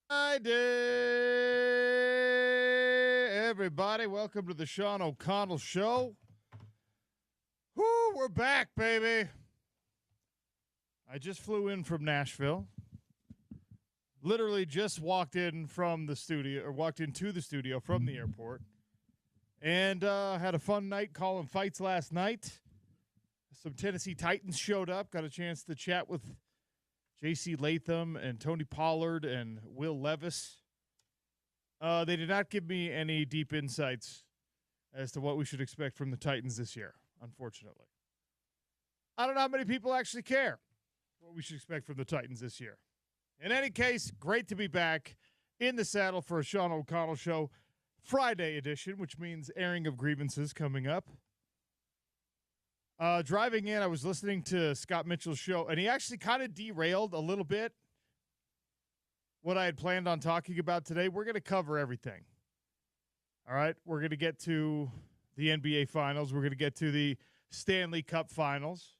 Friday, everybody. Welcome to the Sean O'Connell Show. Whoo, we're back, baby. I just flew in from Nashville. Literally just walked in from the studio, or walked into the studio from the airport. And had a fun night calling fights last night. Some Tennessee Titans showed up. Got a chance to chat with J.C. Latham and Tony Pollard and Will Levis. They did not give me any deep insights as to what we should expect from the Titans this year, unfortunately. I don't know how many people actually care what we should expect from the Titans this year. In any case, great to be back in the saddle for a Sean O'Connell Show Friday edition, which means airing of grievances coming up. Driving in, I was listening to Scott Mitchell's show, and he actually kind of derailed a little bit what I had planned on talking about today. We're going to cover everything. All right? We're going to get to the NBA Finals. We're going to get to the Stanley Cup Finals.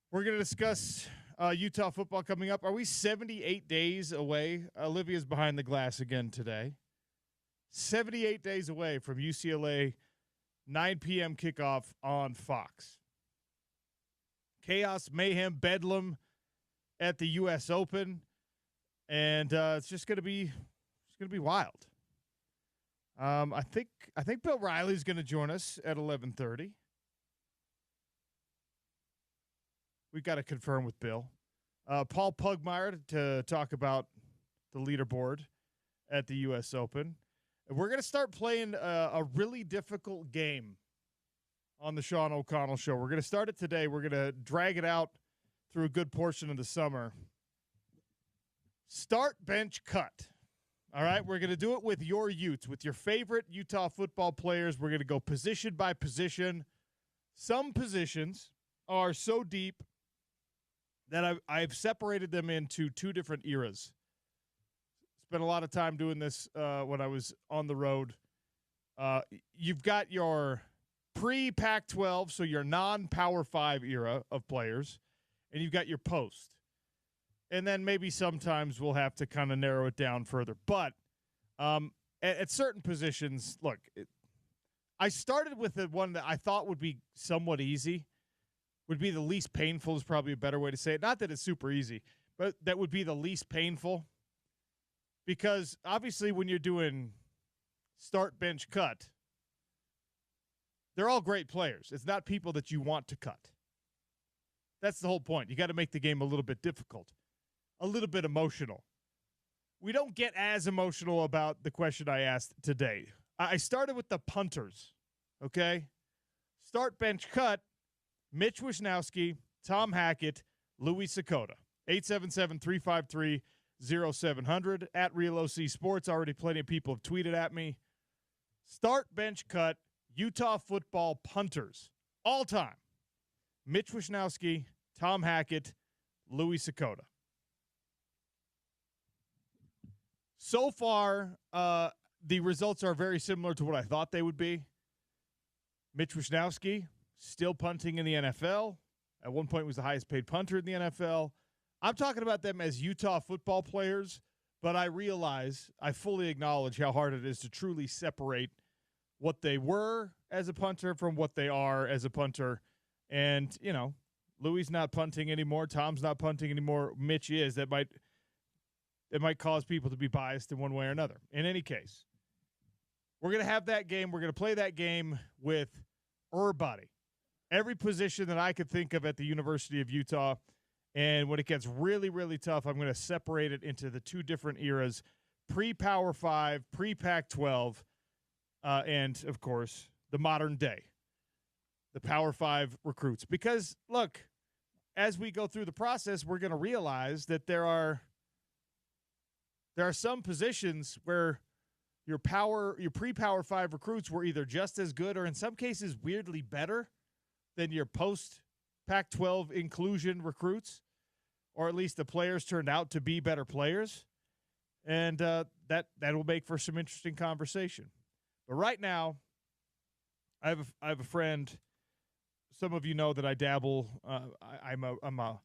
We're going to discuss Utah football coming up. Are we 78 days away? Olivia's behind the glass again today. 78 days away from UCLA 9 p.m. kickoff on Fox. Chaos, mayhem, bedlam at the U.S. Open, and it's just going to be wild. I think Bill Riley's going to join us at 11:30. We've got to confirm with Bill. Paul Pugmire to talk about the leaderboard at the U.S. Open. We're going to start playing a really difficult game on the Sean O'Connell Show. We're going to start it today. We're going to drag it out through a good portion of the summer. Start, bench, cut. All right? We're going to do it with your Utes, with your favorite Utah football players. We're going to go position by position. Some positions are so deep that I've separated them into two different eras. Spent a lot of time doing this when I was on the road. You've got your pre-Pac-12, so your non-Power 5 era of players, and you've got your post. And then maybe sometimes we'll have to kind of narrow it down further. But at certain positions, look, I started with the one that I thought would be somewhat easy, would be the least painful is probably a better way to say it. Not that it's super easy, but that would be the least painful. Because obviously when you're doing start, bench, cut, they're all great players. It's not people that you want to cut. That's the whole point. You got to make the game a little bit difficult, a little bit emotional. We don't get as emotional about the question I asked today. I started with the punters, okay? Start, bench, cut, Mitch Wishnowsky, Tom Hackett, Louis Sakota. 877-353-0700 at Real OC Sports. Already plenty of people have tweeted at me. Start, bench, cut, Utah football punters. All time. Mitch Wishnowsky, Tom Hackett, Louis Sakota. So far, the results are very similar to what I thought they would be. Mitch Wishnowsky, still punting in the NFL. At one point was the highest paid punter in the NFL. I'm talking about them as Utah football players, but I fully acknowledge how hard it is to truly separate what they were as a punter from what they are as a punter. And, you know, Louis not punting anymore. Tom's not punting anymore. Mitch is. It might cause people to be biased in one way or another. In any case, we're going to have that game. We're going to play that game with everybody. Every position that I could think of at the University of Utah. And when it gets really, really tough, I'm going to separate it into the two different eras, pre-Power 5, pre-Pac-12, and, of course, the modern day, the Power 5 recruits. Because, look, as we go through the process, we're going to realize that there are some positions where your pre-Power 5 recruits were either just as good or in some cases weirdly better than your post-Pac-12 inclusion recruits, or at least the players turned out to be better players. And that will make for some interesting conversation. But right now, I have a friend. Some of you know that I dabble. I'm a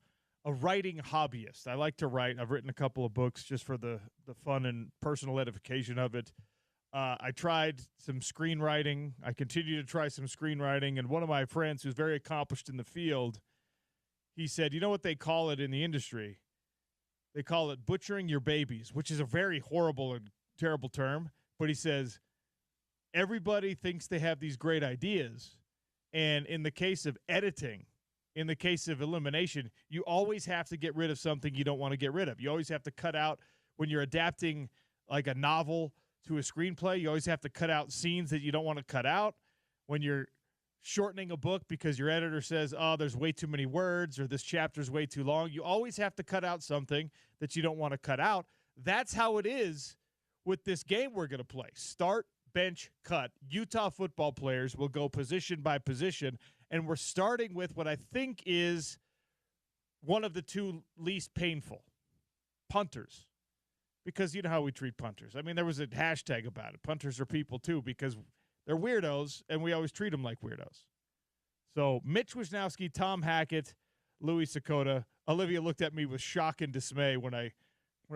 a writing hobbyist. I like to write. I've written a couple of books just for the fun and personal edification of it. I tried some screenwriting. I continue to try some screenwriting. And one of my friends who's very accomplished in the field, he said, you know what they call it in the industry? They call it butchering your babies, which is a very horrible and terrible term. But he says, everybody thinks they have these great ideas. And in the case of editing, in the case of elimination, you always have to get rid of something you don't want to get rid of. You always have to cut out when you're adapting like a novel to a screenplay. You always have to cut out scenes that you don't want to cut out. When you're shortening a book because your editor says, oh, there's way too many words or this chapter's way too long, you always have to cut out something that you don't want to cut out. That's how it is with this game we're going to play. Start, bench, cut. Utah football players will go position by position, and we're starting with what I think is one of the two least painful, punters. Because you know how we treat punters. I mean, there was a hashtag about it. Punters are people, too, because they're weirdos, and we always treat them like weirdos. So Mitch Wisnowski, Tom Hackett, Louis Sakota. Olivia looked at me with shock and dismay when I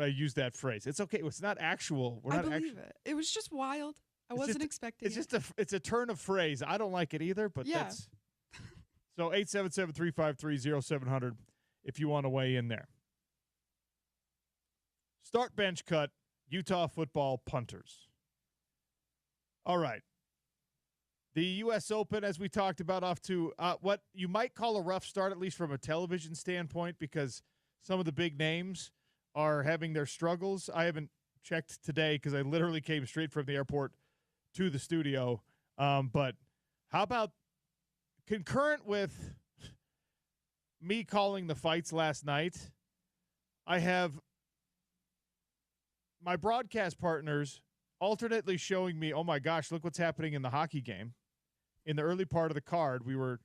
used that phrase. It's okay. It's not actual. I believe it. It was just wild. I wasn't expecting it. It's a turn of phrase. I don't like it either, but yeah. That's so 877-353-0700 if you want to weigh in there. Start, bench, cut, Utah football punters. All right. The U.S. Open, as we talked about, off to what you might call a rough start, at least from a television standpoint, because some of the big names are having their struggles. I haven't checked today because I literally came straight from the airport to the studio. But how about concurrent with me calling the fights last night, I have my broadcast partners alternately showing me, oh my gosh, look what's happening in the hockey game. In the early part of the card, we were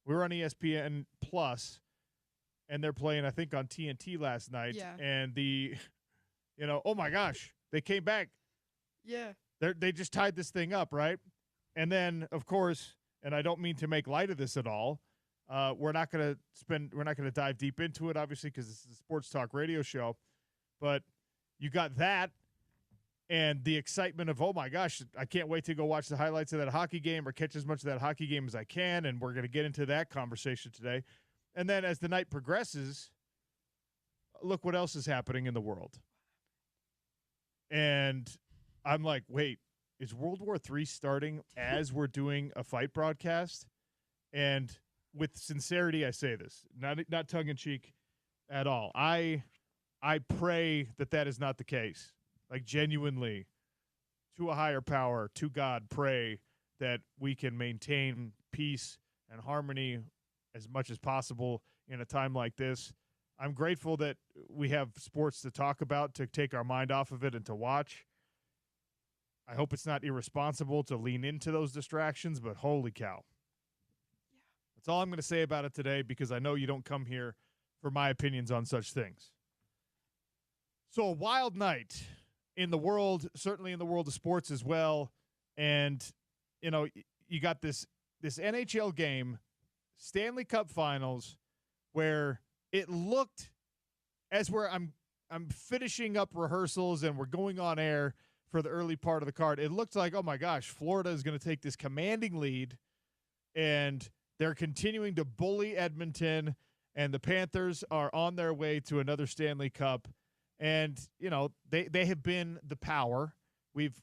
on ESPN Plus, and they're playing, I think, on TNT last night. Yeah. And oh my gosh, they came back. Yeah. They just tied this thing up, right? And then, of course, and I don't mean to make light of this at all, we're not going to dive deep into it, obviously, because this is a sports talk radio show. But you got that and the excitement of, oh, my gosh, I can't wait to go watch the highlights of that hockey game or catch as much of that hockey game as I can, and we're going to get into that conversation today. And then as the night progresses, look what else is happening in the world. And I'm like, wait, is World War III starting as we're doing a fight broadcast? And with sincerity, I say this, not tongue-in-cheek at all. I pray that is not the case. Like, genuinely, to a higher power, to God, pray that we can maintain peace and harmony as much as possible in a time like this. I'm grateful that we have sports to talk about, to take our mind off of it and to watch. I hope it's not irresponsible to lean into those distractions, but holy cow. Yeah. That's all I'm going to say about it today, because I know you don't come here for my opinions on such things. So a wild night in the world, certainly in the world of sports as well. And, you got this NHL game, Stanley Cup Finals, where it looked, as I'm finishing up rehearsals and we're going on air for the early part of the card, it looked like, oh my gosh, Florida is going to take this commanding lead, and they're continuing to bully Edmonton, and the Panthers are on their way to another Stanley Cup. And, they have been the power. We've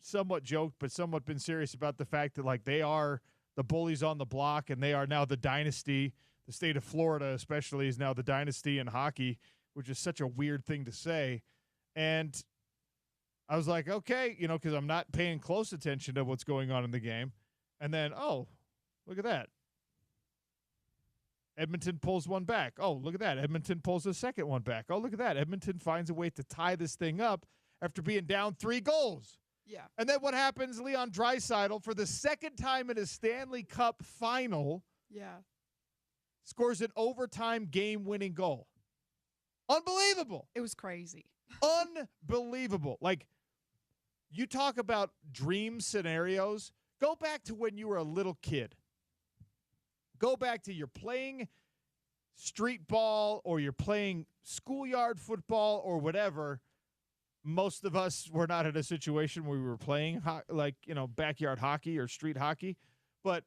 somewhat joked, but somewhat been serious about the fact that, like, they are the bullies on the block, and they are now the dynasty. The state of Florida especially is now the dynasty in hockey, which is such a weird thing to say. And I was like, okay, because I'm not paying close attention to what's going on in the game. And then, oh, look at that. Edmonton pulls one back. Oh, look at that. Edmonton pulls the second one back. Oh, look at that. Edmonton finds a way to tie this thing up after being down 3 goals. Yeah. And then what happens? Leon Draisaitl, for the second time in a Stanley Cup final, scores an overtime game-winning goal. Unbelievable. It was crazy. Unbelievable. Like, you talk about dream scenarios. Go back to when you were a little kid. Go back to you're playing street ball or you're playing schoolyard football or whatever, most of us were not in a situation where we were playing backyard hockey or street hockey. But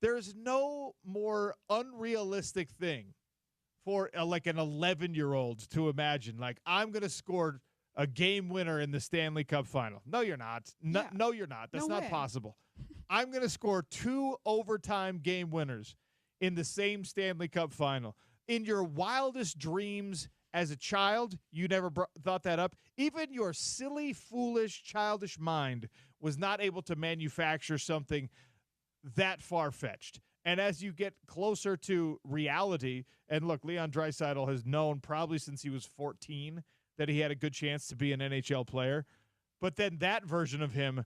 there's no more unrealistic thing for an 11-year-old to imagine. Like, I'm going to score a game winner in the Stanley Cup final. No, you're not. No, you're not. That's not possible. I'm going to score 2 overtime game winners in the same Stanley Cup final. In your wildest dreams as a child, you never thought that up. Even your silly, foolish, childish mind was not able to manufacture something that far-fetched. And as you get closer to reality, and look, Leon Draisaitl has known probably since he was 14 that he had a good chance to be an NHL player. But then that version of him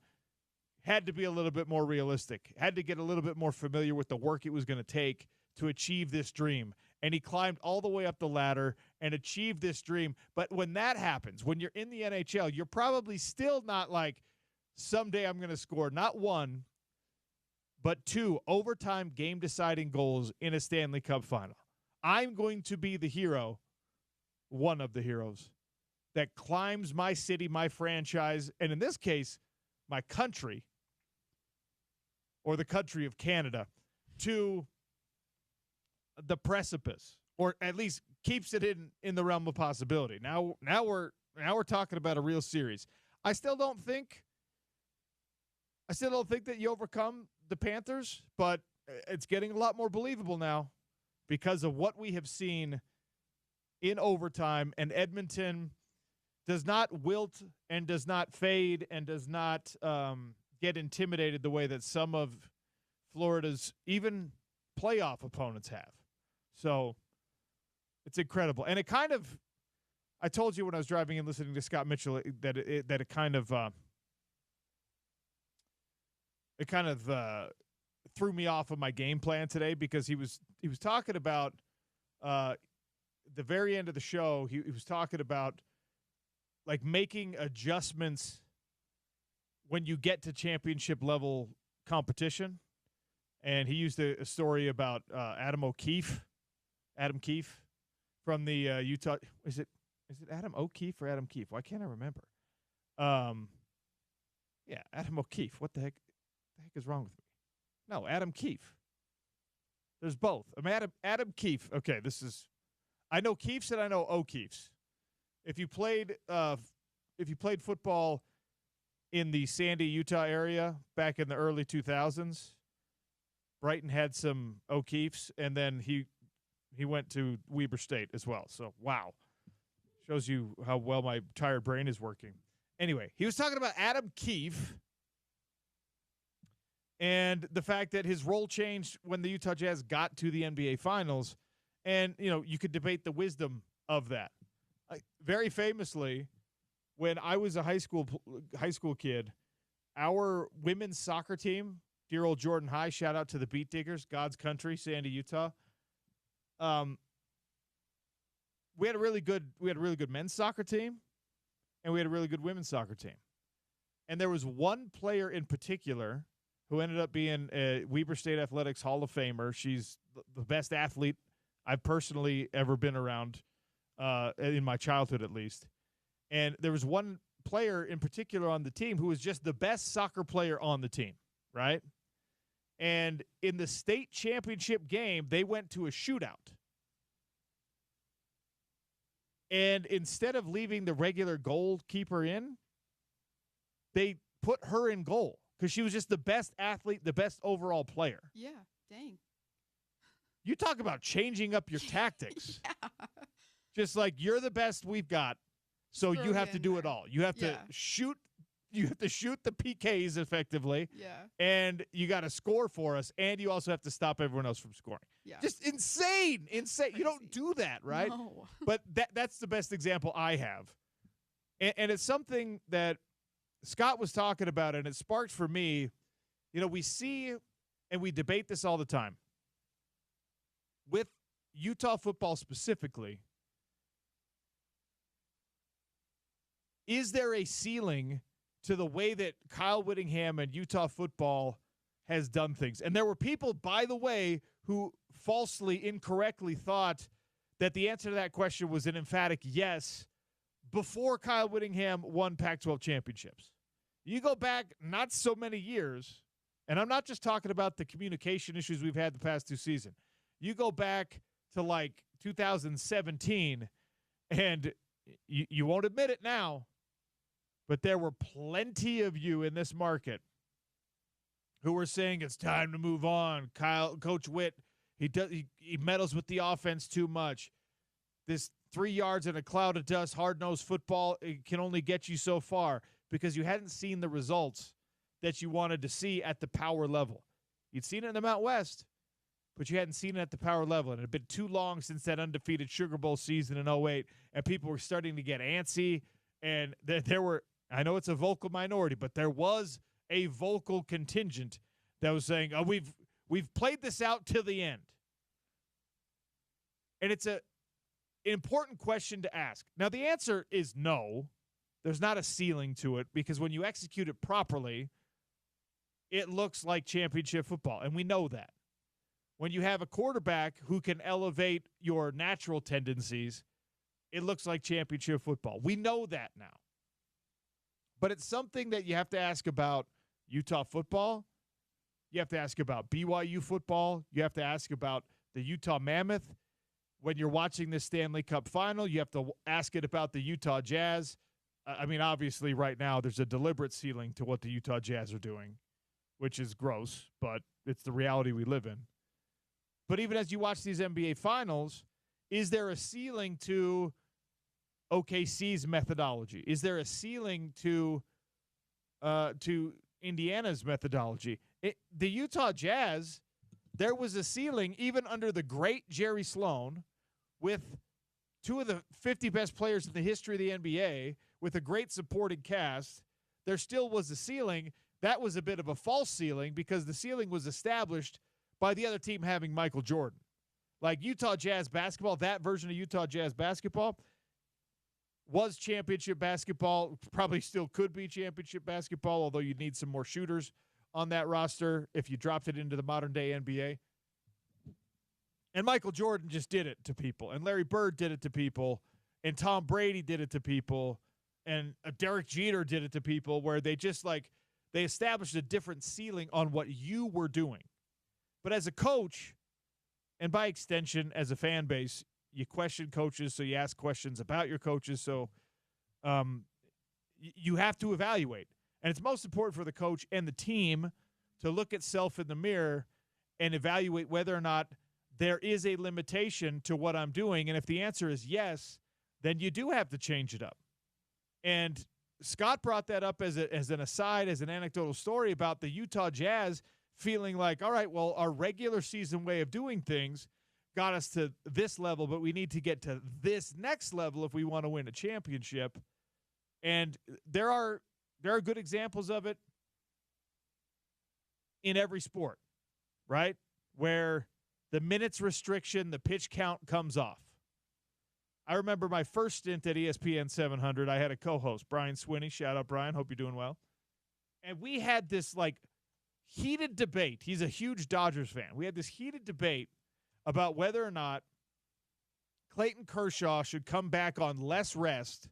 had to be a little bit more realistic, had to get a little bit more familiar with the work it was going to take to achieve this dream. And he climbed all the way up the ladder and achieved this dream. But when that happens, when you're in the NHL, you're probably still not like, someday I'm going to score not 1, but 2 overtime game-deciding goals in a Stanley Cup final. I'm going to be the hero, one of the heroes, that climbs my city, my franchise, and in this case, my country, or the country of Canada, to the precipice, or at least keeps it in the realm of possibility. Now we're talking about a real series. I still don't think that you overcome the Panthers, but it's getting a lot more believable now because of what we have seen in overtime. And Edmonton does not wilt and does not fade and does not get intimidated the way that some of Florida's even playoff opponents have. So it's incredible. And it kind of, I told you when I was driving and listening to Scott Mitchell that it kind of threw me off of my game plan today, because he was talking about the very end of the show. He was talking about like making adjustments when you get to championship level competition. And he used a story about Adam Keefe from the Utah. Is it Adam O'Keefe or Adam Keefe? Why can't I remember? Yeah, Adam O'Keefe. What the heck is wrong with me? No, Adam Keefe. There's both. Adam Keefe. Okay, I know Keefes and I know O'Keefes. If you played football in the Sandy, Utah area back in the early 2000s, Brighton had some O'Keefes, and then he went to Weber State as well. So, wow. Shows you how well my tired brain is working. Anyway, he was talking about Adam Keefe and the fact that his role changed when the Utah Jazz got to the NBA Finals. And, you could debate the wisdom of that. Very famously, when I was a high school kid, our women's soccer team, dear old Jordan High, shout out to the Beat Diggers, God's country, Sandy, Utah. We had a really good men's soccer team, and we had a really good women's soccer team. And there was one player in particular who ended up being a Weber State Athletics Hall of Famer. She's the best athlete I've personally ever been around, in my childhood at least. And there was one player in particular on the team who was just the best soccer player on the team, right? And in the state championship game, they went to a shootout. And instead of leaving the regular goalkeeper in, they put her in goal because she was just the best athlete, the best overall player. Yeah, dang. You talk about changing up your tactics. Yeah. Just like, you're the best we've got, so you have to do it all. You have to shoot. You have to shoot the PKs effectively. Yeah. And you got to score for us, and you also have to stop everyone else from scoring. Yeah. Just insane. Crazy. You don't do that, right? No. But that's the best example I have. And it's something that Scott was talking about, and it sparked for me. We see and we debate this all the time. With Utah football specifically, is there a ceiling to the way that Kyle Whittingham and Utah football has done things? And there were people, by the way, who falsely, incorrectly thought that the answer to that question was an emphatic yes before Kyle Whittingham won Pac-12 championships. You go back not so many years, and I'm not just talking about the communication issues we've had the past 2 seasons. You go back to like 2017, and you won't admit it now, but there were plenty of you in this market who were saying it's time to move on. Coach Witt, he meddles with the offense too much. This 3 yards in a cloud of dust, hard-nosed football, it can only get you so far because you hadn't seen the results that you wanted to see at the power level. You'd seen it in the Mountain West, but you hadn't seen it at the power level. And it had been too long since that undefeated Sugar Bowl season in 2008, and people were starting to get antsy. And there were, I know it's a vocal minority, but there was a vocal contingent that was saying, oh, we've played this out to the end. And it's an important question to ask. Now, the answer is no. There's not a ceiling to it because when you execute it properly, it looks like championship football, and we know that. When you have a quarterback who can elevate your natural tendencies, it looks like championship football. We know that now. But it's something that you have to ask about Utah football. You have to ask about BYU football. You have to ask about the Utah Mammoth. When you're watching this Stanley Cup final, you have to ask it about the Utah Jazz. I mean, obviously, right now, there's a deliberate ceiling to what the Utah Jazz are doing, which is gross, but it's the reality we live in. But even as you watch these NBA finals, is there a ceiling to OKC's methodology? Is there a ceiling to Indiana's methodology? The Utah Jazz, there was a ceiling even under the great Jerry Sloan with 2 of the 50 best players in the history of the NBA with a great supporting cast. There still was a ceiling. That was a bit of a false ceiling because the ceiling was established by the other team having Michael Jordan. Like Utah Jazz basketball, that version of Utah Jazz basketball was championship basketball, probably still could be championship basketball, although you'd need some more shooters on that roster if you dropped it into the modern-day NBA. And Michael Jordan just did it to people, and Larry Bird did it to people, and Tom Brady did it to people, and Derek Jeter did it to people, where they just they established a different ceiling on what you were doing. But as a coach, and by extension as a fan base, you question coaches, so you ask questions about your coaches, so you have to evaluate. And it's most important for the coach and the team to look at self in the mirror and evaluate whether or not there is a limitation to what I'm doing. And if the answer is yes, then you do have to change it up. And Scott brought that up as an aside, as an anecdotal story about the Utah Jazz feeling like, all right, well, our regular season way of doing things got us to this level, but we need to get to this next level if we want to win a championship. And there are good examples of it in every sport, right? Where the minutes restriction, the pitch count comes off. I remember my first stint at ESPN 700. I had a co-host, Brian Swinney. Shout out, Brian. Hope you're doing well. And we had this heated debate. He's a huge Dodgers fan. We had this heated debate about whether or not Clayton Kershaw should come back on less rest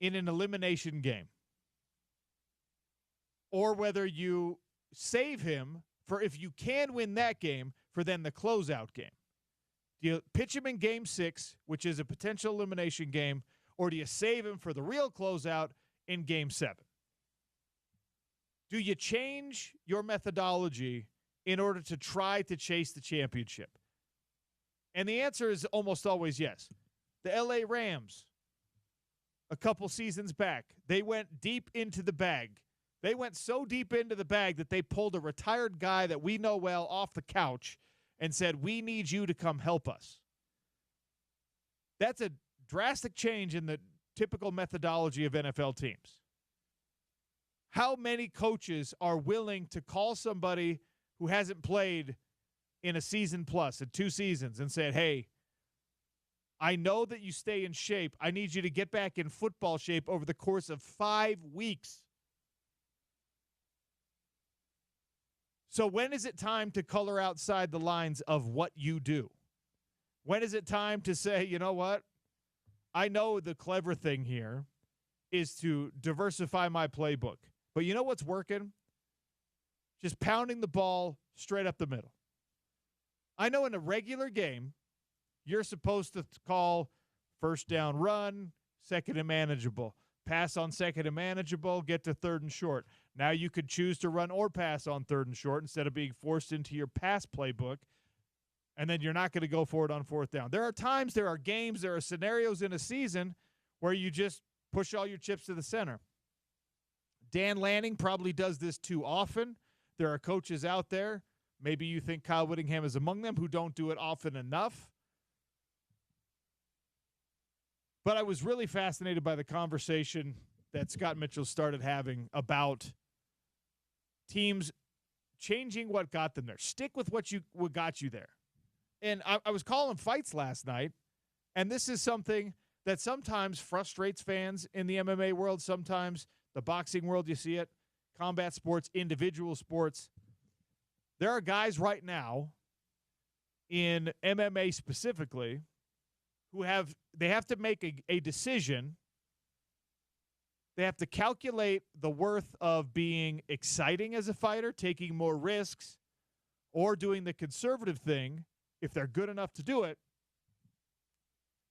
in an elimination game, or whether you save him for, if you can win that game, for then the closeout game. Do you pitch him in game 6, which is a potential elimination game, or do you save him for the real closeout in game 7? Do you change your methodology in order to try to chase the championship? And the answer is almost always yes. The LA Rams, a couple seasons back, they went deep into the bag. They went so deep into the bag that they pulled a retired guy that we know well off the couch and said, we need you to come help us. That's a drastic change in the typical methodology of NFL teams. How many coaches are willing to call somebody who hasn't played in a season plus, in 2 seasons, and said, hey, I know that you stay in shape. I need you to get back in football shape over the course of 5 weeks. So when is it time to color outside the lines of what you do? When is it time to say, you know what? I know the clever thing here is to diversify my playbook. But you know what's working? Just pounding the ball straight up the middle. I know in a regular game, you're supposed to call first down run, second and manageable. Pass on second and manageable, get to third and short. Now you could choose to run or pass on third and short instead of being forced into your pass playbook, and then you're not going to go for it on fourth down. There are times, there are games, there are scenarios in a season where you just push all your chips to the center. Dan Lanning probably does this too often. There are coaches out there, maybe you think Kyle Whittingham is among them, who don't do it often enough. But I was really fascinated by the conversation that Scott Mitchell started having about teams changing what got them there. Stick with what got you there. And I was calling fights last night, and this is something that sometimes frustrates fans in the MMA world, sometimes the boxing world, you see it, combat sports, individual sports. There are guys right now in MMA specifically who have to make a decision. They have to calculate the worth of being exciting as a fighter, taking more risks, or doing the conservative thing if they're good enough to do it,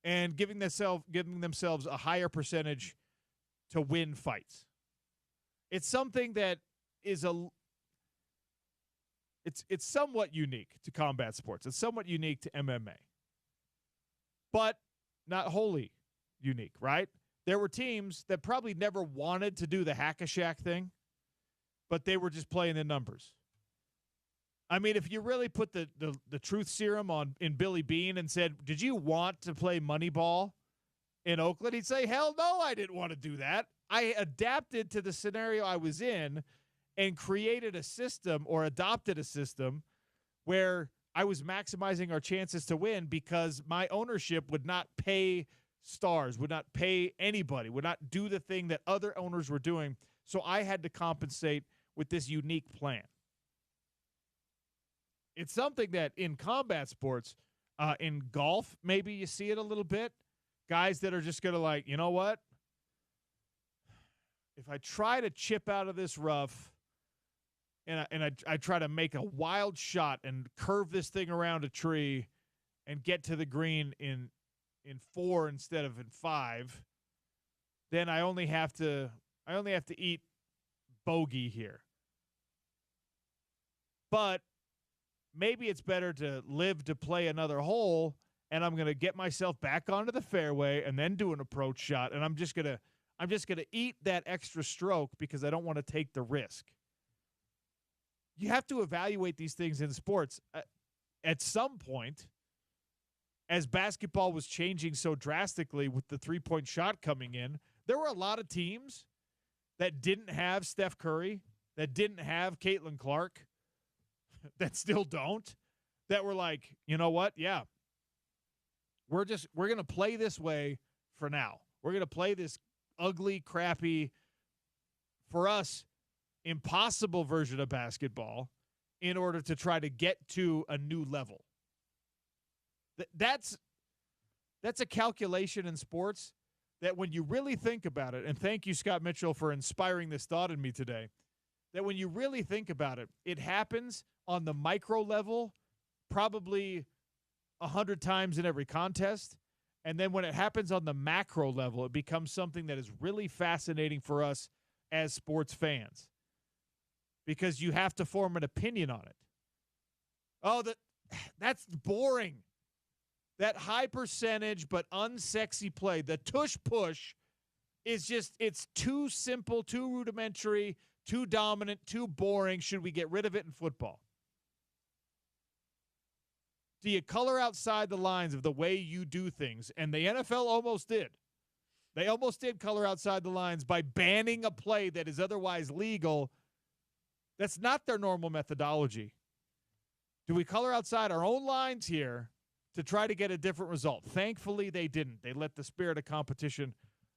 and giving themselves a higher percentage to win fights. It's something that is it's somewhat unique to combat sports. It's somewhat unique to MMA. But not wholly unique, right? There were teams that probably never wanted to do the hack-a-shack thing, but they were just playing the numbers. I mean, if you really put the truth serum in Billy Beane and said, did you want to play Moneyball in Oakland? He'd say, hell no, I didn't want to do that. I adapted to the scenario I was in and created a system or adopted a system where I was maximizing our chances to win because my ownership would not pay stars, would not pay anybody, would not do the thing that other owners were doing. So I had to compensate with this unique plan. It's something that in combat sports, in golf, maybe you see it a little bit. Guys that are just going to like, you know what? If I try to chip out of this rough, and I try to make a wild shot and curve this thing around a tree and get to the green in 4 instead of in 5, then I only have to eat bogey here. But maybe it's better to live to play another hole, and I'm going to get myself back onto the fairway and then do an approach shot, and I'm just going to eat that extra stroke because I don't want to take the risk. You have to evaluate these things in sports. At some point, as basketball was changing so drastically with the three-point shot coming in, there were a lot of teams that didn't have Steph Curry, that didn't have Caitlin Clark, that still don't, that were like, you know what? Yeah, we're going to play this way for now. We're going to play this ugly, crappy, for us, impossible version of basketball in order to try to get to a new level. That's a calculation in sports that when you really think about it, and thank you, Scott Mitchell, for inspiring this thought in me today, that when you really think about it, it happens on the micro level probably 100 times in every contest. And then when it happens on the macro level, it becomes something that is really fascinating for us as sports fans, because you have to form an opinion on it. Oh, that's boring. That high percentage but unsexy play, the tush-push, is just, it's too simple, too rudimentary, too dominant, too boring. Should we get rid of it in football? Do you color outside the lines of the way you do things? And the NFL almost did. They almost did color outside the lines by banning a play that is otherwise legal. That's not their normal methodology. Do we color outside our own lines here to try to get a different result? Thankfully, they didn't. They let the spirit of competition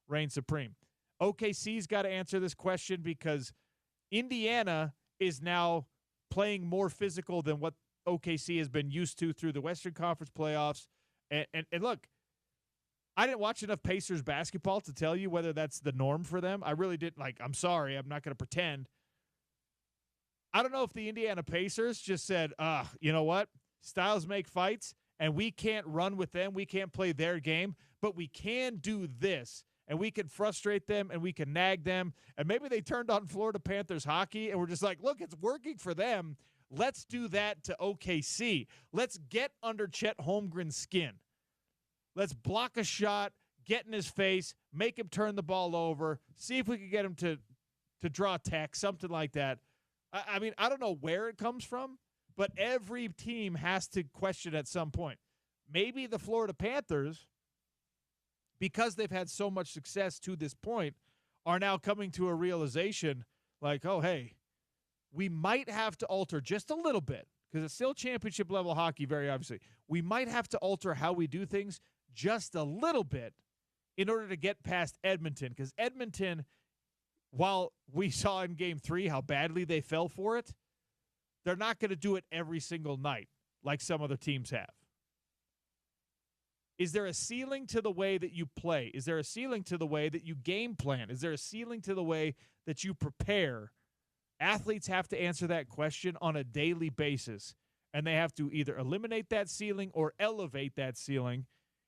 reign supreme. OKC's got to answer this question because Indiana is now playing more physical than what OKC has been used to through the Western Conference playoffs. And look, I didn't watch enough Pacers basketball to tell you whether that's the norm for them. I really didn't. I'm sorry. I'm not going to pretend. I don't know if the Indiana Pacers just said, you know what? Styles make fights, and we can't run with them. We can't play their game, but we can do this, and we can frustrate them, and we can nag them. And maybe they turned on Florida Panthers hockey, and we're just like, look, it's working for them. Let's do that to OKC. Let's get under Chet Holmgren's skin. Let's block a shot, get in his face, make him turn the ball over, see if we can get him to draw tech, something like that. I mean, I don't know where it comes from, but every team has to question at some point. Maybe the Florida Panthers, because they've had so much success to this point, are now coming to a realization like, oh, hey, we might have to alter just a little bit, because it's still championship-level hockey, very obviously. We might have to alter how we do things just a little bit in order to get past Edmonton, because Edmonton, while we saw in Game 3 how badly they fell for it, they're not going to do it every single night like some other teams have. Is there a ceiling to the way that you play? Is there a ceiling to the way that you game plan? Is there a ceiling to the way that you prepare? Athletes have to answer that question on a daily basis, and they have to either eliminate that ceiling or elevate that ceiling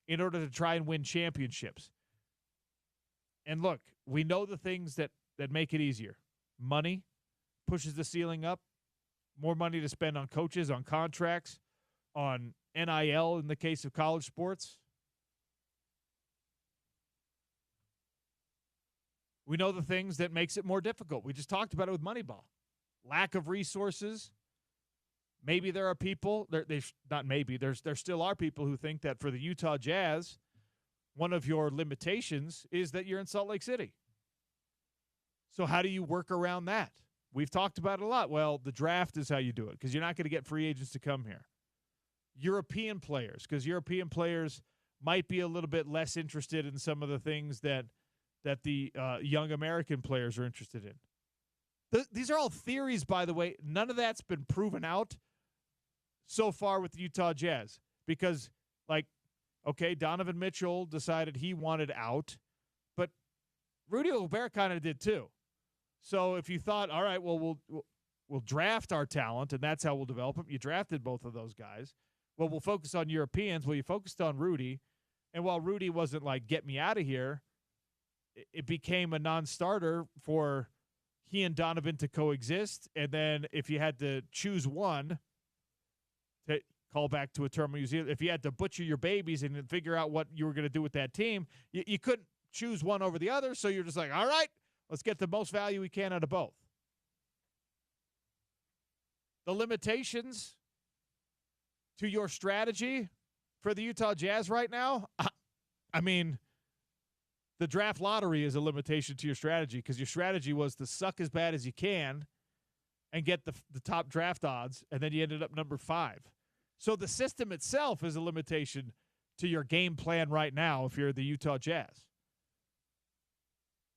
in order to try and win championships. And look, we know the things that make it easier. Money pushes the ceiling up. More money to spend on coaches, on contracts, on NIL in the case of college sports. We know the things that makes it more difficult. We just talked about it with Moneyball. Lack of resources. Maybe there are people, there still are people who think that for the Utah Jazz, one of your limitations is that you're in Salt Lake City. So how do you work around that? We've talked about it a lot. Well, the draft is how you do it, because you're not going to get free agents to come here. European players, because European players might be a little bit less interested in some of the things that the young American players are interested in. These are all theories, by the way. None of that's been proven out so far with the Utah Jazz, because, Donovan Mitchell decided he wanted out, but Rudy Gobert kind of did too. So if you thought, all right, well, we'll draft our talent, and that's how we'll develop them. You drafted both of those guys. Well, we'll focus on Europeans. Well, you focused on Rudy, and while Rudy wasn't like, get me out of here, it became a non-starter for he and Donovan to coexist. And then if you had to choose one, to call back to a term we use here, if you had to butcher your babies and figure out what you were going to do with that team, you couldn't choose one over the other. So you're just like, all right, let's get the most value we can out of both. The limitations to your strategy for the Utah Jazz right now, I mean, the draft lottery is a limitation to your strategy, because your strategy was to suck as bad as you can and get the top draft odds, and then you ended up number 5. So the system itself is a limitation to your game plan right now if you're the Utah Jazz.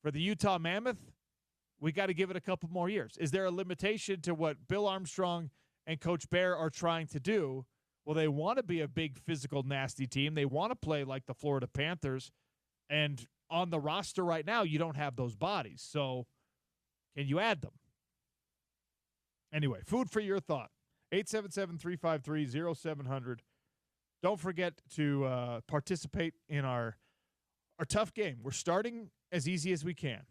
For the Utah Mammoth, we got to give it a couple more years. Is there a limitation to what Bill Armstrong and Coach Bear are trying to do? Well, they want to be a big, physical, nasty team. They want to play like the Florida Panthers. And on the roster right now, you don't have those bodies. So can you add them? Anyway, food for your thought. 877-353-0700. Don't forget to participate in our tough game. We're starting as easy as we can.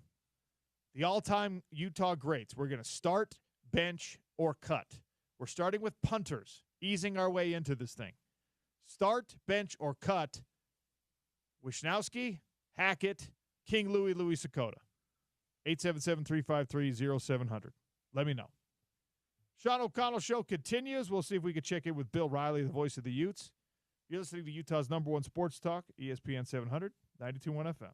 The all-time Utah greats. We're going to start, bench, or cut. We're starting with punters, easing our way into this thing. Start, bench, or cut. Wishnowsky, Hackett, King Louis Sakota. 877-353-0700. Let me know. Sean O'Connell Show continues. We'll see if we can check in with Bill Riley, the voice of the Utes. You're listening to Utah's number one sports talk, ESPN 700, 92.1 FM.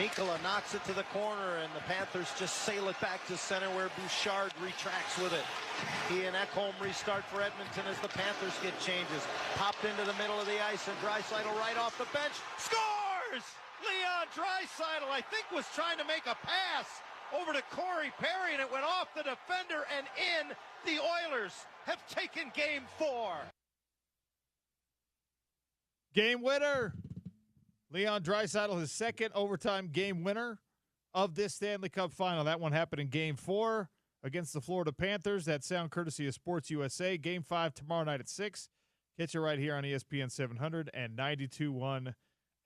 Mikkola knocks it to the corner, and the Panthers just sail it back to center where Bouchard retracts with it. He and Ekholm restart for Edmonton as the Panthers get changes. Popped into the middle of the ice, and Draisaitl right off the bench scores! Leon Draisaitl, I think, was trying to make a pass over to Corey Perry, and it went off the defender and in. The Oilers have taken Game 4. Game winner. Leon Draisaitl, his second overtime game winner of this Stanley Cup final. That one happened in Game 4 against the Florida Panthers. That sound courtesy of Sports USA. Game 5 tomorrow night at 6. Catch it right here on ESPN 700 and 92.1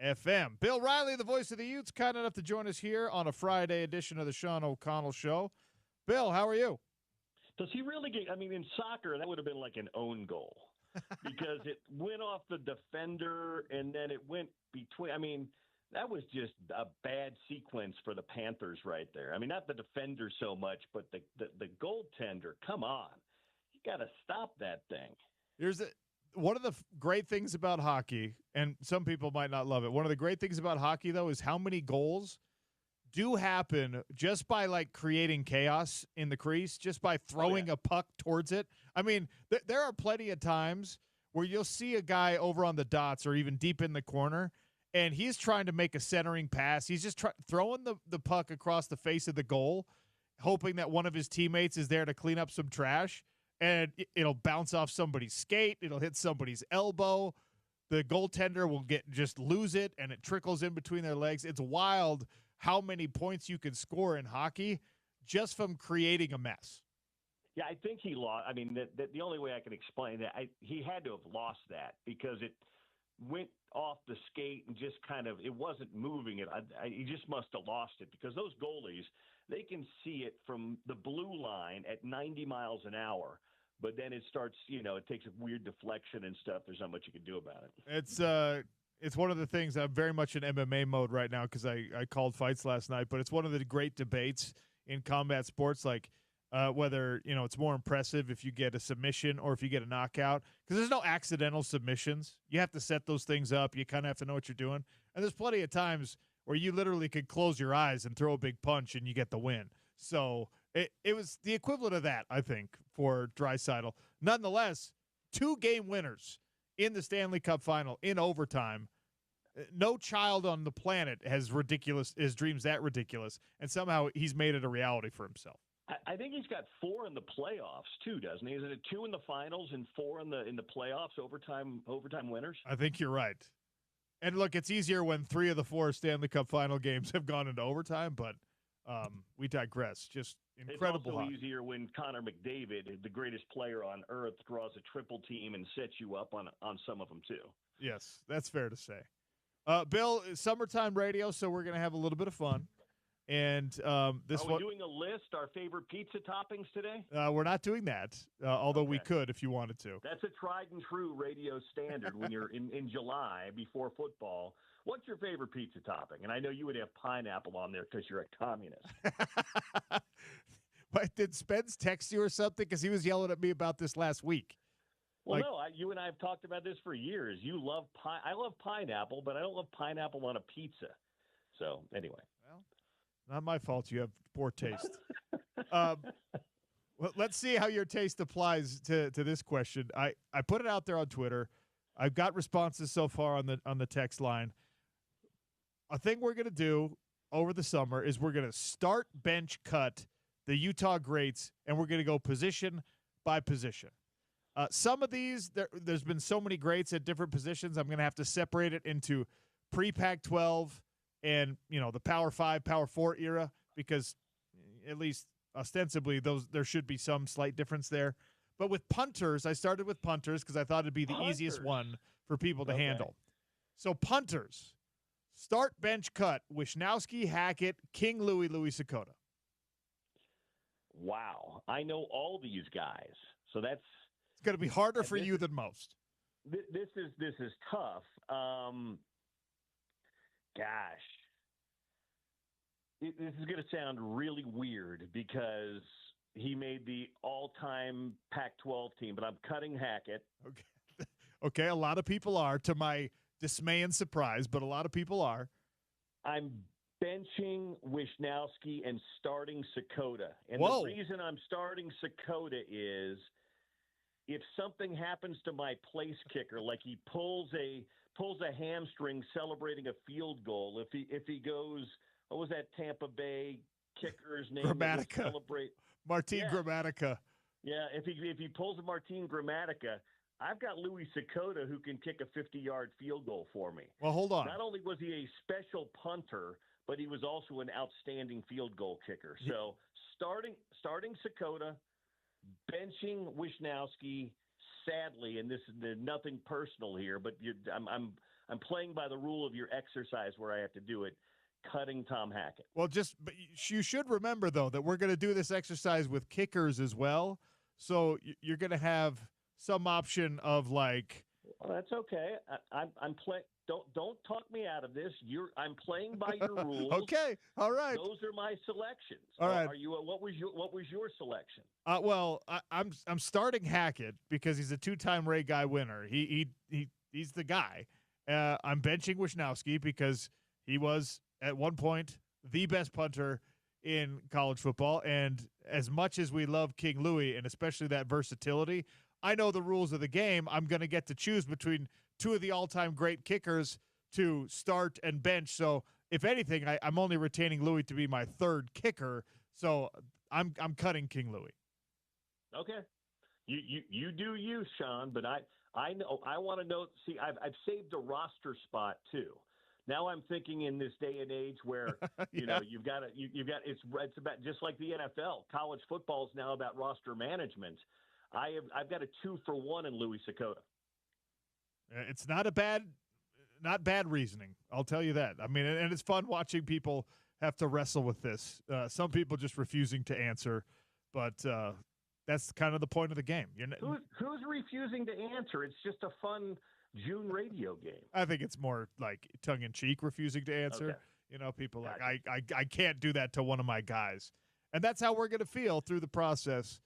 FM. Bill Riley, the voice of the Utes, kind enough to join us here on a Friday edition of the Sean O'Connell Show. Bill, how are you? Does he really get – I mean, in soccer, that would have been like an own goal because it went off the defender and then it went between – I mean, that was just a bad sequence for the Panthers right there. I mean, not the defender so much, but the goaltender. Come on. You got to stop that thing. One of the great things about hockey, and some people might not love it, one of the great things about hockey, though, is how many goals do happen just by, like, creating chaos in the crease, just by throwing a puck towards it. I mean, there are plenty of times where you'll see a guy over on the dots or even deep in the corner, and he's trying to make a centering pass. He's just throwing the puck across the face of the goal, hoping that one of his teammates is there to clean up some trash. And it'll bounce off somebody's skate. It'll hit somebody's elbow. The goaltender will just lose it, and it trickles in between their legs. It's wild how many points you can score in hockey just from creating a mess. Yeah, I think he lost. I mean, the only way I can explain that, he had to have lost that because it went off the skate and just kind of – it wasn't moving it. He just must have lost it because those goalies – they can see it from the blue line at 90 miles an hour, but then it starts, it takes a weird deflection and stuff. There's not much you can do about it. It's one of the things. I'm very much in MMA mode right now because I called fights last night, but it's one of the great debates in combat sports, like whether, it's more impressive if you get a submission or if you get a knockout, because there's no accidental submissions. You have to set those things up. You kind of have to know what you're doing. And there's plenty of times where you literally could close your eyes and throw a big punch and you get the win. So it was the equivalent of that, I think, for Draisaitl. Nonetheless, 2 game winners in the Stanley Cup final in overtime. No child on the planet has dreams that ridiculous, and somehow he's made it a reality for himself. I think he's got 4 in the playoffs too, doesn't he? Is it 2 in the finals and 4 in the playoffs, overtime winners? I think you're right. And look, it's easier when 3 of the 4 Stanley Cup final games have gone into overtime, but we digress. Just incredible. It's also easier when Connor McDavid, the greatest player on earth, draws a triple team and sets you up on some of them too. Yes, that's fair to say. Bill, summertime radio, so we're going to have a little bit of fun. And are we doing a list, our favorite pizza toppings today? We're not doing that, although we could if you wanted to. That's a tried and true radio standard when you're in July before football. What's your favorite pizza topping? And I know you would have pineapple on there because you're a communist. But did Spence text you or something? Because he was yelling at me about this last week. Well, no, you and I have talked about this for years. You love I love pineapple, but I don't love pineapple on a pizza. So anyway. Well, not my fault. You have poor taste. Well, let's see how your taste applies to this question. I put it out there on Twitter. I've got responses so far on the text line. A thing we're going to do over the summer is we're going to start bench cut the Utah greats, and we're going to go position by position. Some of these, there's been so many greats at different positions, I'm going to have to separate it into pre-Pac-12 and, the Power 5, Power 4 era, because at least ostensibly there should be some slight difference there. But with punters, I started with punters because I thought it'd be the easiest one for people to handle. So punters, start bench cut, Wisnowski, Hackett, King Louis Sakota. Wow. I know all these guys. So that's going to be harder for you than most. This is tough. Gosh, this is going to sound really weird because he made the all-time Pac-12 team, but I'm cutting Hackett. Okay, a lot of people are, to my dismay and surprise, but a lot of people are. I'm benching Wishnowsky and starting Checketts. And Whoa. the reason I'm starting Checketts is if something happens to my place kicker, like he pulls a hamstring celebrating a field goal, if he goes, what was that Tampa Bay kicker's name? Gramatica. Martin Gramatica. Yeah, if he pulls a Martin Gramatica, I've got Louis Checketts who can kick a 50-yard field goal for me. Well, hold on. Not only was he a special punter, but he was also an outstanding field goal kicker. So starting Checketts, benching Wishnowsky, sadly, and this is nothing personal here, but I'm playing by the rule of your exercise where I have to do it, cutting Tom Hackett. Well, but you should remember, though, that we're going to do this exercise with kickers as well. So you're going to have some option of like. Well, that's okay. I'm playing. Don't talk me out of this. I'm playing by your rules. Okay, all right. Those are my selections. All right. Are you? What was your selection? Well, I'm starting Hackett because he's a 2-time Ray Guy winner. He's the guy. I'm benching Wishnowsky because he was at one point the best punter in college football. And as much as we love King Louis and especially that versatility, I know the rules of the game. I'm going to get to choose between two of the all-time great kickers to start and bench. So if anything, I'm only retaining Louis to be my third kicker. So I'm cutting King Louis. Okay. You do you, Sean, but I know I want to know. See, I've saved a roster spot too. Now I'm thinking in this day and age where you've got it's about just like the NFL. College football is now about roster management. I've got a 2-for-1 in Louis Checketts. It's not bad reasoning. I'll tell you that. I mean, and it's fun watching people have to wrestle with this. Some people just refusing to answer, but that's kind of the point of the game. Who's refusing to answer? It's just a fun June radio game. I think it's more like tongue-in-cheek refusing to answer. Okay. People gotcha. Like, I can't do that to one of my guys. And that's how we're going to feel through the process.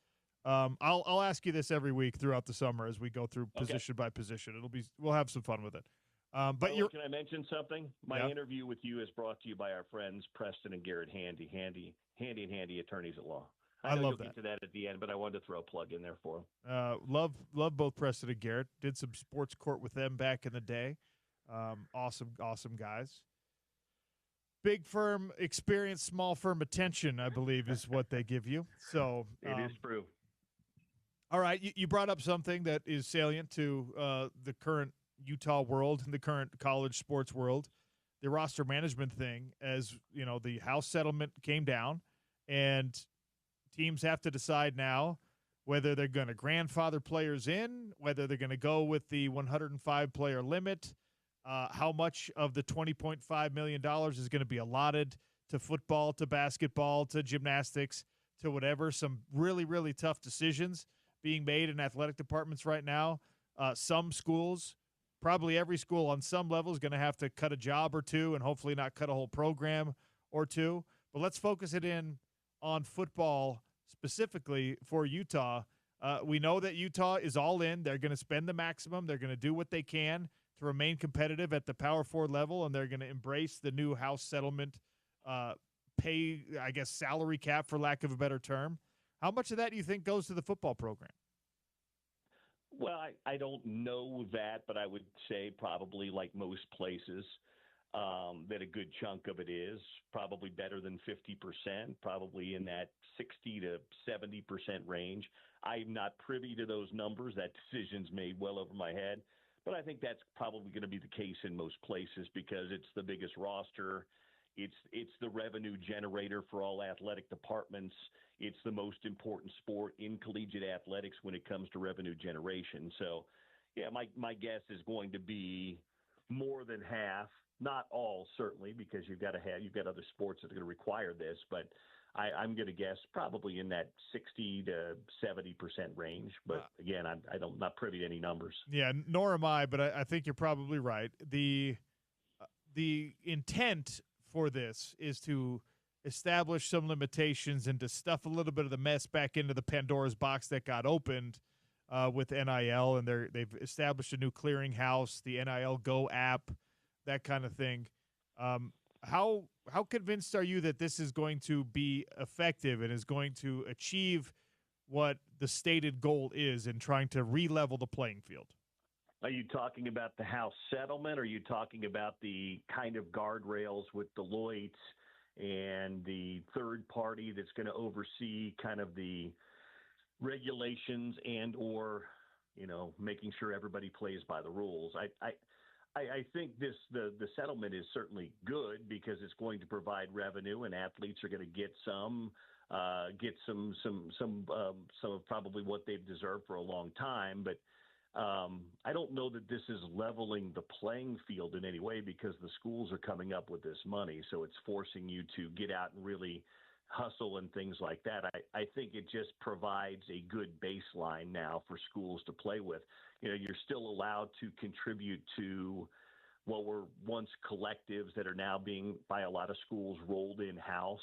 I'll ask you this every week throughout the summer as we go through position by position. We'll have some fun with it. But can I mention something? My interview with you is brought to you by our friends Preston and Garrett Handy attorneys at law. I know love you'll that. Get to that at the end, but I wanted to throw a plug in there for them. Love both Preston and Garrett. Did some sports court with them back in the day. Awesome guys. Big firm experience, small firm attention, I believe, is what they give you. So it is true. All right, you brought up something that is salient to the current Utah world and the current college sports world, the roster management thing. As you know, the House settlement came down, and teams have to decide now whether they're going to grandfather players in, whether they're going to go with the 105-player limit, how much of the $20.5 million is going to be allotted to football, to basketball, to gymnastics, to whatever. Some really, really tough decisions being made in athletic departments right now. Some schools, probably every school on some level, is going to have to cut a job or two and hopefully not cut a whole program or two. But let's focus it in on football specifically for Utah. We know that Utah is all in. They're going to spend the maximum. They're going to do what they can to remain competitive at the Power 4 level, and they're going to embrace the new House settlement pay, I guess, salary cap, for lack of a better term. How much of that do you think goes to the football program? Well, I don't know that, but I would say probably like most places that a good chunk of it is probably better than 50%, probably in that 60 to 70% range. I'm not privy to those numbers. That decision's made well over my head, but I think that's probably going to be the case in most places because it's the biggest roster. It's the revenue generator for all athletic departments. It's the most important sport in collegiate athletics when it comes to revenue generation. So, yeah, my guess is going to be more than half, not all certainly, because you've got other sports that are going to require this, but I'm going to guess probably in that 60 to 70% range. But again, I'm not privy to any numbers. Yeah, nor am I, but I think you're probably right. The intent for this is to establish some limitations and to stuff a little bit of the mess back into the Pandora's box that got opened with NIL, and they've established a new clearinghouse, the NIL Go app, that kind of thing. how convinced are you that this is going to be effective and is going to achieve what the stated goal is in trying to re-level the playing field? Are you talking about the House settlement? Or are you talking about the kind of guardrails with Deloitte and the third party that's going to oversee kind of the regulations and or, making sure everybody plays by the rules? I think the settlement is certainly good because it's going to provide revenue, and athletes are going to get some of probably what they've deserved for a long time. But I don't know that this is leveling the playing field in any way because the schools are coming up with this money, so it's forcing you to get out and really hustle and things like that. I think it just provides a good baseline now for schools to play with. You're still allowed to contribute to what were once collectives that are now being, by a lot of schools, rolled in-house.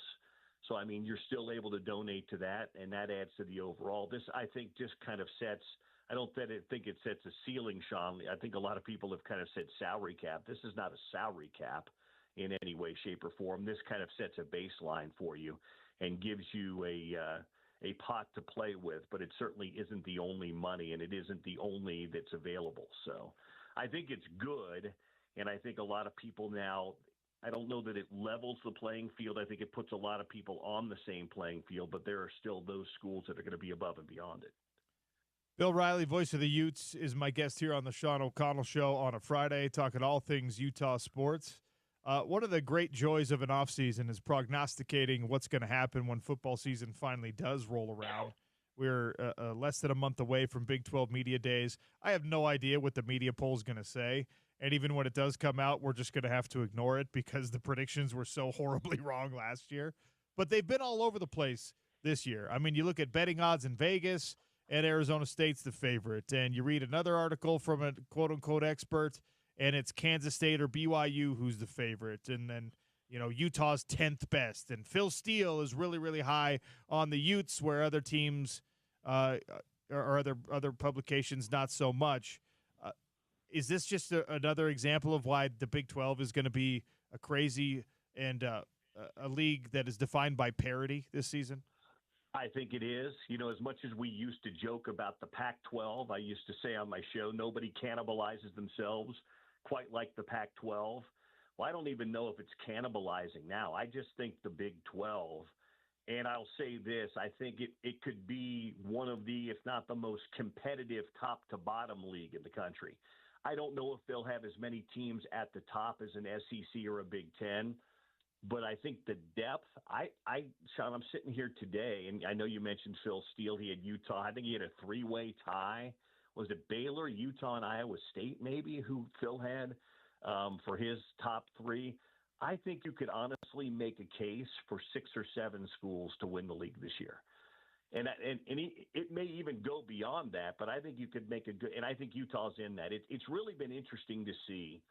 So, you're still able to donate to that, and that adds to the overall. This, I think, just kind of sets – I don't think it sets a ceiling, Sean. I think a lot of people have kind of said salary cap. This is not a salary cap in any way, shape, or form. This kind of sets a baseline for you and gives you a pot to play with, but it certainly isn't the only money, and it isn't the only that's available. So I think it's good, and I think a lot of people now – I don't know that it levels the playing field. I think it puts a lot of people on the same playing field, but there are still those schools that are going to be above and beyond it. Bill Riley, voice of the Utes, is my guest here on the Sean O'Connell Show on a Friday, talking all things Utah sports. One of the great joys of an offseason is prognosticating what's going to happen when football season finally does roll around. We're less than a month away from Big 12 Media Days. I have no idea what the media poll is going to say. And even when it does come out, we're just going to have to ignore it because the predictions were so horribly wrong last year. But they've been all over the place this year. You look at betting odds in Vegas, and Arizona State's the favorite. And you read another article from a quote-unquote expert, and it's Kansas State or BYU who's the favorite. And then, Utah's 10th best. And Phil Steele is really, really high on the Utes, where other teams or other publications not so much. Is this just another example of why the Big 12 is going to be a crazy and a league that is defined by parity this season? I think it is. As much as we used to joke about the Pac-12, I used to say on my show, nobody cannibalizes themselves quite like the Pac-12. Well, I don't even know if it's cannibalizing now. I just think the Big 12, and I'll say this, I think it could be one of the, if not the most competitive top-to-bottom league in the country. I don't know if they'll have as many teams at the top as an SEC or a Big Ten, but I think the depth, Sean, I'm sitting here today, and I know you mentioned Phil Steele. He had Utah. I think he had a three-way tie. Was it Baylor, Utah, and Iowa State maybe, who Phil had for his top three? I think you could honestly make a case for 6 or 7 schools to win the league this year. And it may even go beyond that, but I think you could make a good – and I think Utah's in that. It's really been interesting to see.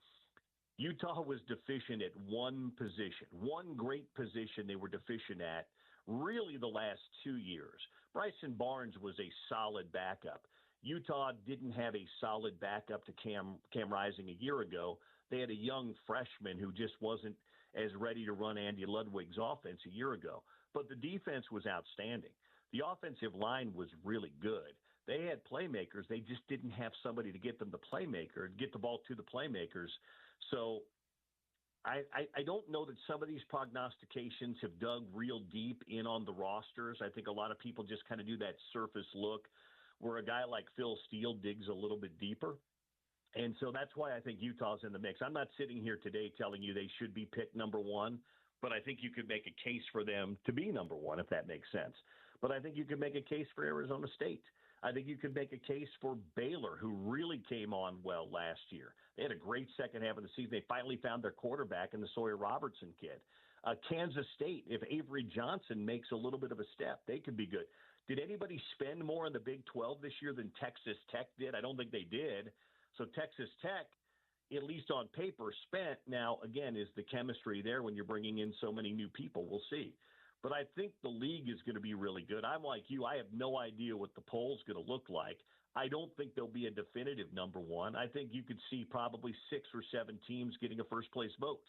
Utah was deficient at one position, one great position they were deficient at really the last 2 years. Bryson Barnes was a solid backup. Utah didn't have a solid backup to Cam Rising a year ago. They had a young freshman who just wasn't as ready to run Andy Ludwig's offense a year ago. But the defense was outstanding. The offensive line was really good. They had playmakers. They just didn't have somebody to get them the ball to the playmakers. So I don't know that some of these prognostications have dug real deep in on the rosters. I think a lot of people just kind of do that surface look where a guy like Phil Steele digs a little bit deeper. And so that's why I think Utah's in the mix. I'm not sitting here today telling you they should be picked number one, but I think you could make a case for them to be number one, if that makes sense. But I think you could make a case for Arizona State. I think you could make a case for Baylor, who really came on well last year. They had a great second half of the season. They finally found their quarterback in the Sawyer Robertson kid. Kansas State, if Avery Johnson makes a little bit of a step, they could be good. Did anybody spend more in the Big 12 this year than Texas Tech did? I don't think they did. So Texas Tech, at least on paper, spent. Now, again, is the chemistry there when you're bringing in so many new people? We'll see. But I think the league is going to be really good. I'm like you. I have no idea what the poll's going to look like. I don't think there'll be a definitive number one. I think you could see probably 6 or 7 teams getting a first-place vote.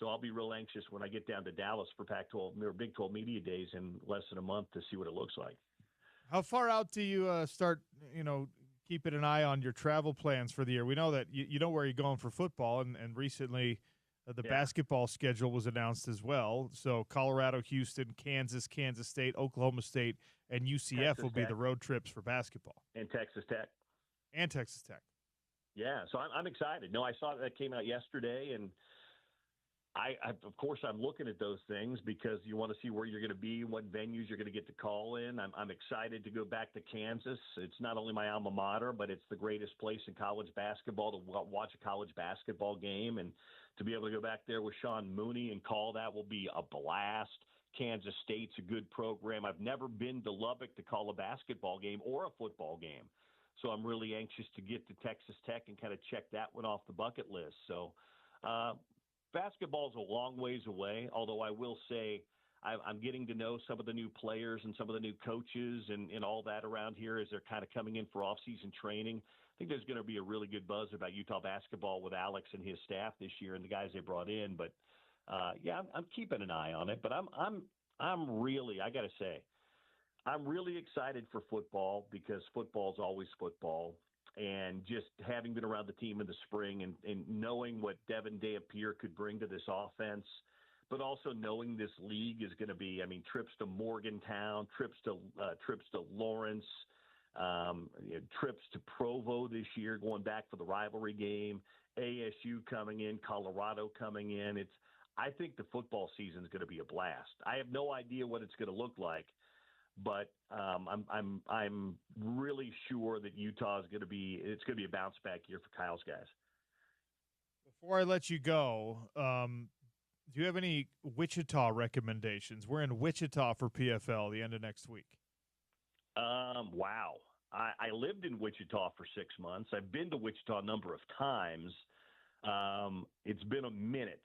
So I'll be real anxious when I get down to Dallas for Pac-12 or Big 12 Media Days in less than a month to see what it looks like. How far out do you start, keeping an eye on your travel plans for the year? We know that you know where you're going for football, and recently the basketball schedule was announced as well. So Colorado, Houston, Kansas, Kansas State, Oklahoma State, and UCF Texas will be Tech. the road trips for basketball. And Texas Tech. And Texas Tech. Yeah, so I'm excited. No, I saw that came out yesterday, and I of course I'm looking at those things because you want to see where you're going to be, what venues you're going to get to call in. I'm excited to go back to Kansas. It's not only my alma mater, but it's the greatest place in college basketball to watch a college basketball game, and to be able to go back there with Sean Mooney and call that will be a blast. Kansas State's a good program. I've never been to Lubbock to call a basketball game or a football game, so I'm really anxious to get to Texas Tech and kind of check that one off the bucket list. So basketball's a long ways away, although I will say I'm getting to know some of the new players and some of the new coaches and all that around here as they're kind of coming in for off-season training. I think there's going to be a really good buzz about Utah basketball with Alex and his staff this year and the guys they brought in. But I'm keeping an eye on it. But I'm really, I got to say, I'm really excited for football because football's always football. And just having been around the team in the spring and knowing what Devin Day-Appear could bring to this offense, but also knowing this league is going to be, trips to Morgantown, trips to Lawrence, trips to Provo this year, going back for the rivalry game, ASU coming in, Colorado coming in. I think the football season is going to be a blast. I have no idea what it's going to look like, but I'm really sure that Utah is going to be a bounce back year for Kyle's guys. Before I let you go, do you have any Wichita recommendations? We're in Wichita for PFL the end of next week. Wow. I lived in Wichita for 6 months. I've been to Wichita a number of times. It's been a minute.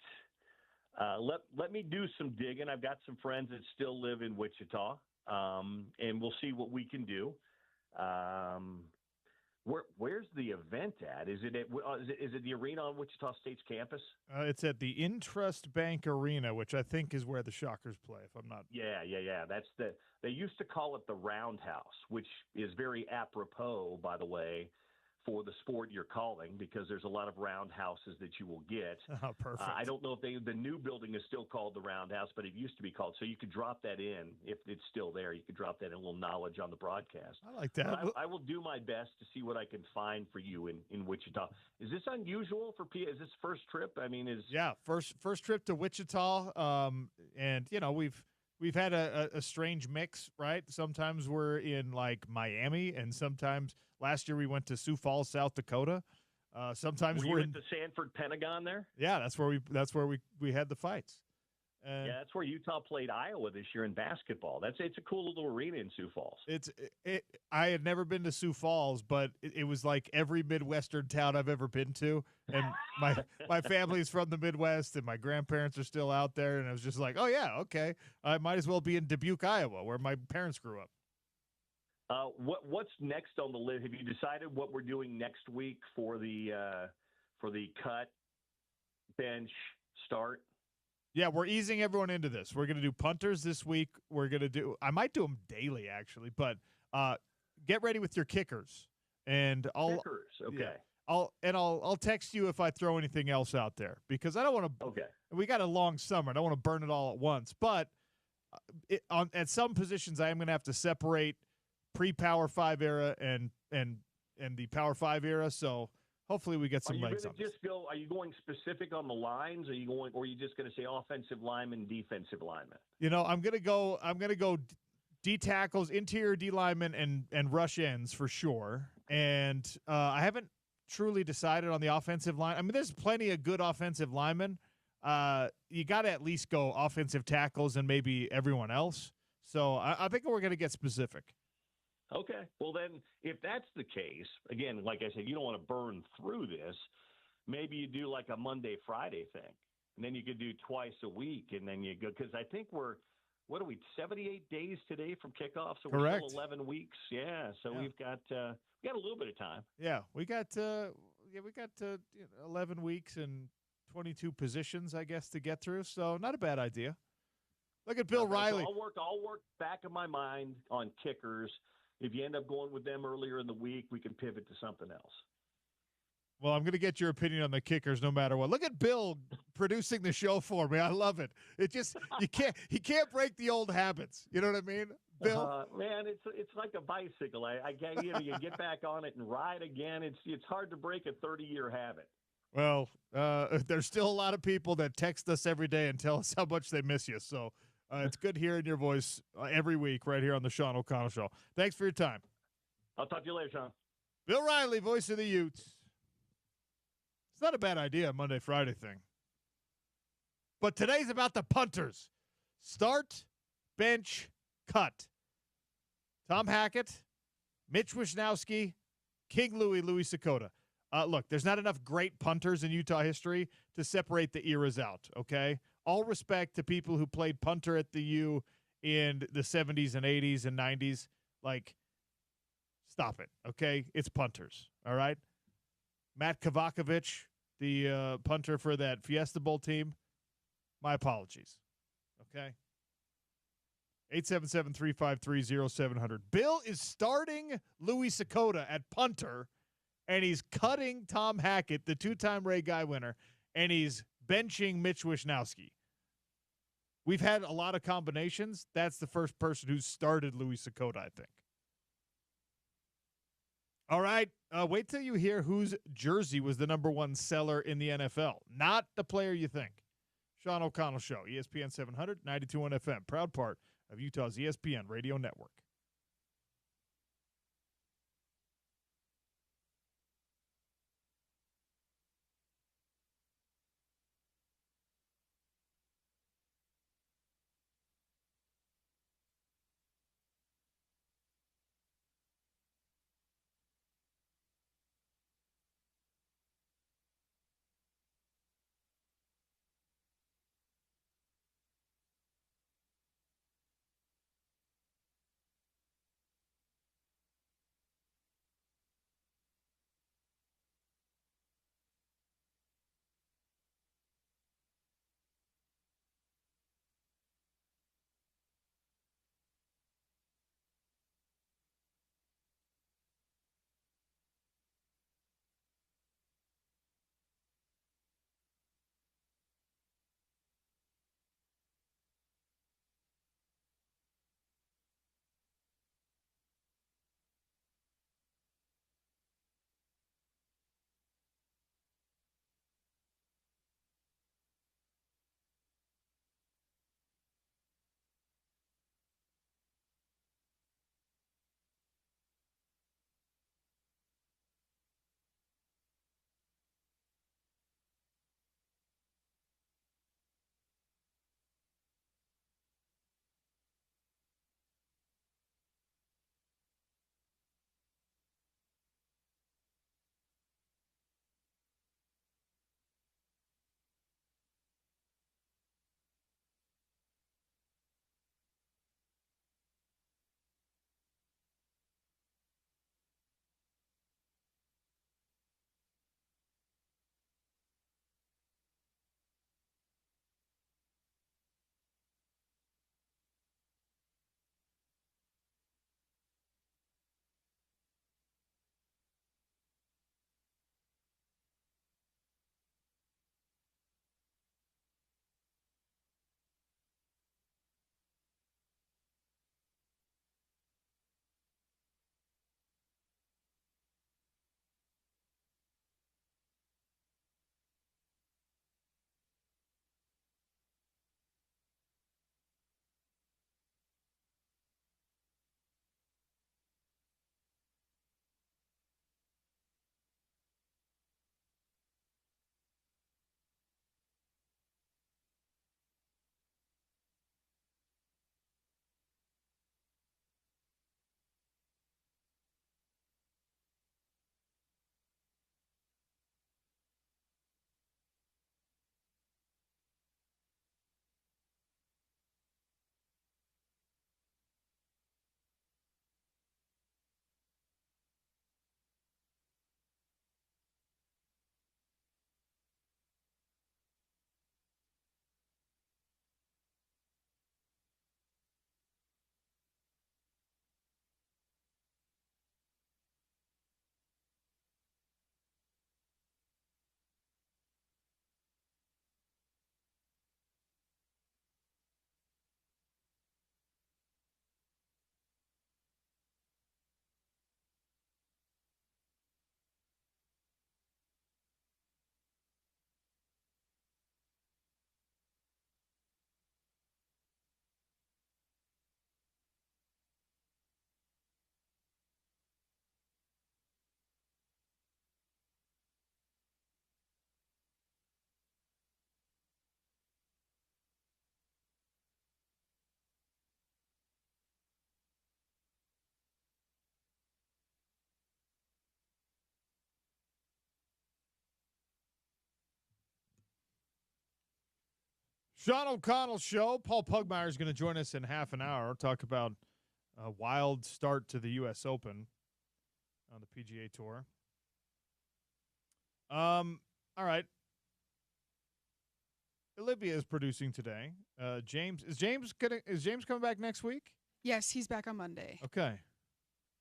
Let me do some digging. I've got some friends that still live in Wichita. And we'll see what we can do. Where's the event at? Is it the arena on Wichita State's campus? It's at the Intrust Bank Arena, which I think is where the Shockers play, if I'm not. Yeah. They used to call it the Roundhouse, which is very apropos, by the way, for the sport you're calling, because there's a lot of roundhouses that you will get. Oh, perfect. I don't know if the new building is still called the Roundhouse, but it used to be called. So you could drop that in if it's still there. You could drop that in a little knowledge on the broadcast. I like that. I will do my best to see what I can find for you in Wichita. Is this unusual for P? Is this first trip? First trip to Wichita. And we've had a strange mix, right? Sometimes we're in like Miami, and sometimes last year we went to Sioux Falls, South Dakota. Sometimes we're in the Sanford Pentagon there. Yeah, that's where we had the fights. That's where Utah played Iowa this year in basketball. It's a cool little arena in Sioux Falls. I had never been to Sioux Falls, but it was like every Midwestern town I've ever been to. And my family's from the Midwest, and my grandparents are still out there. And I was just like, oh yeah, okay, I might as well be in Dubuque, Iowa, where my parents grew up. What's next on the list? Have you decided what we're doing next week for the cut, bench, start? Yeah, we're easing everyone into this. We're going to do punters this week. I might do them daily, actually, but get ready with your kickers. And Kickers, okay. Yeah, I'll text you if I throw anything else out there, because I don't want to. Okay. We got a long summer. I don't want to burn it all at once. But at some positions, I am going to have to separate pre-Power 5 era and the Power 5 era. So hopefully we get some legs on this. Are you going specific on the lines? Or are you just going to say offensive lineman, defensive lineman? I'm going to go D tackles, interior D linemen, and rush ends for sure. And I haven't truly decided on the offensive line. I mean, there's plenty of good offensive linemen. You got to at least go offensive tackles and maybe everyone else. So I think we're going to get specific. Okay. Well, then, if that's the case, again, like I said, you don't want to burn through this. Maybe you do like a Monday, Friday thing, and then you could do twice a week, and then you go, because I think we're 78 days today from kickoff, so Correct. We're still 11 weeks. Yeah. So yeah. we got a little bit of time. Yeah, we got 11 weeks and 22 positions, I guess, to get through. So not a bad idea. Look at Bill Riley. So I'll work back in my mind on kickers. If you end up going with them earlier in the week, we can pivot to something else. Well, I'm going to get your opinion on the kickers no matter what. Look at Bill producing the show for me. I love it. It just he can't break the old habits. You know what I mean, Bill? Man, it's like a bicycle. I you get back on it and ride again. It's hard to break a 30-year habit. Well, there's still a lot of people that text us every day and tell us how much they miss you. So it's good hearing your voice every week right here on the Sean O'Connell Show. Thanks for your time. I'll talk to you later, Sean. Bill Riley, voice of the Utes. It's not a bad idea, Monday, Friday thing. But today's about the punters. Start, bench, cut. Tom Hackett, Mitch Wishnowsky, King Louis Sakota. Look, there's not enough great punters in Utah history to separate the eras out, okay? All respect to people who played punter at the U in the 70s and 80s and 90s. Like, stop it, okay? It's punters, all right? Matt Kovacevic, the punter for that Fiesta Bowl team, my apologies, okay? 877-353-0700. Bill is starting Louis Sakota at punter, and he's cutting Tom Hackett, the two-time Ray Guy winner, and he's benching Mitch Wishnowsky. We've had a lot of combinations. That's the first person who started Louis Sakota, I think. All right, wait till you hear whose jersey was the number one seller in the NFL. Not the player you think. Sean O'Connell Show, ESPN 700, 92.1 FM, proud part of Utah's ESPN radio network. Sean O'Connell Show. Paul Pugmire is going to join us in half an hour. Talk about a wild start to the U.S. Open on the PGA Tour. All right. Olivia is producing today. Is James coming back next week? Yes, he's back on Monday. Okay.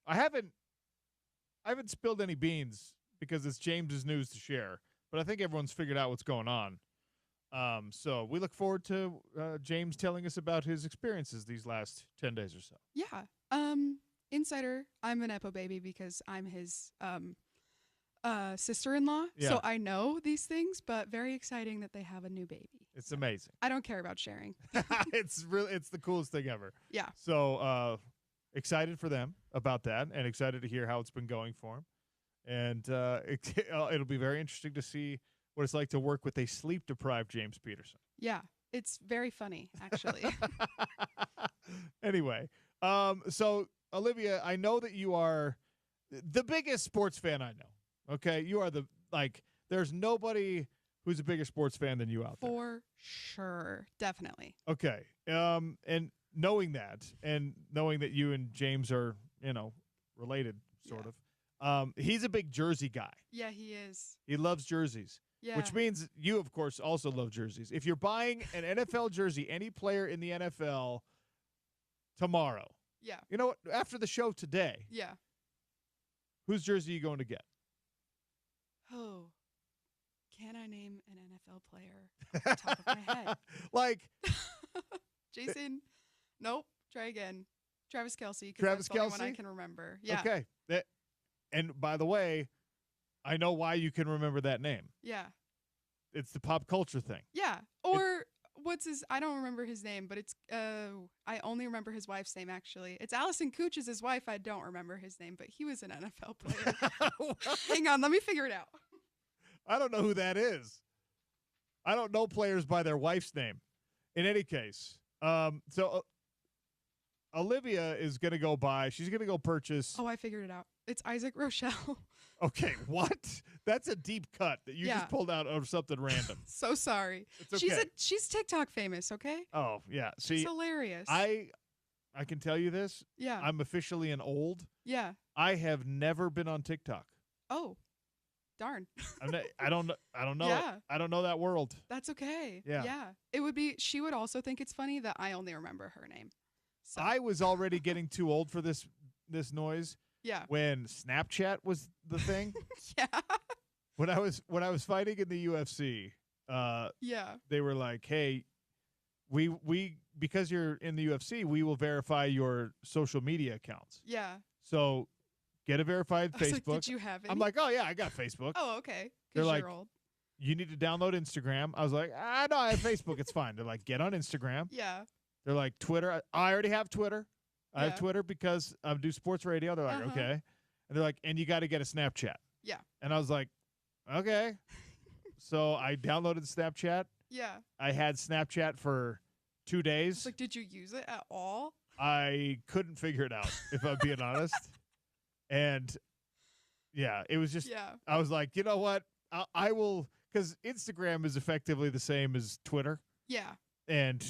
I haven't spilled any beans because it's James's news to share, but I think everyone's figured out what's going on. So we look forward to James telling us about his experiences these last 10 days or so. Yeah. Insider, I'm an Epo baby because I'm his sister-in-law. Yeah. So I know these things, but very exciting that they have a new baby. It's amazing. I don't care about sharing. It's the coolest thing ever. Yeah. So excited for them about that and excited to hear how it's been going for him. And it'll be very interesting to see what it's like to work with a sleep-deprived James Peterson. Yeah. It's very funny, actually. Anyway, so Olivia, I know that you are the biggest sports fan I know. Okay, you are there's nobody who's a bigger sports fan than you out there. For sure, definitely. Okay, and knowing that you and James are related sort of, he's a big jersey guy. Yeah, he is. He loves jerseys. Yeah. Which means you, of course, also love jerseys. If you're buying an NFL jersey, any player in the NFL tomorrow, Yeah. you know what? After the show today, Yeah. whose jersey are you going to get? Oh, can I name an NFL player off the top of my head? Like Jason. Nope. Try again. Travis Kelce. Travis that's the only one I Kelce? can remember. Yeah. Okay. And by the way, I know why you can remember that name. Yeah. It's the pop culture thing. Yeah. Or I don't remember his name, but it's I only remember his wife's name actually. It's Allison Cooch is his wife. I don't remember his name, but he was an NFL player. Hang on, let me figure it out. I don't know who that is. I don't know players by their wife's name. In any case, so Olivia is going to go buy. She's going to go purchase. Oh, I figured it out. It's Isaac Rochelle. Okay, what? That's a deep cut that you just pulled out of something random. So sorry. It's okay. She's TikTok famous, okay? Oh, yeah. See, she's hilarious. I can tell you this. Yeah. I'm officially an old. Yeah. I have never been on TikTok. Oh. Darn. I don't know. Yeah. I don't know that world. That's okay. Yeah. Yeah. She would also think it's funny that I only remember her name. So. I was already getting too old for this noise. Yeah. When Snapchat was the thing. Yeah. When I was fighting in the UFC, yeah. They were like, "Hey, we because you're in the UFC, we will verify your social media accounts." Yeah. So, get a verified Facebook. Like, did you have it? I'm like, "Oh yeah, I got Facebook." Oh, okay. They're like, you're old. "You need to download Instagram." I was like, no, I have Facebook. It's fine." They're like, "Get on Instagram." Yeah. They're like, "Twitter." I already have Twitter. I have Twitter because I do sports radio. They're like, okay. And they're like, and you got to get a Snapchat. Yeah. And I was like, okay. So I downloaded Snapchat. Yeah. I had Snapchat for 2 days. Like, did you use it at all? I couldn't figure it out, if I'm being honest. And yeah, it was just, I was like, you know what? I will, because Instagram is effectively the same as Twitter. Yeah. And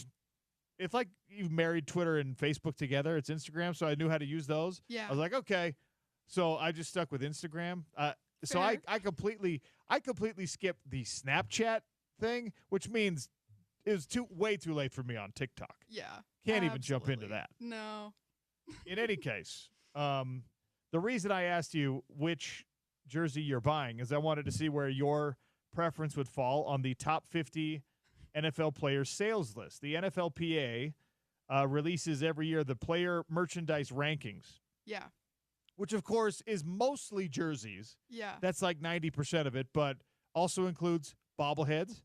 it's like you've married Twitter and Facebook together. It's Instagram, so I knew how to use those. Yeah. I was like, okay. So I just stuck with Instagram. So I completely skipped the Snapchat thing, which means it was way too late for me on TikTok. Yeah. Can't even jump into that. No. In any case, the reason I asked you which jersey you're buying is I wanted to see where your preference would fall on the top 50 NFL players sales list. The NFLPA releases every year the player merchandise rankings. Yeah. Which, of course, is mostly jerseys. Yeah. That's like 90% of it, but also includes bobbleheads,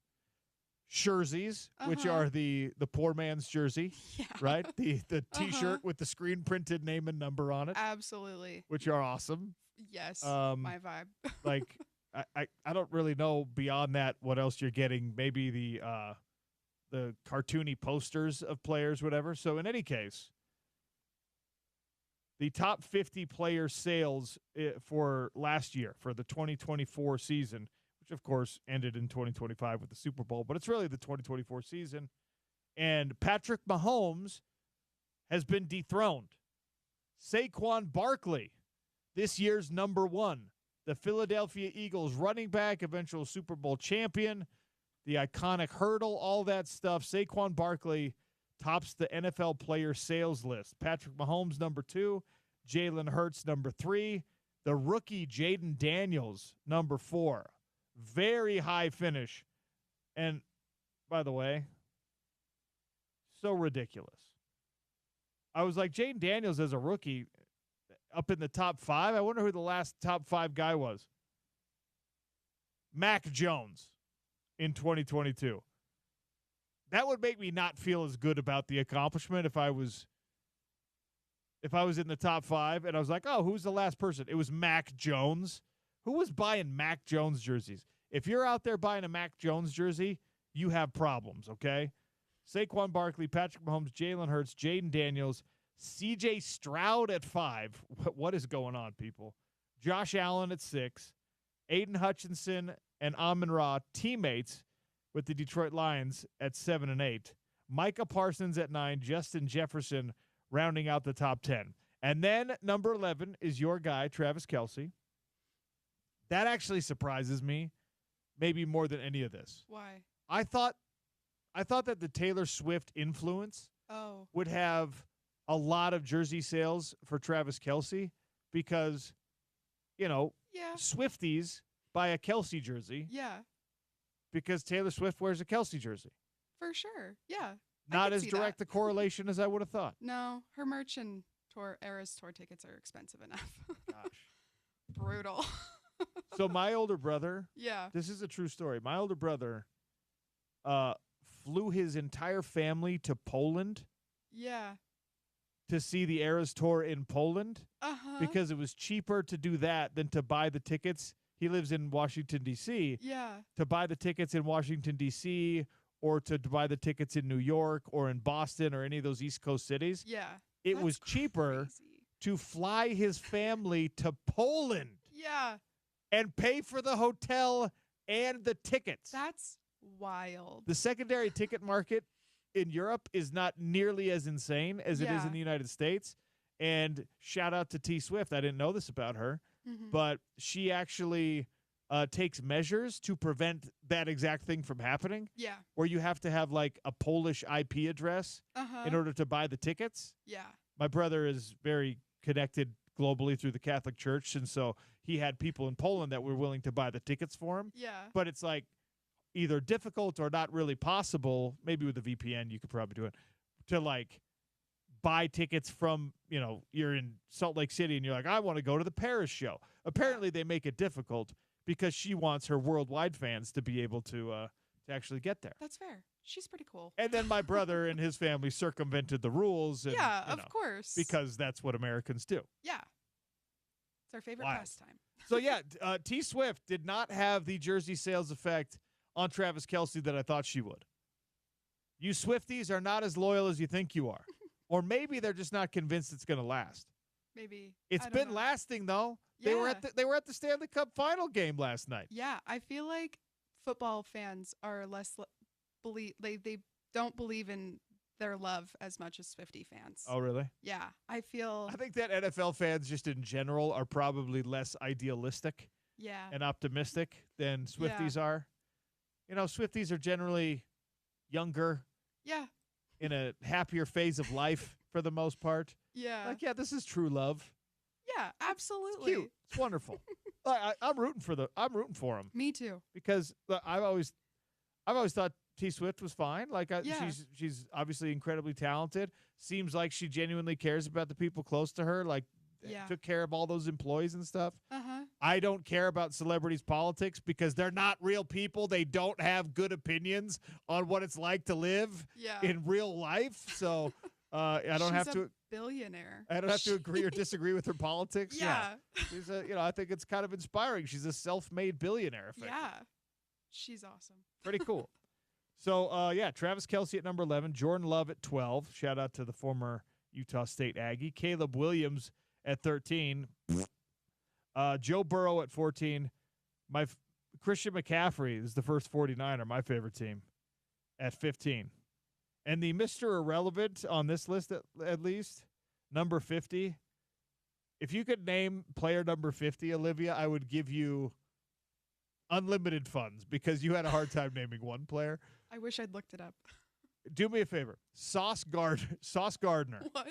jerseys, which are the poor man's jersey, right? The T-shirt with the screen-printed name and number on it. Absolutely. Which are awesome. Yes, my vibe. Like, I don't really know beyond that what else you're getting. Maybe the cartoony posters of players, whatever. So in any case, the top 50 player sales for last year, for the 2024 season, which of course ended in 2025 with the Super Bowl, but it's really the 2024 season. And Patrick Mahomes has been dethroned. Saquon Barkley, this year's number 1. The Philadelphia Eagles running back, eventual Super Bowl champion, the iconic hurdle, all that stuff. Saquon Barkley tops the NFL player sales list. Patrick Mahomes, number 2. Jalen Hurts, number 3. The rookie Jaden Daniels, number 4. Very high finish. And, by the way, so ridiculous. I was like, Jaden Daniels as a rookie up in the top 5. I wonder who the last top 5 guy was. Mac Jones in 2022. That would make me not feel as good about the accomplishment if I was in the top 5 and I was like, oh, who's the last person? It was Mac Jones. Who was buying Mac Jones jerseys? If you're out there buying a Mac Jones jersey, you have problems, okay? Saquon Barkley, Patrick Mahomes, Jalen Hurts, Jaden Daniels, C.J. Stroud at 5. What is going on, people? Josh Allen at 6. Aiden Hutchinson and Amon-Ra, teammates with the Detroit Lions at 7 and 8. Micah Parsons at 9. Justin Jefferson rounding out the top 10. And then number 11 is your guy, Travis Kelce. That actually surprises me, maybe more than any of this. Why? I thought that the Taylor Swift influence would have a lot of jersey sales for Travis Kelce because, Swifties buy a Kelce jersey. Yeah. Because Taylor Swift wears a Kelce jersey. For sure. Yeah. Not as direct a correlation as I would have thought. No, her merch and Eras tour tickets are expensive enough. Gosh. Brutal. So my older brother, yeah, this is a true story. My older brother flew his entire family to Poland. Yeah. To see the Eras tour in Poland. Uh-huh. Because it was cheaper to do that than to buy the tickets. He lives in Washington, D.C. Yeah. To buy the tickets in Washington, D.C., or to buy the tickets in New York or in Boston or any of those East Coast cities. Yeah. It was cheaper to fly his family to Poland. Yeah. And pay for the hotel and the tickets. That's wild. The secondary ticket market in Europe is not nearly as insane as it is in the United States. And shout out to T Swift. I didn't know this about her, but she actually takes measures to prevent that exact thing from happening. Yeah. Where you have to have like a Polish IP address in order to buy the tickets. Yeah. My brother is very connected globally through the Catholic Church, and so he had people in Poland that were willing to buy the tickets for him. Yeah. But it's like either difficult or not really possible. Maybe with a VPN you could probably do it, to like buy tickets from, you're in Salt Lake City and you're like, I want to go to the Paris show. Apparently they make it difficult because she wants her worldwide fans to be able to actually get there. That's fair. She's pretty cool. And then my brother and his family circumvented the rules. And, yeah, of course. Because that's what Americans do. Yeah. It's our favorite pastime. So, yeah, T Swift did not have the jersey sales effect on Travis Kelce that I thought she would. You Swifties are not as loyal as you think you are. Or maybe they're just not convinced it's going to last. Maybe. It's been lasting, though. Yeah. They were at the Stanley Cup final game last night. Yeah, I feel like football fans are less they don't believe in their love as much as Swiftie fans. Oh, really? Yeah, I think that NFL fans just in general are probably less idealistic and optimistic than Swifties are. Swifties are generally younger. Yeah. In a happier phase of life for the most part. Yeah. Like, this is true love. Yeah, absolutely. It's cute. It's wonderful. I'm rooting for him. Me too. Because I've always thought T Swift was fine. Like she's obviously incredibly talented. Seems like she genuinely cares about the people close to her. Like took care of all those employees and stuff. I don't care about celebrities' politics because they're not real people. They don't have good opinions on what it's like to live in real life. So I don't have to billionaire. I don't have to agree or disagree with her politics. Yeah. She's I think it's kind of inspiring. She's a self-made billionaire. Yeah. She's awesome. Pretty cool. So, Travis Kelce at number 11, Jordan Love at 12. Shout out to the former Utah State Aggie. Caleb Williams at 13. Joe Burrow at 14. Christian McCaffrey is the first 49er, my favorite team, at 15. And the Mr. Irrelevant on this list, at least, number 50. If you could name player number 50, Olivia, I would give you unlimited funds because you had a hard time naming one player. I wish I'd looked it up. Do me a favor. Sauce Gardner. What?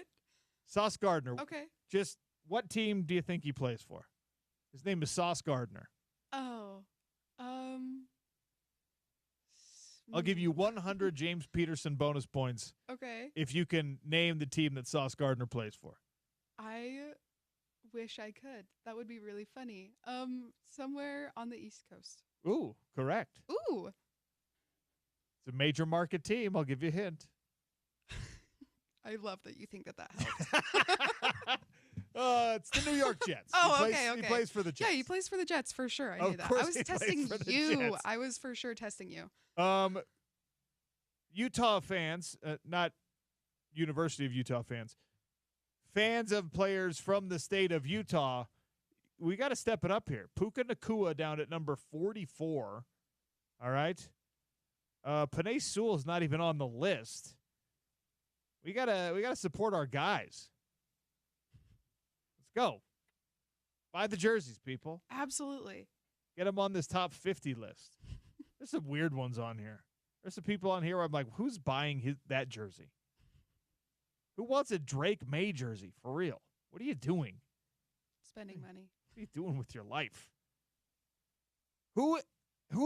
Sauce Gardner. Okay. Just what team do you think he plays for? His name is Sauce Gardner. Oh. I'll give you 100 James Peterson bonus points Okay. if you can name the team that Sauce Gardner plays for. I wish I could. That would be really funny. Somewhere on the East Coast. Ooh, correct. Ooh. It's a major market team. I'll give you a hint. I love that you think that helped. It's the New York Jets. Oh, He plays for the Jets. Yeah, he plays for the Jets for sure. I Of knew that. course I was he plays testing for the you. Jets. I was for sure testing you. Utah fans, not University of Utah fans, fans of players from the state of Utah, we got to step it up here. Puka Nacua down at number 44. All right. Panay Sewell's not even on the list. We gotta support our guys. Let's go. Buy the jerseys, people. Absolutely. Get them on this top 50 list. There's some weird ones on here. There's some people on here where I'm like, who's buying that jersey? Who wants a Drake May jersey? For real. What are you doing? Spending money. What are you doing with your life? Who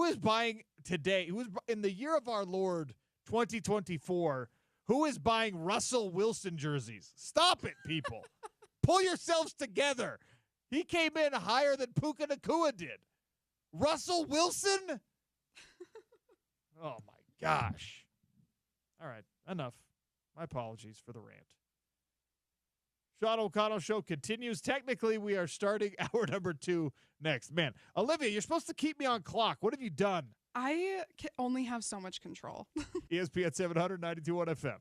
is buying today? Who is in the year of our Lord 2024? Who is buying Russell Wilson jerseys? Stop it, people. Pull yourselves together. He came in higher than Puka Nacua did. Russell Wilson? Oh, my gosh. All right, enough. My apologies for the rant. Sean O'Connell Show continues. Technically, we are starting hour number 2 next. Man, Olivia, you're supposed to keep me on clock. What have you done? I only have so much control. ESPN 700, 92.1 FM.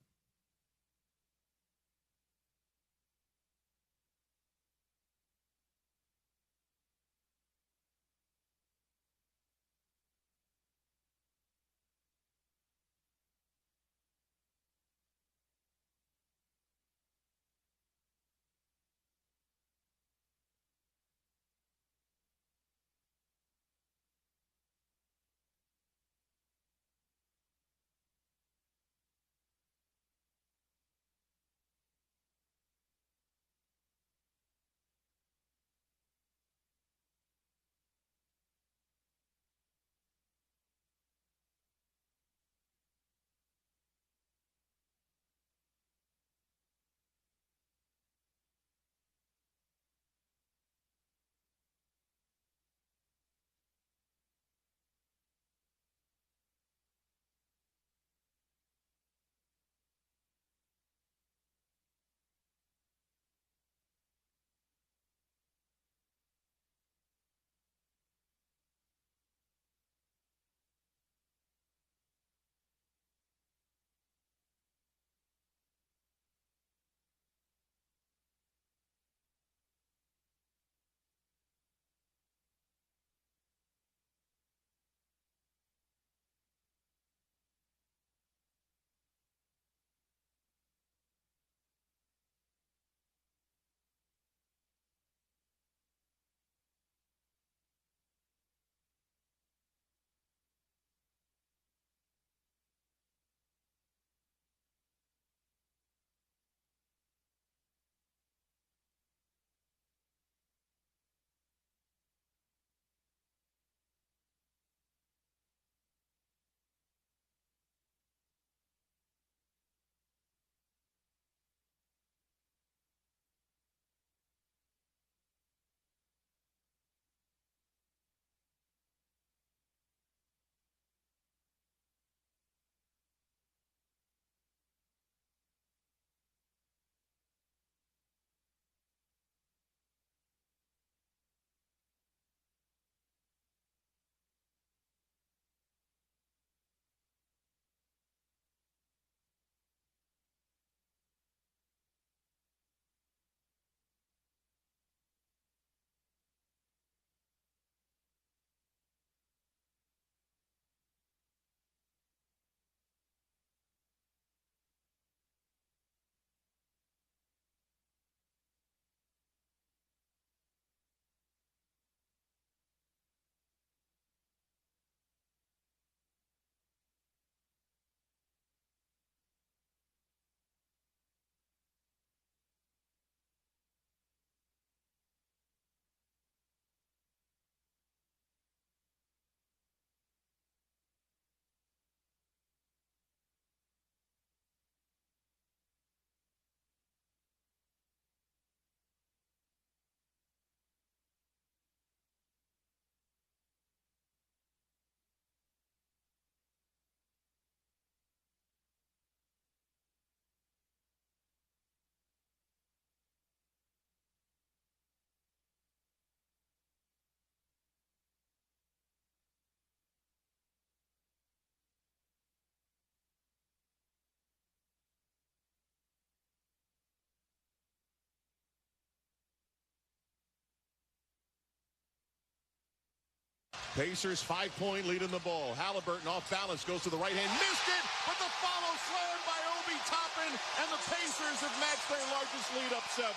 Pacers 5-point lead in the ball. Halliburton off balance, goes to the right hand, missed it, but the follow slammed by Obi Toppin, and the Pacers have matched their largest lead up 7.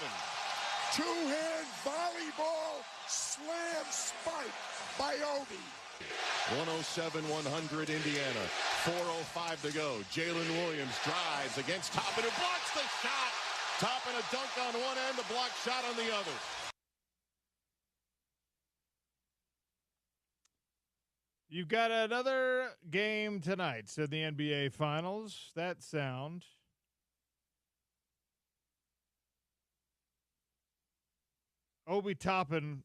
Two-hand volleyball slam spike by Obi. 107-100 Indiana. 4:05 to go. Jalen Williams drives against Toppin, who blocks the shot. Toppin a dunk on one end, a block shot on the other. You've got another game tonight in the NBA Finals. That sound. Obi Toppin,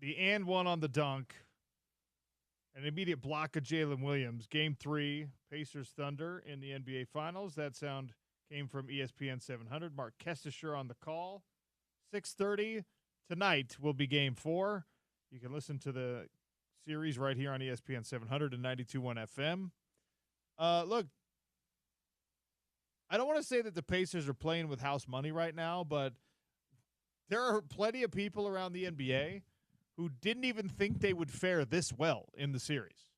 the and one on the dunk. An immediate block of Jalen Williams. Game 3, Pacers Thunder in the NBA Finals. That sound came from ESPN 700. Mark Kestisher on the call. 6:30 tonight will be Game 4. You can listen to the series right here on ESPN 700 and 92.1 FM. Look, I don't want to say that the Pacers are playing with house money right now, but there are plenty of people around the NBA who didn't even think they would fare this well in the series.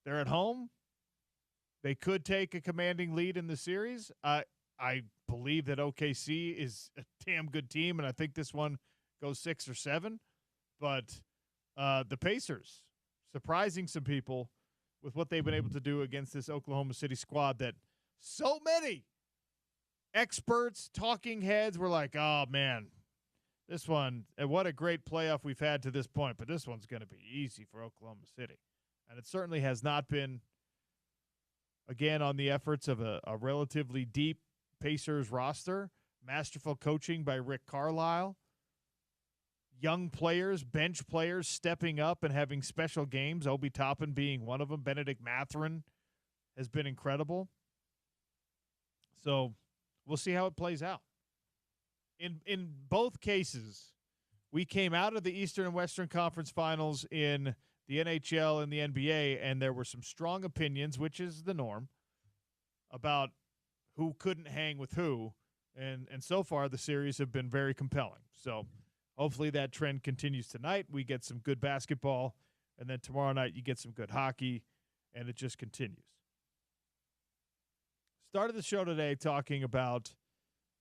They're at home. They could take a commanding lead in the series. I believe that OKC is a damn good team, and I think this one goes 6 or 7. But the Pacers, surprising some people with what they've been able to do against this Oklahoma City squad that so many experts, talking heads were like, oh, man, this one, and what a great playoff we've had to this point, but this one's going to be easy for Oklahoma City. And it certainly has not been, again, on the efforts of a relatively deep Pacers roster, masterful coaching by Rick Carlisle, young players, bench players stepping up and having special games, Obi Toppin being one of them. Benedict Mathurin has been incredible. So we'll see how it plays out. In both cases, we came out of the Eastern and Western Conference Finals in the NHL and the NBA, and there were some strong opinions, which is the norm, about who couldn't hang with who. And so far, the series have been very compelling. So hopefully that trend continues tonight. We get some good basketball, and then tomorrow night you get some good hockey, and it just continues. Started the show today talking about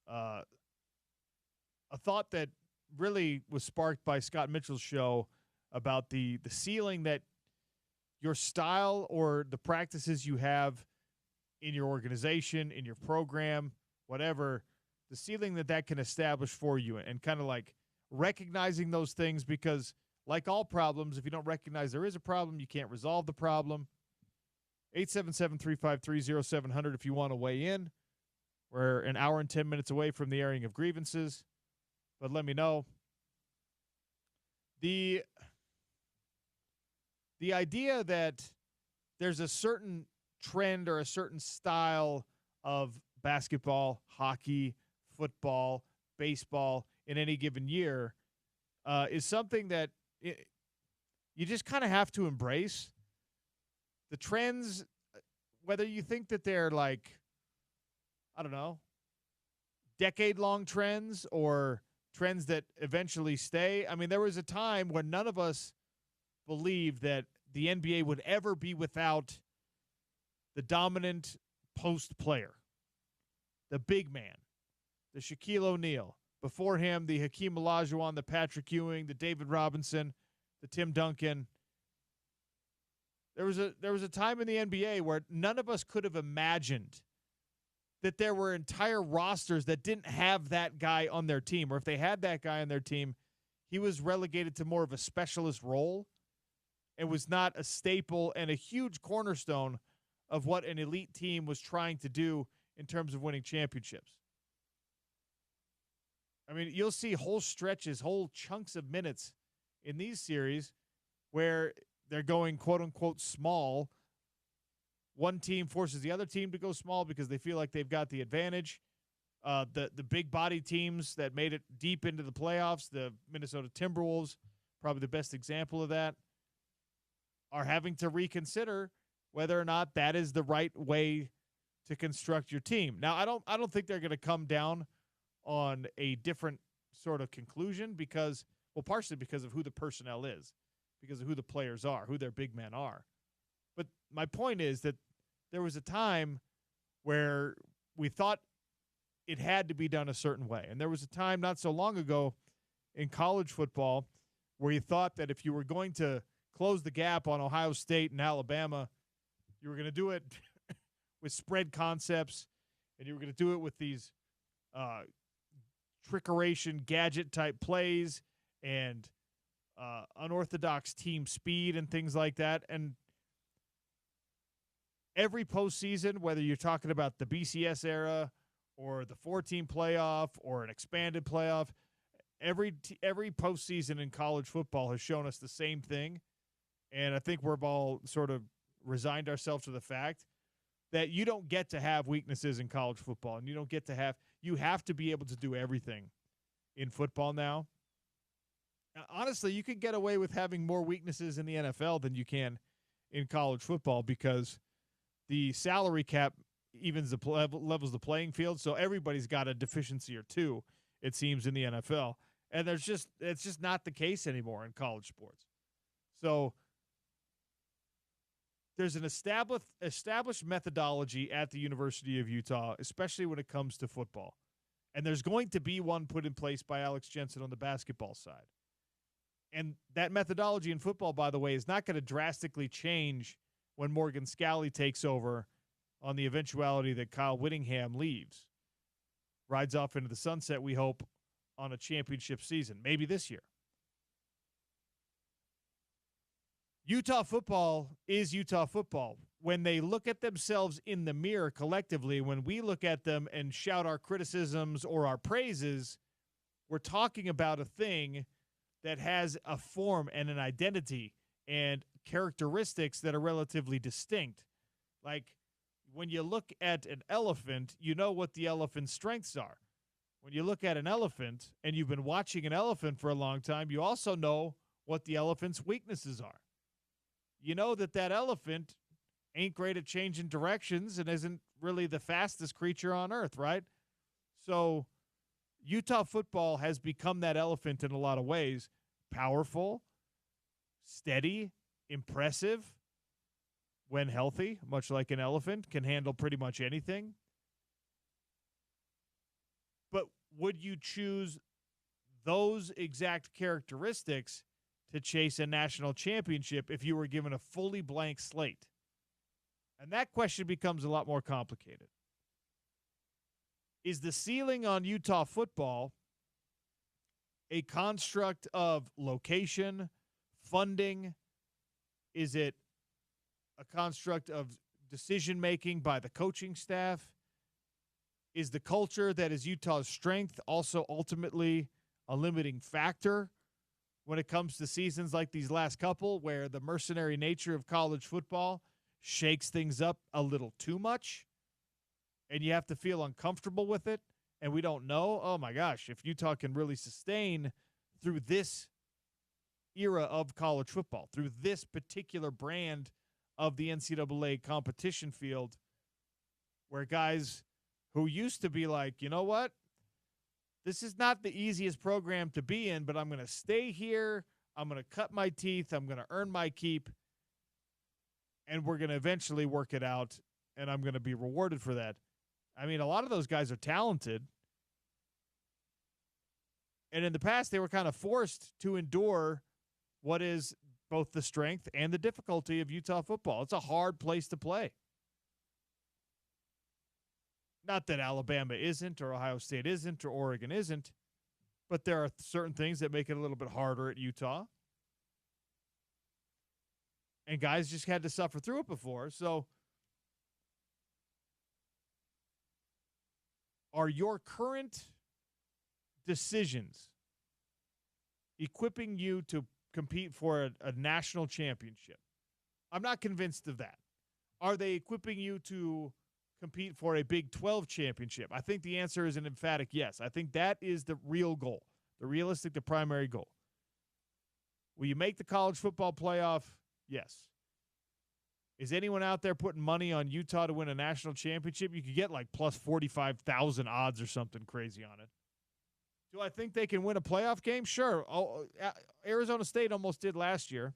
a thought that really was sparked by Scott Mitchell's show about the ceiling that your style or the practices you have in your organization, in your program, whatever, the ceiling that can establish for you, and kind of like recognizing those things, because like all problems, if you don't recognize there is a problem, you can't resolve the problem. 877-353-0700 if you want to weigh in. We're an hour and 10 minutes away from the airing of grievances, but let me know. The idea that there's a certain trend or a certain style of basketball, hockey, football, baseball in any given year is something that you just kind of have to embrace. The trends, whether you think that they're like, I don't know, decade-long trends or trends that eventually stay. I mean, there was a time when none of us believed that the NBA would ever be without the dominant post player, the big man, the Shaquille O'Neal. Before him, the Hakeem Olajuwon, the Patrick Ewing, the David Robinson, the Tim Duncan. There was a time in the NBA where none of us could have imagined that there were entire rosters that didn't have that guy on their team, or if they had that guy on their team, he was relegated to more of a specialist role and was not a staple and a huge cornerstone of what an elite team was trying to do in terms of winning championships. I mean, you'll see whole stretches, whole chunks of minutes in these series where they're going quote-unquote small. One team forces the other team to go small because they feel like they've got the advantage. The big body teams that made it deep into the playoffs, the Minnesota Timberwolves, probably the best example of that, are having to reconsider whether or not that is the right way to construct your team. Now, I don't think they're going to come down on a different sort of conclusion, because Well, partially because of who the personnel is, because of who the players are, who their big men are. But my point is that there was a time where we thought it had to be done a certain way. And there was a time not so long ago in college football where you thought that if you were going to close the gap on Ohio State and Alabama, you were going to do it with spread concepts, and you were going to do it with these trickeration gadget-type plays and unorthodox team speed and things like that. And every postseason, whether you're talking about the BCS era or the 4-team playoff or an expanded playoff, every postseason in college football has shown us the same thing. And I think we've all sort of resigned ourselves to the fact that you don't get to have weaknesses in college football, and you have to be able to do everything in football now. Honestly, you could get away with having more weaknesses in the NFL than you can in college football because the salary cap levels the playing field, so everybody's got a deficiency or two, it seems, in the NFL. And it's just not the case anymore in college sports. So there's an established methodology at the University of Utah, especially when it comes to football. And there's going to be one put in place by Alex Jensen on the basketball side. And that methodology in football, by the way, is not going to drastically change when Morgan Scalley takes over on the eventuality that Kyle Whittingham leaves. Rides off into the sunset, we hope, on a championship season, maybe this year. Utah football is Utah football. When they look at themselves in the mirror collectively, when we look at them and shout our criticisms or our praises, we're talking about a thing that has a form and an identity and characteristics that are relatively distinct. Like when you look at an elephant, you know what the elephant's strengths are. When you look at an elephant and you've been watching an elephant for a long time, you also know what the elephant's weaknesses are. You know that elephant ain't great at changing directions and isn't really the fastest creature on earth, right? So Utah football has become that elephant in a lot of ways. Powerful, steady, impressive, when healthy, much like an elephant, can handle pretty much anything. But would you choose those exact characteristics to chase a national championship if you were given a fully blank slate? And that question becomes a lot more complicated. Is the ceiling on Utah football a construct of location, funding? Is it a construct of decision-making by the coaching staff? Is the culture that is Utah's strength also ultimately a limiting factor when it comes to seasons like these last couple where the mercenary nature of college football shakes things up a little too much and you have to feel uncomfortable with it? And we don't know, oh my gosh, if Utah can really sustain through this era of college football, through this particular brand of the NCAA competition field, where guys who used to be like, you know what, this is not the easiest program to be in, but I'm going to stay here, I'm going to cut my teeth, I'm going to earn my keep, and we're going to eventually work it out, and I'm going to be rewarded for that. I mean, a lot of those guys are talented. And in the past, they were kind of forced to endure what is both the strength and the difficulty of Utah football. It's a hard place to play. Not that Alabama isn't, or Ohio State isn't, or Oregon isn't, but there are certain things that make it a little bit harder at Utah. And guys just had to suffer through it before. So are your current decisions equipping you to compete for a national championship? I'm not convinced of that. Are they equipping you to compete for a Big 12 championship? I think the answer is an emphatic yes. I think that is the real goal, the primary goal. Will you make the college football playoff? Yes. Is anyone out there putting money on Utah to win a national championship? You could get like plus 45,000 odds or something crazy on it Do I think they can win a playoff game? Sure. Oh, Arizona State almost did last year.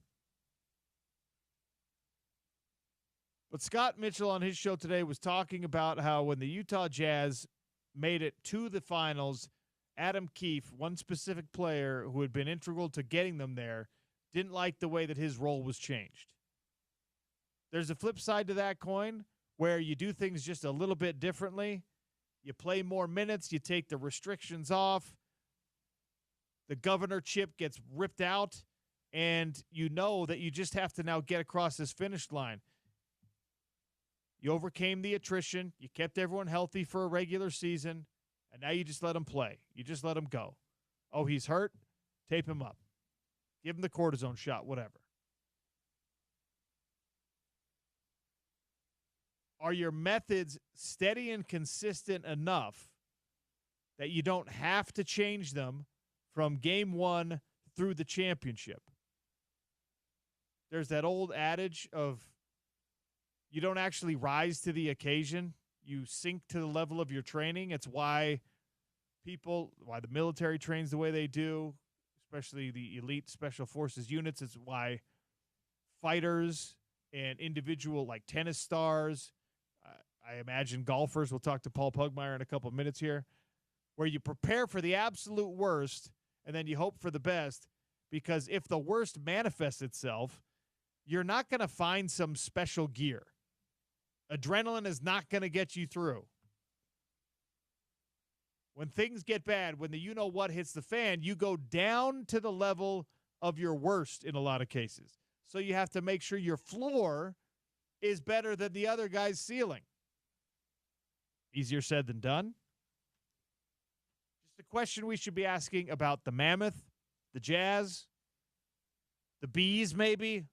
But Scott Mitchell on his show today was talking about how when the Utah Jazz made it to the finals, Adam Keefe, one specific player who had been integral to getting them there, didn't like the way that his role was changed. There's a flip side to that coin where you do things just a little bit differently. You play more minutes, you take the restrictions off, the governor chip gets ripped out, and you know that you just have to now get across this finish line. You overcame the attrition. You kept everyone healthy for a regular season, and now you just let them play. You just let them go. Oh, he's hurt? Tape him up. Give him the cortisone shot, whatever. Are your methods steady and consistent enough that you don't have to change them from game one through the championship? There's that old adage of you don't actually rise to the occasion. You sink to the level of your training. It's why the military trains the way they do, especially the elite special forces units. It's why fighters and individual like tennis stars, I imagine golfers, we'll talk to Paul Pugmire in a couple of minutes here, where you prepare for the absolute worst and then you hope for the best, because if the worst manifests itself, you're not going to find some special gear. Adrenaline is not going to get you through. When things get bad, when the you-know-what hits the fan, you go down to the level of your worst in a lot of cases. So you have to make sure your floor is better than the other guy's ceiling. Easier said than done. Just a question we should be asking about the Mammoth, the Jazz, the Bees maybe,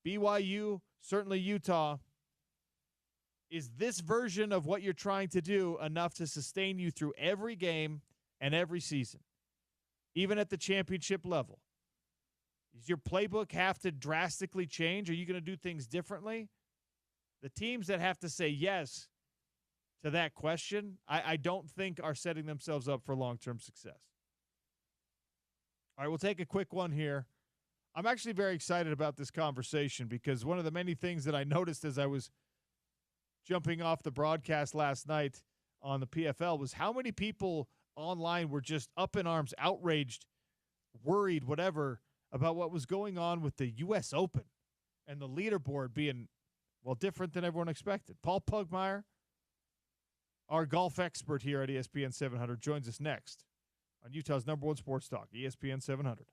BYU, certainly Utah. Is this version of what you're trying to do enough to sustain you through every game and every season, even at the championship level? Does your playbook have to drastically change? Are you going to do things differently? The teams that have to say yes to that question, I don't think are setting themselves up for long-term success. All right, we'll take a quick one here. I'm actually very excited about this conversation because one of the many things that I noticed as I was jumping off the broadcast last night on the PFL was how many people online were just up in arms, outraged, worried, whatever, about what was going on with the U.S. Open and the leaderboard being, well, different than everyone expected. Paul Pugmire, our golf expert here at ESPN 700, joins us next on Utah's number one sports talk, ESPN 700.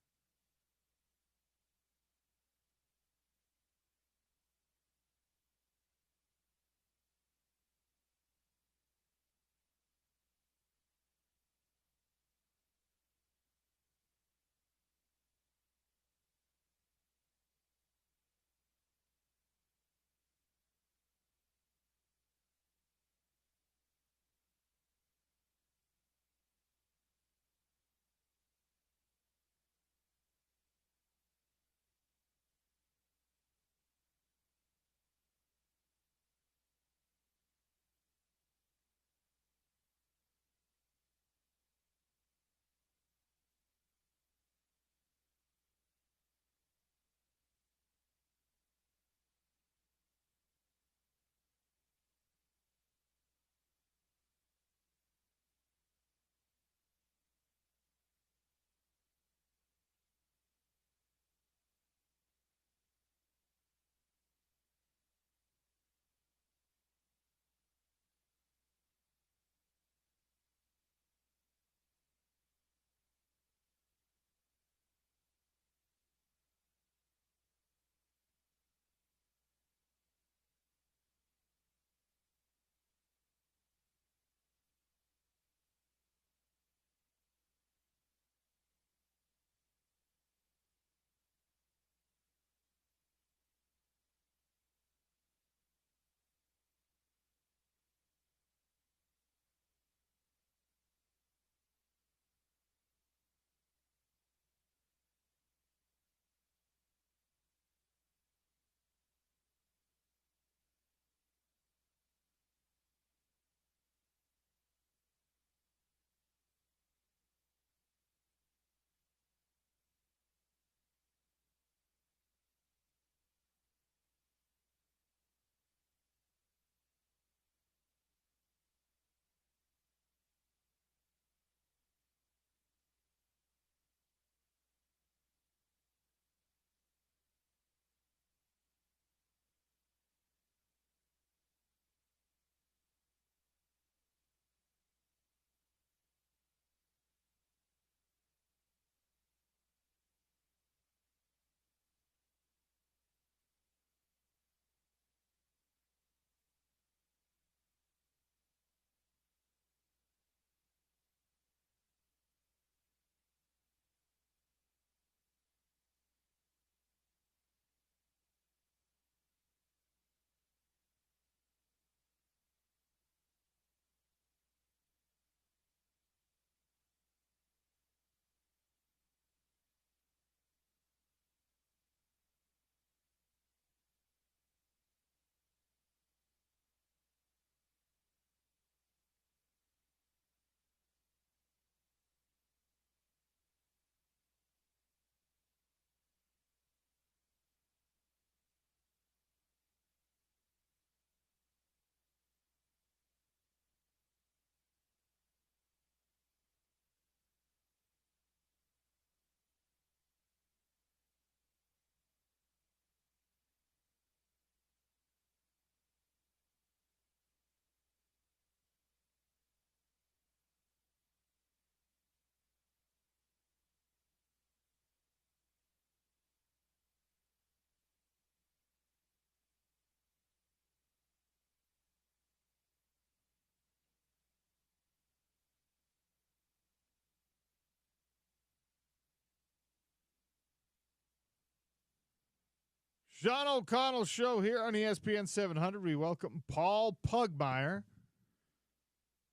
Sean O'Connell Show here on ESPN 700. We welcome Paul Pugmire.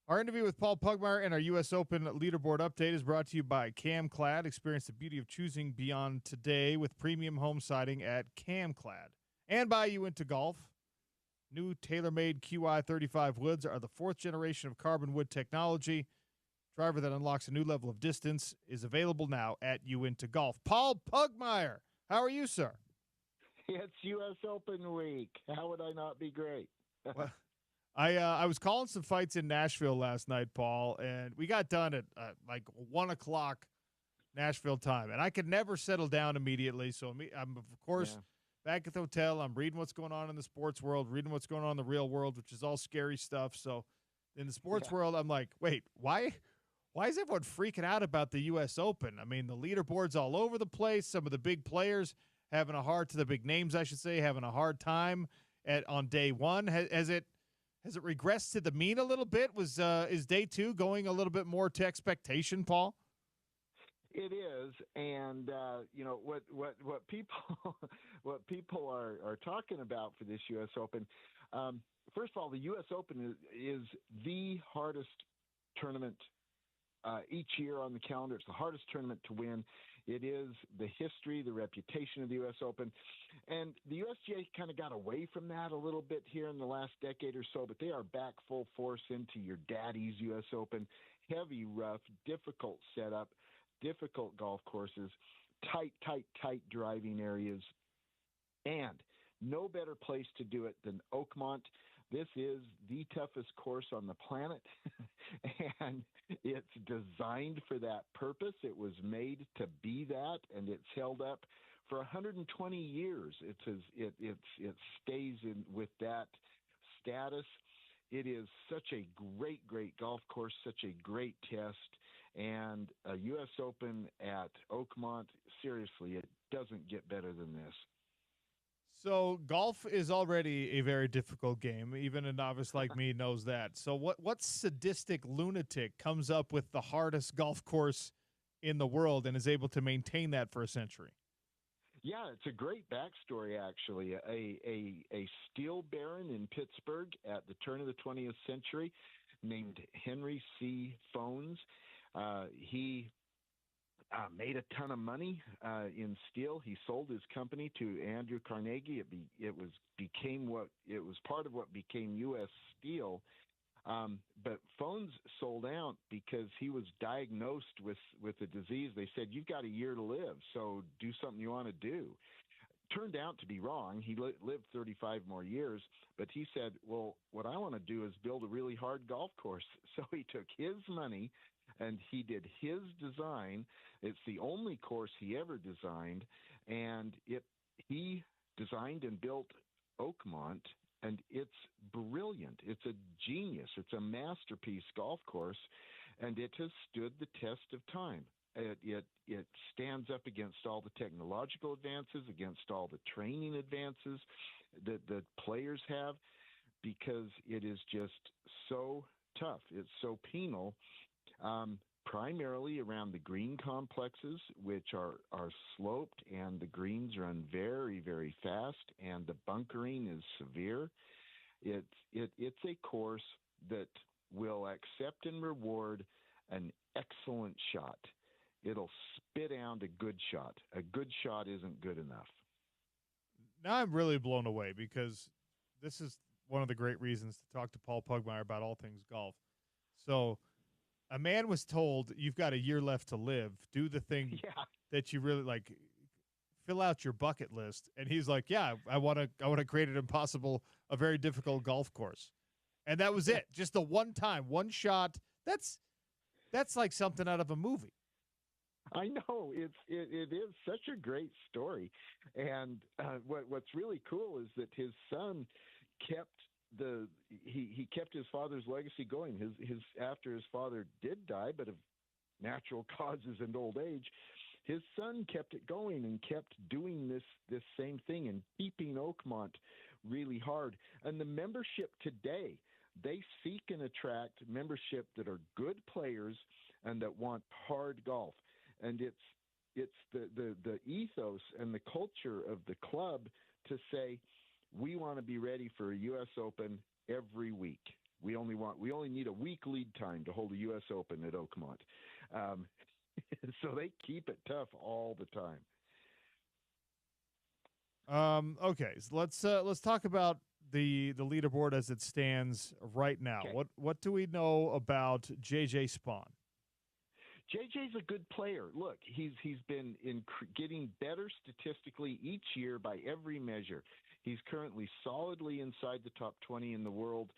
Our interview with Paul Pugmire and our U.S. Open leaderboard update is brought to you by CamClad. Experience the beauty of choosing beyond today with premium home siding at CamClad. And by You Into Golf. New tailor-made QI35 woods are the fourth generation of carbon wood technology. Driver that unlocks a new level of distance is available now at You Into Golf. Paul Pugmire, how are you, sir? It's U.S. Open week. How would I not be great? Well, I was calling some fights in Nashville last night, Paul, and we got done at like 1 o'clock Nashville time, and I could never settle down immediately. So I'm of course back at the hotel. I'm reading what's going on in the sports world, reading what's going on in the real world, which is all scary stuff. So in the sports world, I'm like, wait, why is everyone freaking out about the U.S. Open? I mean, the leaderboard's all over the place. Some of the big players having the big names, I should say, having a hard time on day one. Has it regressed to the mean a little bit? Is day two going a little bit more to expectation, Paul? It is, and what people are talking about for this U.S. Open. First of all, the U.S. Open is the hardest tournament each year on the calendar. It's the hardest tournament to win. It is the history, the reputation of the U.S. Open. And the USGA kind of got away from that a little bit here in the last decade or so, but they are back full force into your daddy's U.S. Open. Heavy, rough, difficult setup, difficult golf courses, tight driving areas, and no better place to do it than Oakmont. This is the toughest course on the planet, and it's designed for that purpose. It was made to be that, and it's held up for 120 years. It stays in with that status. It is such a great golf course, such a great test, and a U.S. Open at Oakmont, seriously, it doesn't get better than this. So golf is already a very difficult game. Even a novice like me knows that. So what sadistic lunatic comes up with the hardest golf course in the world and is able to maintain that for a century? Yeah, it's a great backstory, actually. A steel baron in Pittsburgh at the turn of the 20th century named Henry C. Phones. He made a ton of money in steel. He sold his company to Andrew Carnegie. It was part of what became U.S. Steel. But Phones sold out because he was diagnosed with a disease. They said, "You've got a year to live, so do something you want to do." Turned out to be wrong. He lived 35 more years, but he said, "Well, what I want to do is build a really hard golf course." So he took his money and he did his design. It's the only course he ever designed, and he designed and built Oakmont, and it's brilliant. It's a genius. It's a masterpiece golf course, and it has stood the test of time. It stands up against all the technological advances, against all the training advances that the players have, because it is just so tough. It's so penal, primarily around the green complexes, which are sloped, and the greens run very, very fast, and the bunkering is severe. It's a course that will accept and reward an excellent shot. It'll spit out a good shot. A good shot isn't good enough. Now I'm really blown away, because this is one of the great reasons to talk to Paul Pugmire about all things golf. So a man was told, you've got a year left to live. Do the thing that you really like. Fill out your bucket list. And he's like, yeah, I want to create an impossible, a very difficult golf course. And that was it. Just the one time, one shot. That's like something out of a movie. I know it is such a great story, and what's really cool is that his son kept he kept his father's legacy going. His after his father did die, but of natural causes and old age, his son kept it going and kept doing this same thing and keeping Oakmont really hard. And the membership today, they seek and attract membership that are good players and that want hard golf. And it's the ethos and the culture of the club to say we want to be ready for a U.S. Open every week. We only need a week lead time to hold a U.S. Open at Oakmont. So they keep it tough all the time. Okay, so let's talk about the leaderboard as it stands right now. Okay. What do we know about JJ Spawn? JJ's a good player. Look, he's been getting better statistically each year by every measure. He's currently solidly inside the top 20 in the world.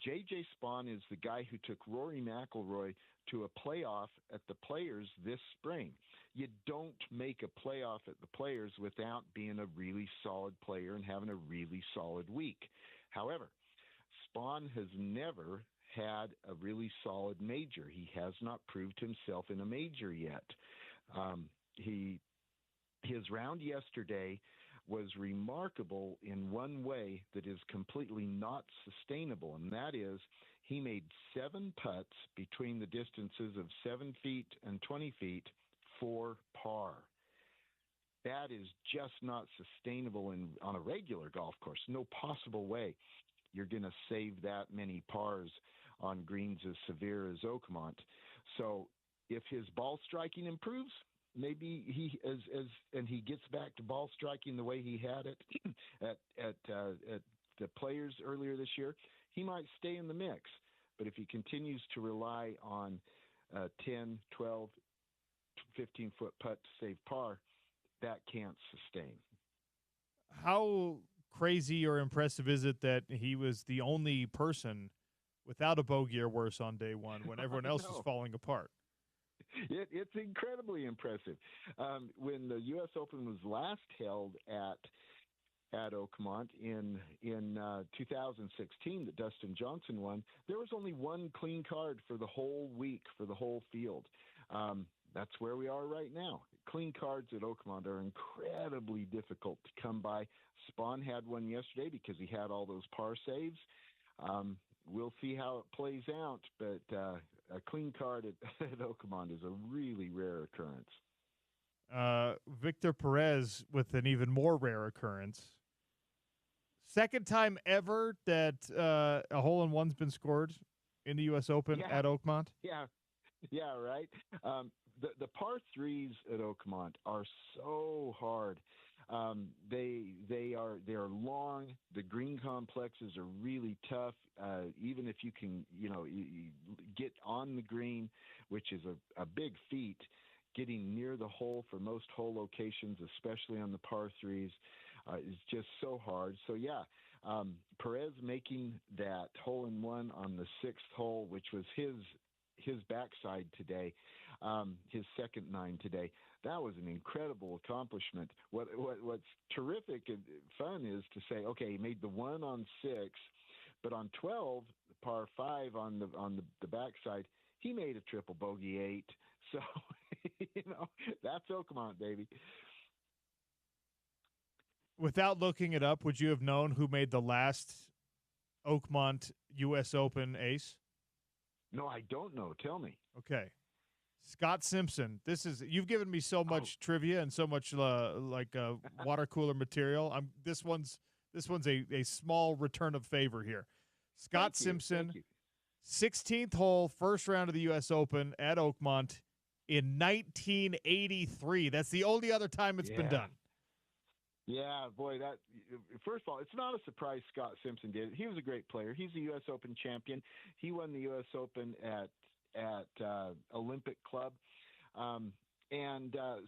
JJ Spawn is the guy who took Rory McIlroy to a playoff at the Players this spring. You don't make a playoff at the Players without being a really solid player and having a really solid week. However, Spawn has never had a really solid major. He has not proved himself in a major yet. His round yesterday was remarkable in one way that is completely not sustainable, and that is he made 7 putts between the distances of 7 feet and 20 feet for par. That is just not sustainable on a regular golf course. No possible way you're going to save that many pars on greens as severe as Oakmont. So if his ball striking improves, maybe he he gets back to ball striking the way he had it at the Players earlier this year, he might stay in the mix. But if he continues to rely on 10, 12, 15-foot putt to save par, that can't sustain. How crazy or impressive is it that he was the only person without a bogey or worse on day one when everyone else was falling apart? It's incredibly impressive. When the U.S. Open was last held at Oakmont in 2016 that Dustin Johnson won, there was only one clean card for the whole week, for the whole field. That's where we are right now. Clean cards at Oakmont are incredibly difficult to come by. Spawn had one yesterday because he had all those par saves. We'll see how it plays out, but a clean card at Oakmont is a really rare occurrence. Victor Perez with an even more rare occurrence. Second time ever that a hole-in-one's been scored in the U.S. Open at Oakmont? Yeah, right. The par threes at Oakmont are so hard. They are long. The green complexes are really tough. Even if you can, you get on the green, which is a big feat, getting near the hole for most hole locations, especially on the par threes, is just so hard. So Perez making that hole-in-one on the 6th hole, which was his backside today, his second 9 today. That was an incredible accomplishment. What's terrific and fun is to say, okay, he made the 1 on 6, but on 12, par 5 on the backside, he made a triple bogey 8. So, that's Oakmont, baby. Without looking it up, would you have known who made the last Oakmont U.S. Open ace? No, I don't know. Tell me. Okay. Scott Simpson. You've given me so much trivia and so much water cooler material. This one's a small return of favor here. Scott Simpson, 16th hole, first round of the U.S. Open at Oakmont in 1983. That's the only other time it's been done. Yeah, boy, first of all, it's not a surprise Scott Simpson did it. He was a great player. He's a U.S. Open champion. He won the U.S. Open at Olympic Club.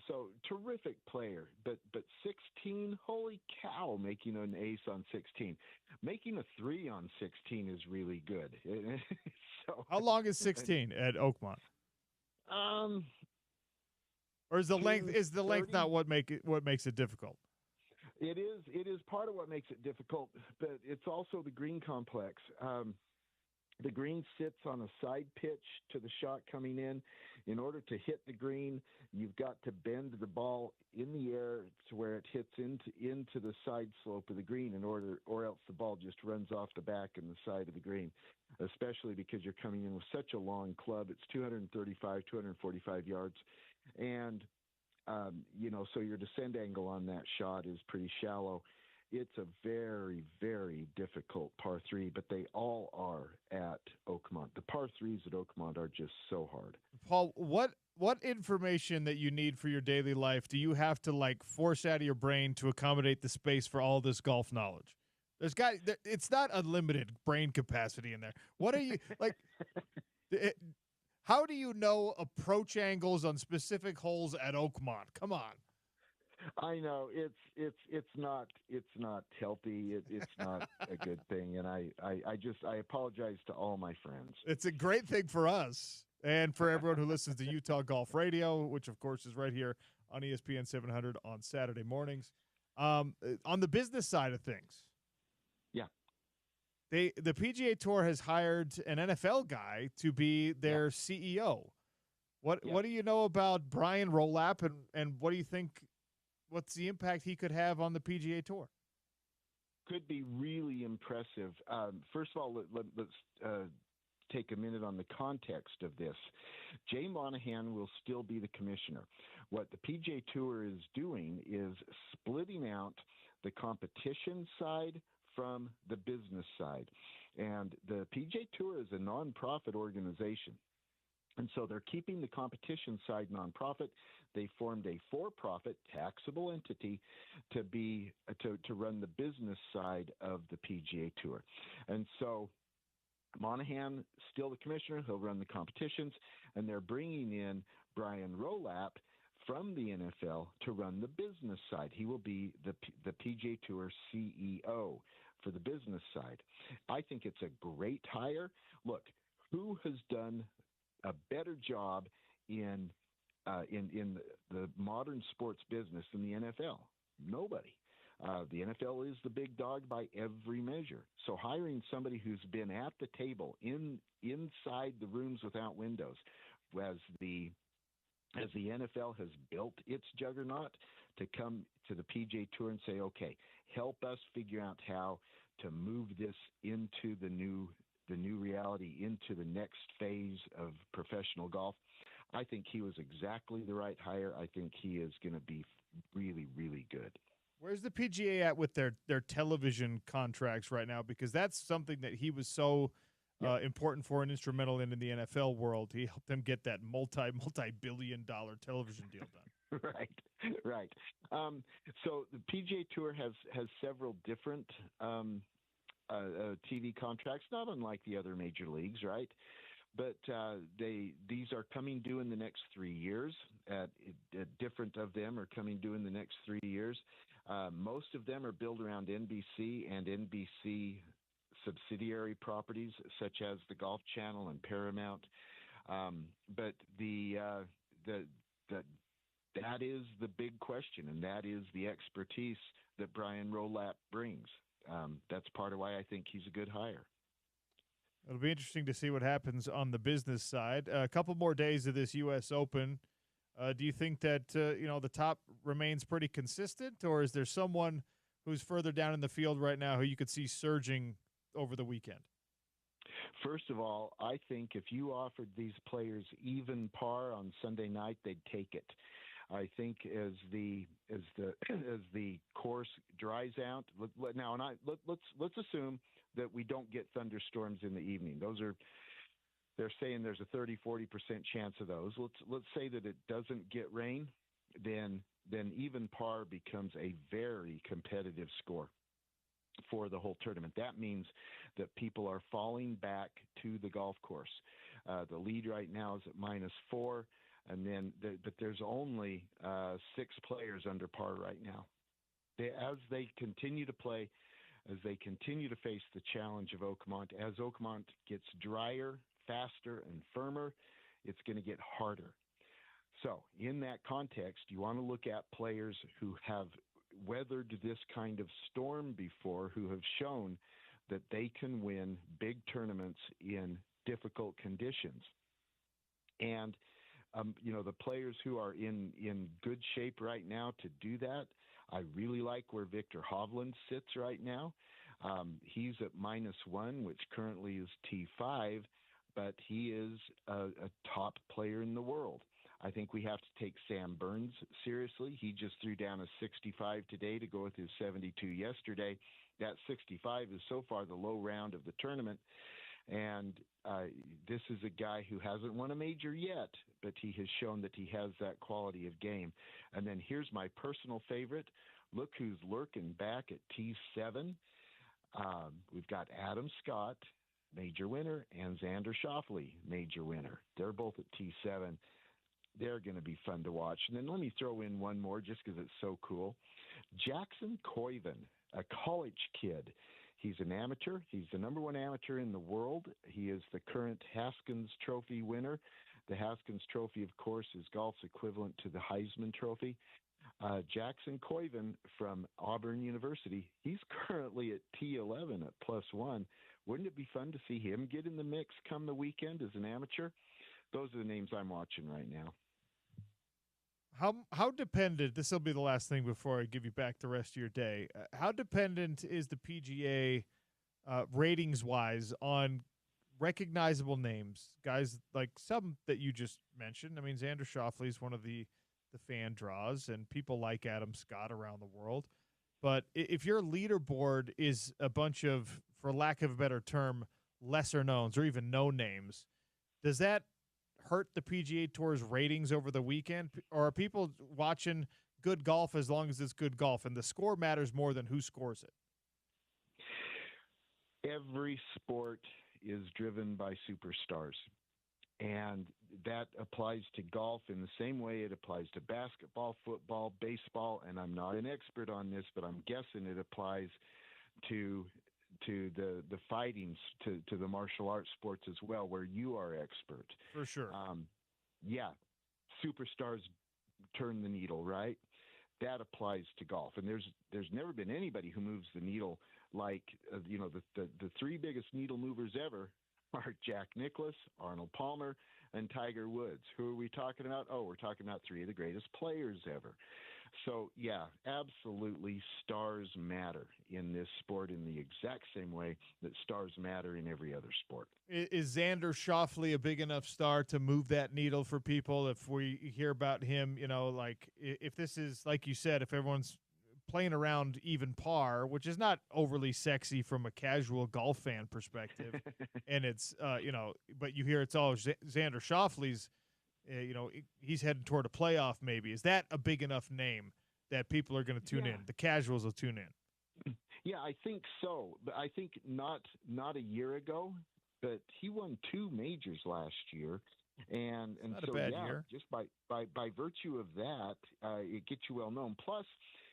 So terrific player, but 16, holy cow, making an ace on 16. Making a 3 on 16 is really good. So, how long is 16 at Oakmont? Or is the length not what makes it difficult? It is part of what makes it difficult, but it's also the green complex. The green sits on a side pitch to the shot coming in. In order to hit the green, you've got to bend the ball in the air to where it hits into the side slope of the green or else the ball just runs off the back and the side of the green, especially because you're coming in with such a long club. It's 245 yards. And so your descent angle on that shot is pretty shallow. It's a very, very difficult par three, but they all are at Oakmont. The par threes at Oakmont are just so hard. Paul, what information that you need for your daily life do you have to like force out of your brain to accommodate the space for all this golf knowledge? It's not unlimited brain capacity in there. What are you like? How do you know approach angles on specific holes at Oakmont? Come on. I know it's not healthy. It's not a good thing, and I apologize to all my friends. It's a great thing for us and for everyone who listens to Utah Golf Radio, which of course is right here on ESPN 700 on Saturday mornings. On the business side of things, yeah, the PGA Tour has hired an NFL guy to be their CEO. What do you know about Brian Rolap, and what do you think? What's the impact he could have on the PGA Tour? Could be really impressive. First of all, let's take a minute on the context of this. Jay Monahan will still be the commissioner. What the PGA Tour is doing is splitting out the competition side from the business side. And the PGA Tour is a nonprofit organization. And so they're keeping the competition side nonprofit. They formed a for-profit taxable entity to run the business side of the PGA Tour. And so Monahan, still the commissioner, he'll run the competitions, and they're bringing in Brian Rolap from the NFL to run the business side. He will be the PGA Tour CEO for the business side. I think it's a great hire. Look, who has done a better job in the modern sports business than the NFL? Nobody. The NFL is the big dog by every measure. So hiring somebody who's been at the table inside the rooms without windows, as the NFL has built its juggernaut, to come to the PGA Tour and say, okay, help us figure out how to move this into the new reality, into the next phase of professional golf. I think he was exactly the right hire. I think he is going to be really, really good. Where's the PGA at with their television contracts right now? Because that's something that he was so important for and instrumental in the NFL world. He helped them get that multi-billion-dollar television deal done. Right. So the PGA Tour has several different TV contracts, not unlike the other major leagues, right? But these are coming due in the next 3 years. Different of them are coming due in the next 3 years. Most of them are built around NBC and NBC subsidiary properties, such as the Golf Channel and Paramount. But that is the big question, and that is the expertise that Brian Rolap brings. That's part of why I think he's a good hire. It'll be interesting to see what happens on the business side. A couple more days of this U.S. Open. Do you think that the top remains pretty consistent, or is there someone who's further down in the field right now who you could see surging over the weekend? First of all, I think if you offered these players even par on Sunday night, they'd take it. I think as the course dries out now, and let's assume that we don't get thunderstorms in the evening. They're saying there's a 30-40% chance of those. Let's say that it doesn't get rain, then even par becomes a very competitive score for the whole tournament. That means that people are falling back to the golf course. The lead right now is at -4. But there's only 6 players under par right now. As they continue to play, as they continue to face the challenge of Oakmont, as Oakmont gets drier, faster, and firmer, it's going to get harder. So in that context, you want to look at players who have weathered this kind of storm before, who have shown that they can win big tournaments in difficult conditions. And the players who are in good shape right now to do that, I really like where Victor Hovland sits right now. He's at -1, which currently is T5, but he is a top player in the world. I think we have to take Sam Burns seriously. He just threw down a 65 today to go with his 72 yesterday. That 65 is so far the low round of the tournament. And this is a guy who hasn't won a major yet, but he has shown that he has that quality of game. And then here's my personal favorite. Look who's lurking back at T7. We've got Adam Scott, major winner, and Xander Schauffele, major winner. They're both at T7. They're going to be fun to watch. And then let me throw in one more just because it's so cool. Jackson Koiven, a college kid. He's an amateur. He's the number one amateur in the world. He is the current Haskins Trophy winner. The Haskins Trophy, of course, is golf's equivalent to the Heisman Trophy. Jackson Koiven from Auburn University, he's currently at T11 at +1. Wouldn't it be fun to see him get in the mix come the weekend as an amateur? Those are the names I'm watching right now. How dependent, this will be the last thing before I give you back the rest of your day, how dependent is the PGA ratings-wise on recognizable names, guys like some that you just mentioned? I mean, Xander Schauffele is one of the fan draws, and people like Adam Scott around the world. But if your leaderboard is a bunch of, for lack of a better term, lesser knowns or even no names, does that hurt the PGA Tour's ratings over the weekend? Or are people watching good golf as long as it's good golf and the score matters more than who scores it? Every sport is driven by superstars. And that applies to golf in the same way it applies to basketball, football, baseball, and I'm not an expert on this, but I'm guessing it applies to the fighting, to the martial arts sports as well, where you are expert. For sure. Yeah, superstars turn the needle, right? That applies to golf, and there's never been anybody who moves the needle like the three biggest needle movers ever are Jack Nicklaus, Arnold Palmer, and Tiger Woods. Who are we talking about? Oh, we're talking about three of the greatest players ever. So, yeah, absolutely, stars matter in this sport in the exact same way that stars matter in every other sport. Is Xander Schauffele a big enough star to move that needle for people? If we hear about him, like if this is, like you said, if everyone's playing around even par, which is not overly sexy from a casual golf fan perspective, and it's, but you hear it's all Xander Schauffele's, he's heading toward a playoff maybe. Is that a big enough name that people are going to tune in? The casuals will tune in. Yeah, I think so. But I think not a year ago, but he won 2 majors last year. And not so, a bad yeah, year. just by virtue of that, it gets you well known. Plus,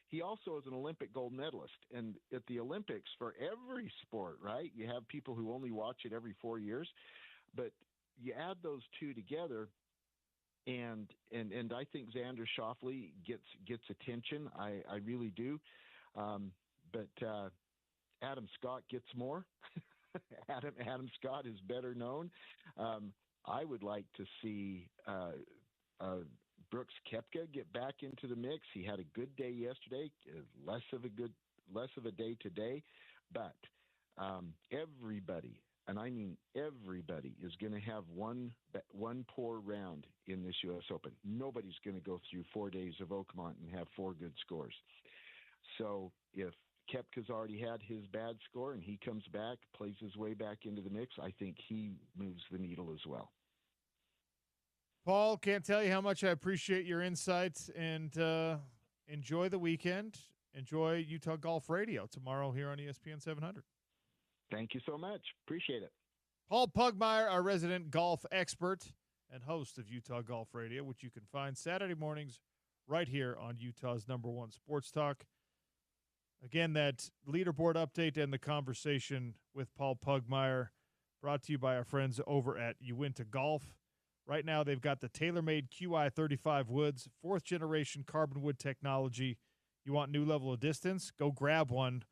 he also is an Olympic gold medalist. And at the Olympics, for every sport, right, you have people who only watch it every 4 years. But you add those two together, and I think Xander Schauffele gets attention. I really do. But Adam Scott gets more. Adam Scott is better known. I would like to see Brooks Koepka get back into the mix. He had a good day yesterday, less of a day today, but everybody, and I mean everybody, is going to have one poor round in this U.S. Open. Nobody's going to go through 4 days of Oakmont and have 4 good scores. So if Koepka's already had his bad score and he comes back, plays his way back into the mix, I think he moves the needle as well. Paul, can't tell you how much I appreciate your insights, and enjoy the weekend. Enjoy Utah Golf Radio tomorrow here on ESPN 700. Thank you so much. Appreciate it. Paul Pugmire, our resident golf expert and host of Utah Golf Radio, which you can find Saturday mornings right here on Utah's #1 Sports Talk. Again, that leaderboard update and the conversation with Paul Pugmire brought to you by our friends over at Uinta Golf. Right now, they've got the TaylorMade QI 35 woods, 4th generation carbon wood technology. You want new level of distance? Go grab one.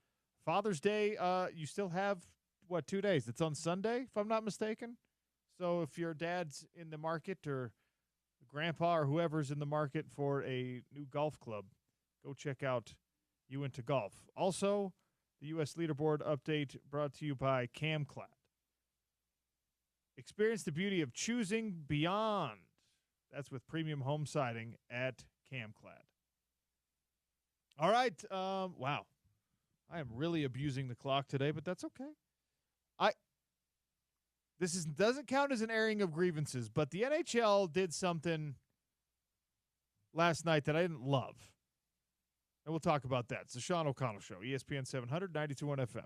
Father's Day, you still have, 2 days? It's on Sunday, if I'm not mistaken. So if your dad's in the market, or grandpa or whoever's in the market for a new golf club, go check out Uinta Golf. Also, the U.S. leaderboard update brought to you by CamClad. Experience the beauty of choosing beyond That's with premium home siding at CamClad. All right. Wow. I am really abusing the clock today, but that's okay. This doesn't count as an airing of grievances, but the NHL did something last night that I didn't love. And we'll talk about that. It's the Sean O'Connell Show, ESPN 700, 92.1 FM.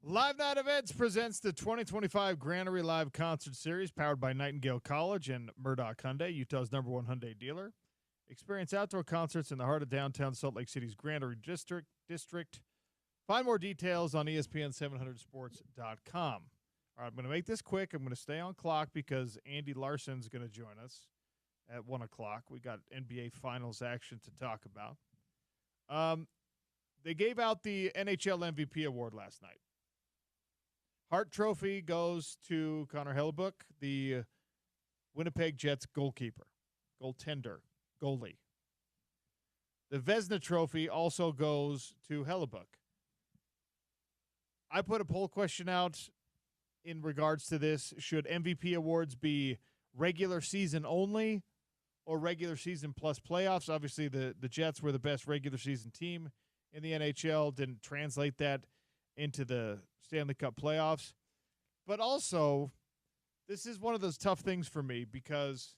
Live Night Events presents the 2025 Granary Live Concert Series, powered by Nightingale College and Murdoch Hyundai, Utah's #1 Hyundai dealer. Experience outdoor concerts in the heart of downtown Salt Lake City's Granary District. Find more details on ESPN700sports.com. All right, I'm going to make this quick. I'm going to stay on clock because Andy Larson's going to join us at 1 o'clock. We got NBA Finals action to talk about. they gave out the NHL MVP award last night. Hart Trophy goes to Connor Hellebuyck, the Winnipeg Jets goaltender, goalie. The Vezina Trophy also goes to Hellebuyck. I put a poll question out in regards to this. Should MVP awards be regular season only or regular season plus playoffs? Obviously, the Jets were the best regular season team in the NHL. Didn't translate that into the Stanley Cup playoffs. But also, this is one of those tough things for me because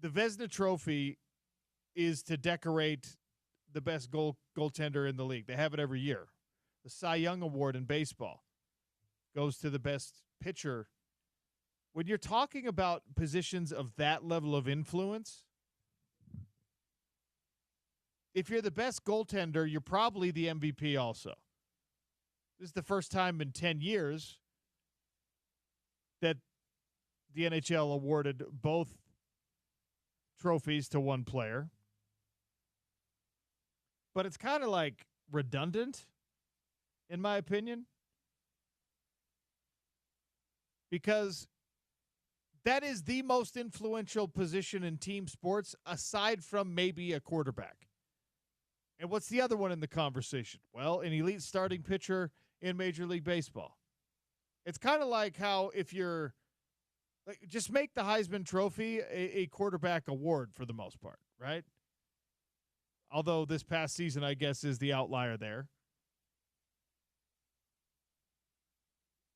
the Vezina Trophy is to decorate the best goaltender in the league. They have it every year. The Cy Young Award in baseball goes to the best pitcher. When you're talking about positions of that level of influence, if you're the best goaltender, you're probably the MVP also. This is the first time in 10 years that the NHL awarded both trophies to one player. But it's kind of like redundant, in my opinion, because that is the most influential position in team sports aside from maybe a quarterback. And what's the other one in the conversation? Well, an elite starting pitcher in Major League Baseball. It's kind of like how if you're just make the Heisman Trophy a quarterback award for the most part, right? Although this past season, I guess, is the outlier there.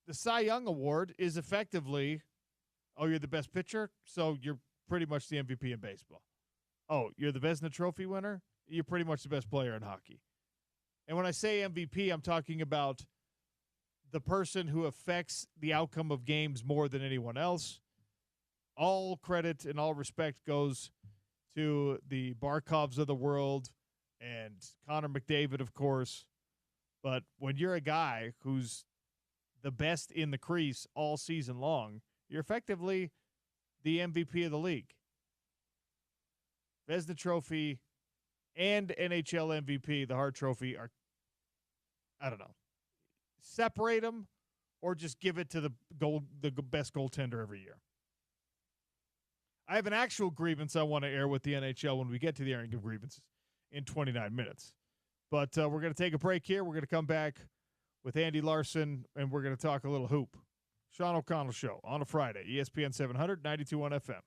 The Cy Young Award is effectively, oh, you're the best pitcher, so you're pretty much the MVP in baseball. Oh, you're the Vezina Trophy winner? You're pretty much the best player in hockey. And when I say MVP, I'm talking about the person who affects the outcome of games more than anyone else. All credit and all respect goes to the Barkovs of the world and Connor McDavid, of course. But when you're a guy who's the best in the crease all season long, you're effectively the MVP of the league. Vezina Trophy and NHL MVP, the Hart Trophy, are, I don't know, separate them or just give it to the best goaltender every year. I have an actual grievance I want to air with the NHL when we get to the airing of grievances in 29 minutes. But we're going to take a break here. We're going to come back with Andy Larson, and we're going to talk a little hoop. Sean O'Connell Show on a Friday, ESPN 700, 92.1 FM.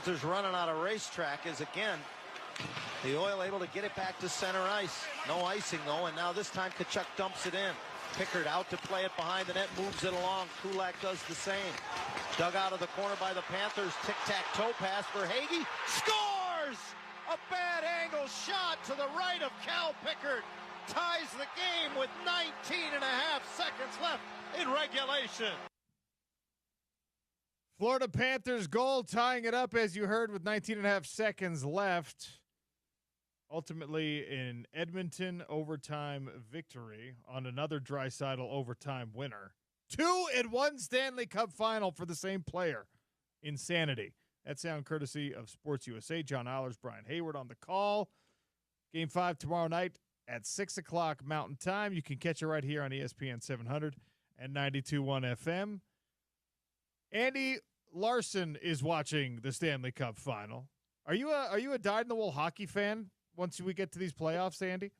Panthers running out of racetrack as again the Oil able to get it back to center ice. No icing though, and now this time Tkachuk dumps it in. Pickard out to play it behind the net, moves it along. Kulak does the same. Dug out of the corner by the Panthers. Tic-tac-toe pass for Hagee. Scores! A bad angle shot to the right of Cal Pickard. Ties the game with 19 and a half seconds left in regulation. Florida Panthers goal tying it up, as you heard, with 19 and a half seconds left. Ultimately, an Edmonton overtime victory on another Draisaitl overtime winner. 2-1 Stanley Cup final for the same player. Insanity. That sound courtesy of Sports USA. John Eilers, Brian Hayward on the call. Game 5 tomorrow night at 6 o'clock Mountain Time. You can catch it right here on ESPN 700 and 92.1 FM. Andy Larson is watching the Stanley Cup final. Are you a dyed-in-the-wool hockey fan once we get to these playoffs, Andy?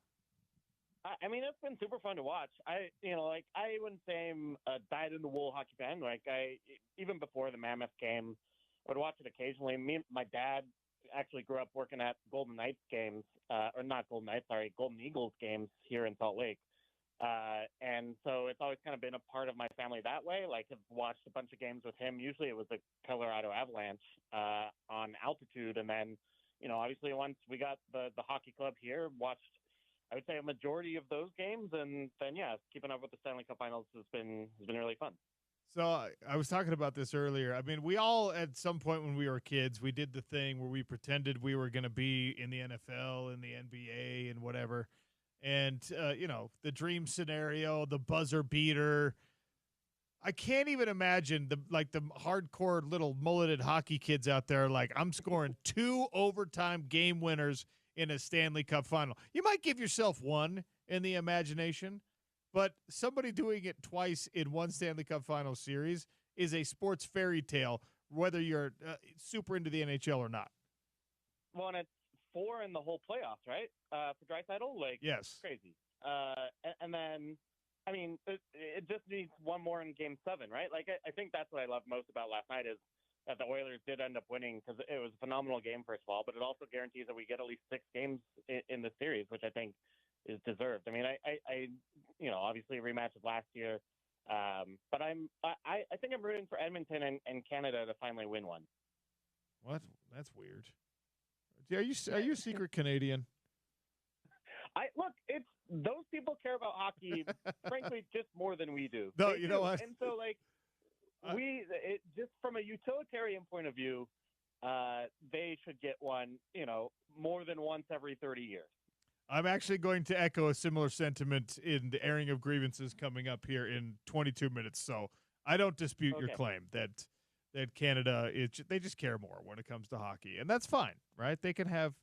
I mean, it's been super fun to watch. I wouldn't say I'm a dyed-in-the-wool hockey fan. Even before the Mammoth game, I would watch it occasionally. My dad actually grew up working at Golden Knights games, Golden Eagles games here in Salt Lake. And so it's always kind of been a part of my family that way. I've watched a bunch of games with him. Usually it was the Colorado Avalanche on altitude. And then, obviously once we got the hockey club here, watched, I would say, a majority of those games. And then, keeping up with the Stanley Cup finals has been really fun. So I was talking about this earlier. I mean, we all, at some point when we were kids, we did the thing where we pretended we were going to be in the NFL and the NBA and whatever. And, the dream scenario, the buzzer beater. I can't even imagine the hardcore little mulleted hockey kids out there. I'm scoring 2 overtime game winners in a Stanley Cup final. You might give yourself one in the imagination, but somebody doing it twice in one Stanley Cup final series is a sports fairy tale, whether you're super into the NHL or not. Well, and it's 4 in the whole playoffs, right? For Draisaitl, yes, crazy. And then, I mean, it just needs one more in Game 7, right? I think that's what I love most about last night is that the Oilers did end up winning because it was a phenomenal game, first of all, but it also guarantees that we get at least 6 games in the series, which I think is deserved. I mean, I obviously a rematch of last year, but I think I'm rooting for Edmonton and Canada to finally win one. What? That's weird. Are you a secret Canadian? Look, it's those people care about hockey, frankly, just more than we do. No, you know what? And so, just from a utilitarian point of view, they should get one, more than once every 30 years. I'm actually going to echo a similar sentiment in the airing of grievances coming up here in 22 minutes. So I don't dispute your claim that Canada they just care more when it comes to hockey, and that's fine, right? They can have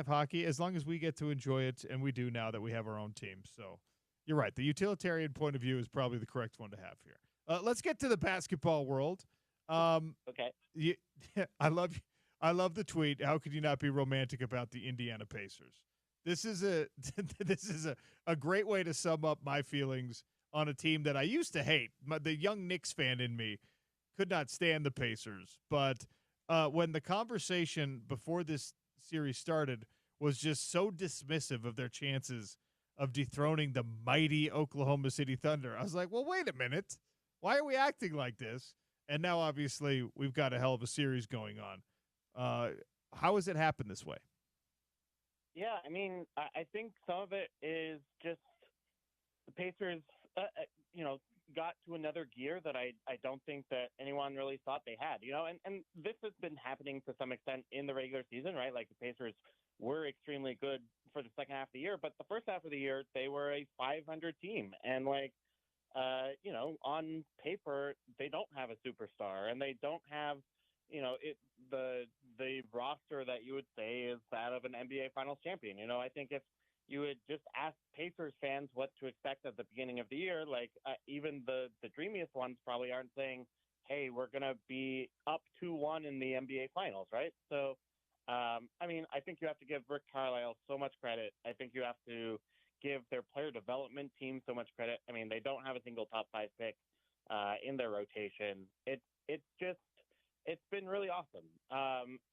hockey as long as we get to enjoy it, and we do now that we have our own team. So you're right. The utilitarian point of view is probably the correct one to have here. Let's get to the basketball world. Okay. I love the tweet. How could you not be romantic about the Indiana Pacers? This is a great way to sum up my feelings on a team that I used to hate. The young Knicks fan in me could not stand the Pacers. But when the conversation before this series started was just so dismissive of their chances of dethroning the mighty Oklahoma City Thunder, I was like, well, wait a minute. Why are we acting like this? And now, obviously, we've got a hell of a series going on. How has it happened this way? Yeah, I mean, I think some of it is just the Pacers, got to another gear that I don't think that anyone really thought they had, and this has been happening to some extent in the regular season, right? The Pacers were extremely good for the second half of the year, but the first half of the year, they were a 500 team. And on paper, they don't have a superstar and they don't have, the roster that you would say is that of an NBA Finals champion. I think if you would just ask Pacers fans what to expect at the beginning of the year, even the dreamiest ones probably aren't saying, hey, we're going to be up 2-1 in the NBA Finals, right? So, I think you have to give Rick Carlisle so much credit. I think you have to give their player development team so much credit. I mean, they don't have a single top 5 pick in their rotation. It's just it's been really awesome.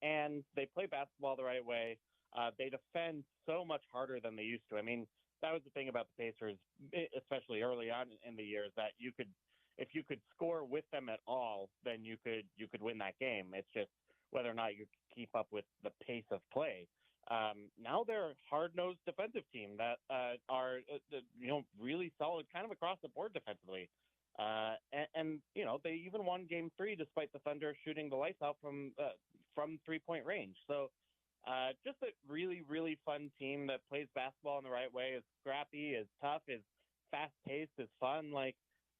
And they play basketball the right way. They defend so much harder than they used to. I mean, that was the thing about the Pacers, especially early on in the year, is that if you could score with them at all, then you could win that game. It's just whether or not you keep up with the pace of play. Now they're a hard-nosed defensive team that are really solid, kind of across the board defensively. And they even won Game 3 despite the Thunder shooting the lights out from 3-point range. So just a really, really fun team that plays basketball in the right way, is scrappy, is tough, is fast-paced, is fun.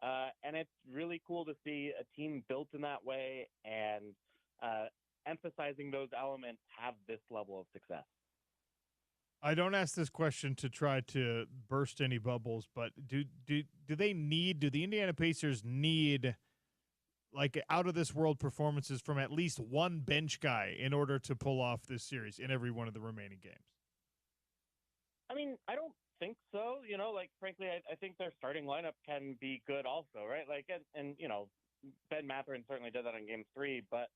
And it's really cool to see a team built in that way and emphasizing those elements have this level of success. I don't ask this question to try to burst any bubbles, but do the Indiana Pacers need like out of this world performances from at least one bench guy in order to pull off this series in every one of the remaining games? I mean, I don't think so. Frankly, I think their starting lineup can be good also, right? And Ben Mathurin certainly did that in Game 3, but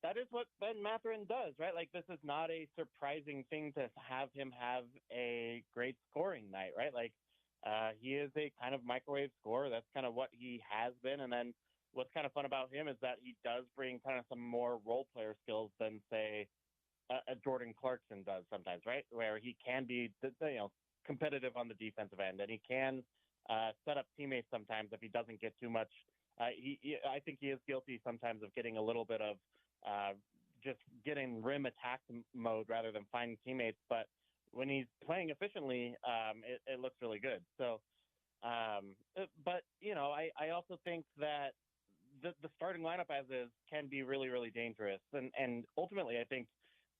that is what Ben Mathurin does, right? This is not a surprising thing to have him have a great scoring night, right? He is a kind of microwave scorer. That's kind of what he has been. And then what's kind of fun about him is that he does bring kind of some more role player skills than, say, a Jordan Clarkson does sometimes, right? Where he can be, competitive on the defensive end, and he can set up teammates sometimes if he doesn't get too much. I think he is guilty sometimes of getting a little bit of just getting rim attack mode rather than finding teammates. But when he's playing efficiently, it looks really good. So, but I also think that the starting lineup as is can be really, really dangerous. And ultimately, I think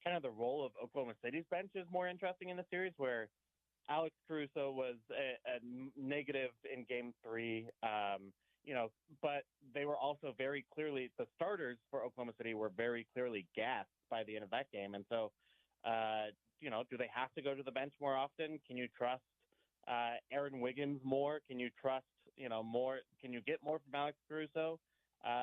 kind of the role of Oklahoma City's bench is more interesting in the series, where Alex Caruso was a negative in Game 3. But they were also very clearly, the starters for Oklahoma City were very clearly gassed by the end of that game. And so, do they have to go to the bench more often? Can you trust Aaron Wiggins more? Can you trust, more? Can you get more from Alex Caruso?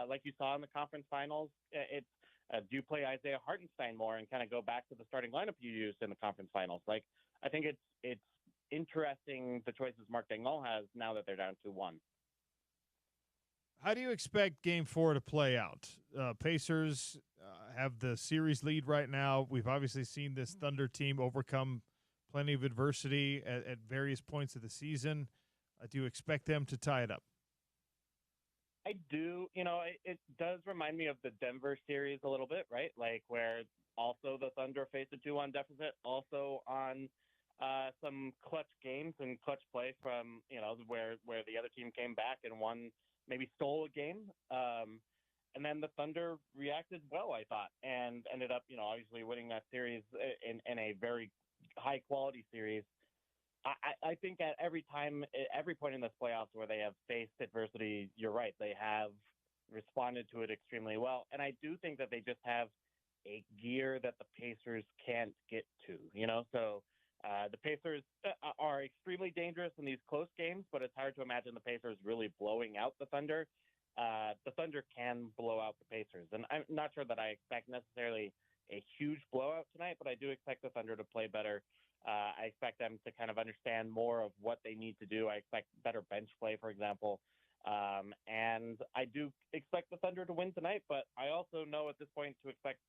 Like you saw in the conference finals, do you play Isaiah Hartenstein more and kind of go back to the starting lineup you used in the conference finals? I think it's interesting the choices Mark Daigneault has now that they're down 2-1. How do you expect Game 4 to play out? Pacers have the series lead right now. We've obviously seen this Thunder team overcome plenty of adversity at various points of the season. Do you expect them to tie it up? I do. It does remind me of the Denver series a little bit, right? Where also the Thunder faced a 2-1 deficit, also on some clutch games and clutch play from, where the other team came back and won, maybe stole a game. And then the Thunder reacted well, I thought, and ended up, obviously winning that series in a very high quality series. I think at every point in this playoffs where they have faced adversity, you're right, they have responded to it extremely well. And I do think that they just have a gear that the Pacers can't get to, So the Pacers are extremely dangerous in these close games, but it's hard to imagine the Pacers really blowing out the Thunder. The Thunder can blow out the Pacers. And I'm not sure that I expect necessarily a huge blowout tonight, but I do expect the Thunder to play better. I expect them to kind of understand more of what they need to do. I expect better bench play, for example. And I do expect the Thunder to win tonight, but I also know at this point to expect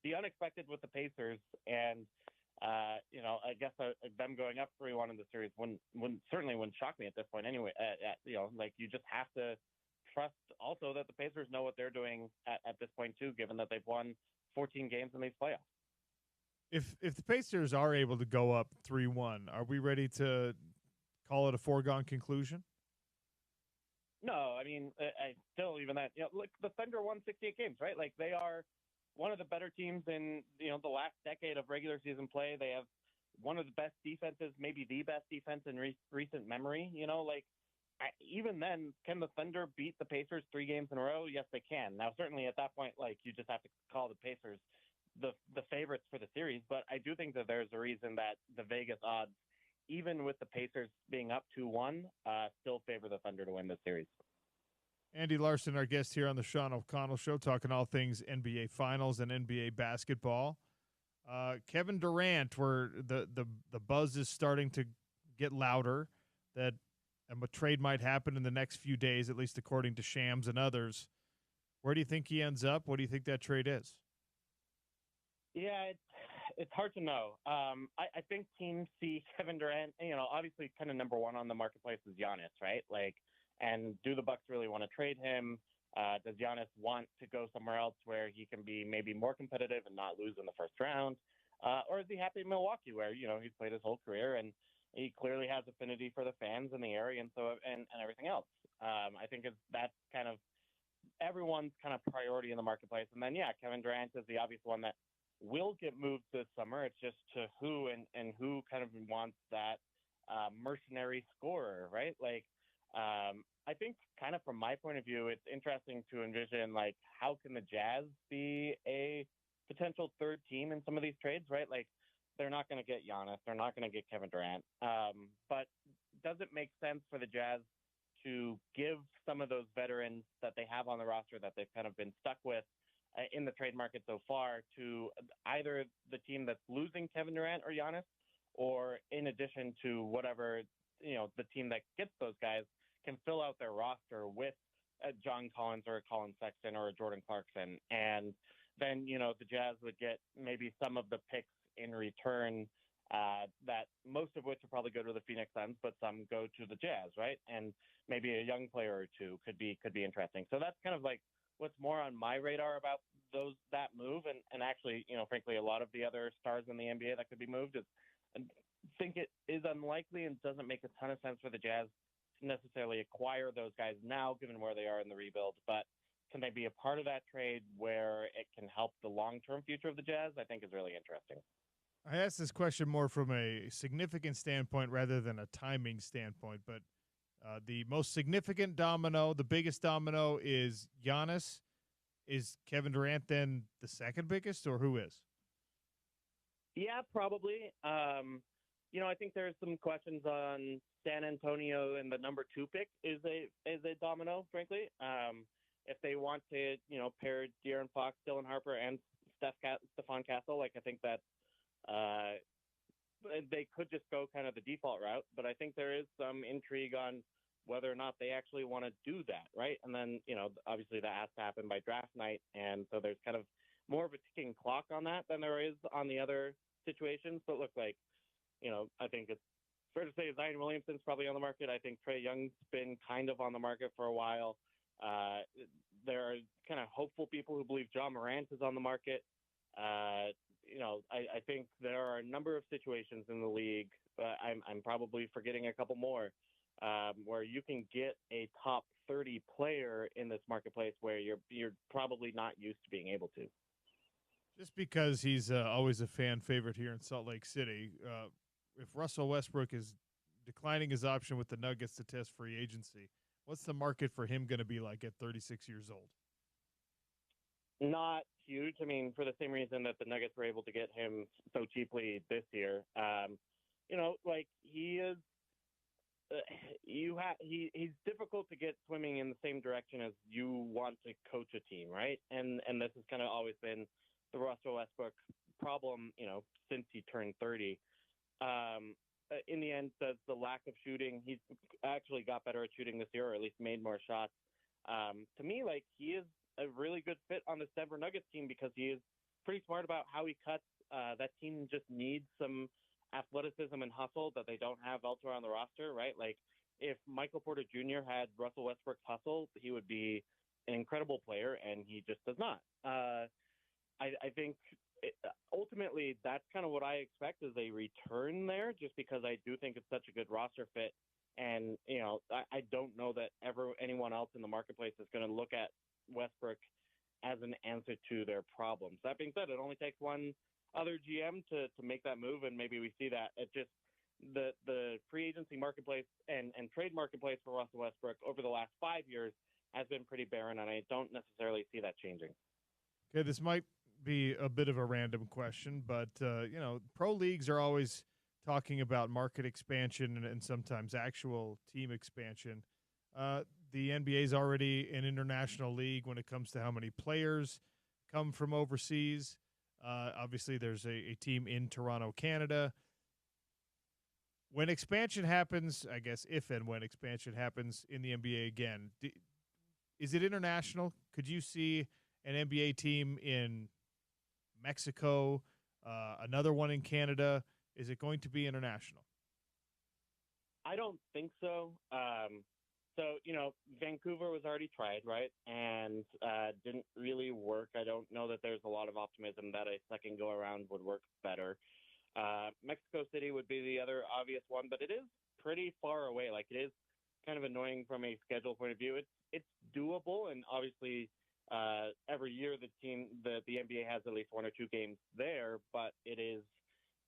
the unexpected with the Pacers. And, I guess them going up 3-1 in the series certainly wouldn't shock me at this point anyway. You just have to trust also that the Pacers know what they're doing at this point too, given that they've won 14 games in these playoffs. If the Pacers are able to go up 3-1, are we ready to call it a foregone conclusion? No, I mean, I still even that. Look, the Thunder won 68 games, right? They are one of the better teams in the last decade of regular season play. They have one of the best defenses, maybe the best defense in recent memory. Even then, can the Thunder beat the Pacers 3 games in a row? Yes, they can. Now, certainly at that point, you just have to call the Pacers the favorites for the series. But I do think that there's a reason that the Vegas odds, even with the Pacers being up 2-1, still favor the Thunder to win this series. Andy Larson, our guest here on the Sean O'Connell Show, talking all things NBA Finals and NBA basketball. Kevin Durant, where the buzz is starting to get louder that a trade might happen in the next few days, at least according to Shams and others. Where do you think he ends up? What do you think that trade is? Yeah, it's hard to know. I think teams see Kevin Durant, obviously kind of number one on the marketplace is Giannis, right? Like, and do the Bucks really want to trade him? Does Giannis want to go somewhere else where he can be maybe more competitive and not lose in the first round? Or is he happy in Milwaukee where, he's played his whole career and he clearly has affinity for the fans in the area and everything else. I think that's kind of everyone's kind of priority in the marketplace. And then, Kevin Durant is the obvious one that will get moved this summer. It's just to who and who kind of wants that mercenary scorer, right? Like, I think kind of from my point of view, it's interesting to envision, like, how can the Jazz be a potential third team in some of these trades, right? Like, they're not going to get Giannis. They're not going to get Kevin Durant. But does it make sense for the Jazz to give some of those veterans that they have on the roster that they've kind of been stuck with in the trade market so far to either the team that's losing Kevin Durant or Giannis, or in addition to whatever, the team that gets those guys can fill out their roster with a John Collins or a Colin Sexton or a Jordan Clarkson. And then, the Jazz would get maybe some of the picks in return, that most of which will probably go to the Phoenix Suns, but some go to the Jazz, right? And maybe a young player or two could be interesting. So that's kind of like what's more on my radar about that move. And actually, frankly, a lot of the other stars in the NBA that could be moved I think it is unlikely and doesn't make a ton of sense for the Jazz to necessarily acquire those guys now, given where they are in the rebuild. But can they be a part of that trade where it can help the long-term future of the Jazz? I think is really interesting. I asked this question more from a significant standpoint rather than a timing standpoint, but the most significant domino, the biggest domino is Giannis. Is Kevin Durant then the second biggest, or who is? Yeah, probably. I think there's some questions on San Antonio, and the number 2 pick is a domino, frankly. If they want to, pair De'Aaron Fox, Dylan Harper, and Stephon Castle, like, I think that they could just go kind of the default route. But I think there is some intrigue on whether or not they actually want to do that, right? And then, obviously that has to happen by draft night. And so there's kind of more of a ticking clock on that than there is on the other situations. But look, like, I think it's fair to say Zion Williamson's probably on the market. I think Trae Young's been kind of on the market for a while. There are kind of hopeful people who believe John Morant is on the market. I think there are a number of situations in the league, I'm probably forgetting a couple more, where you can get a top 30 player in this marketplace where you're probably not used to being able to. Just because he's always a fan favorite here in Salt Lake City, if Russell Westbrook is declining his option with the Nuggets to test free agency, what's the market for him going to be like at 36 years old? Not huge. I mean, for the same reason that the Nuggets were able to get him so cheaply this year. Like, he is he's difficult to get swimming in the same direction as you want to coach a team, right? And this has kind of always been the Russell Westbrook problem, since he turned 30. In the end, the lack of shooting, he's actually got better at shooting this year, or at least made more shots. To me, like, he is a really good fit on this Denver Nuggets team because he is pretty smart about how he cuts. That team just needs some athleticism and hustle that they don't have elsewhere on the roster, right? Like, if Michael Porter Jr. had Russell Westbrook's hustle, he would be an incredible player, and he just does not. I think ultimately that's kind of what I expect is a return there, just because I do think it's such a good roster fit. And, I don't know that anyone else in the marketplace is going to look at Westbrook as an answer to their problems. That being said, it only takes one other GM to make that move, and maybe we see that. It just the free agency marketplace and trade marketplace for Russell Westbrook over the last 5 years has been pretty barren, and I don't necessarily see that changing. Okay, this might be a bit of a random question, but pro leagues are always talking about market expansion and sometimes actual team expansion. the NBA is already an international league when it comes to how many players come from overseas. Obviously, there's a team in Toronto, Canada. When expansion happens, I guess if and when expansion happens in the NBA again, is it international? Could you see an NBA team in Mexico, another one in Canada? Is it going to be international? I don't think so. Vancouver was already tried, right? And didn't really work. I don't know that there's a lot of optimism that a second go around would work better. Mexico City would be the other obvious one, but it is pretty far away. Like, it is kind of annoying from a schedule point of view. It's doable, and obviously every year the NBA has at least one or two games there, but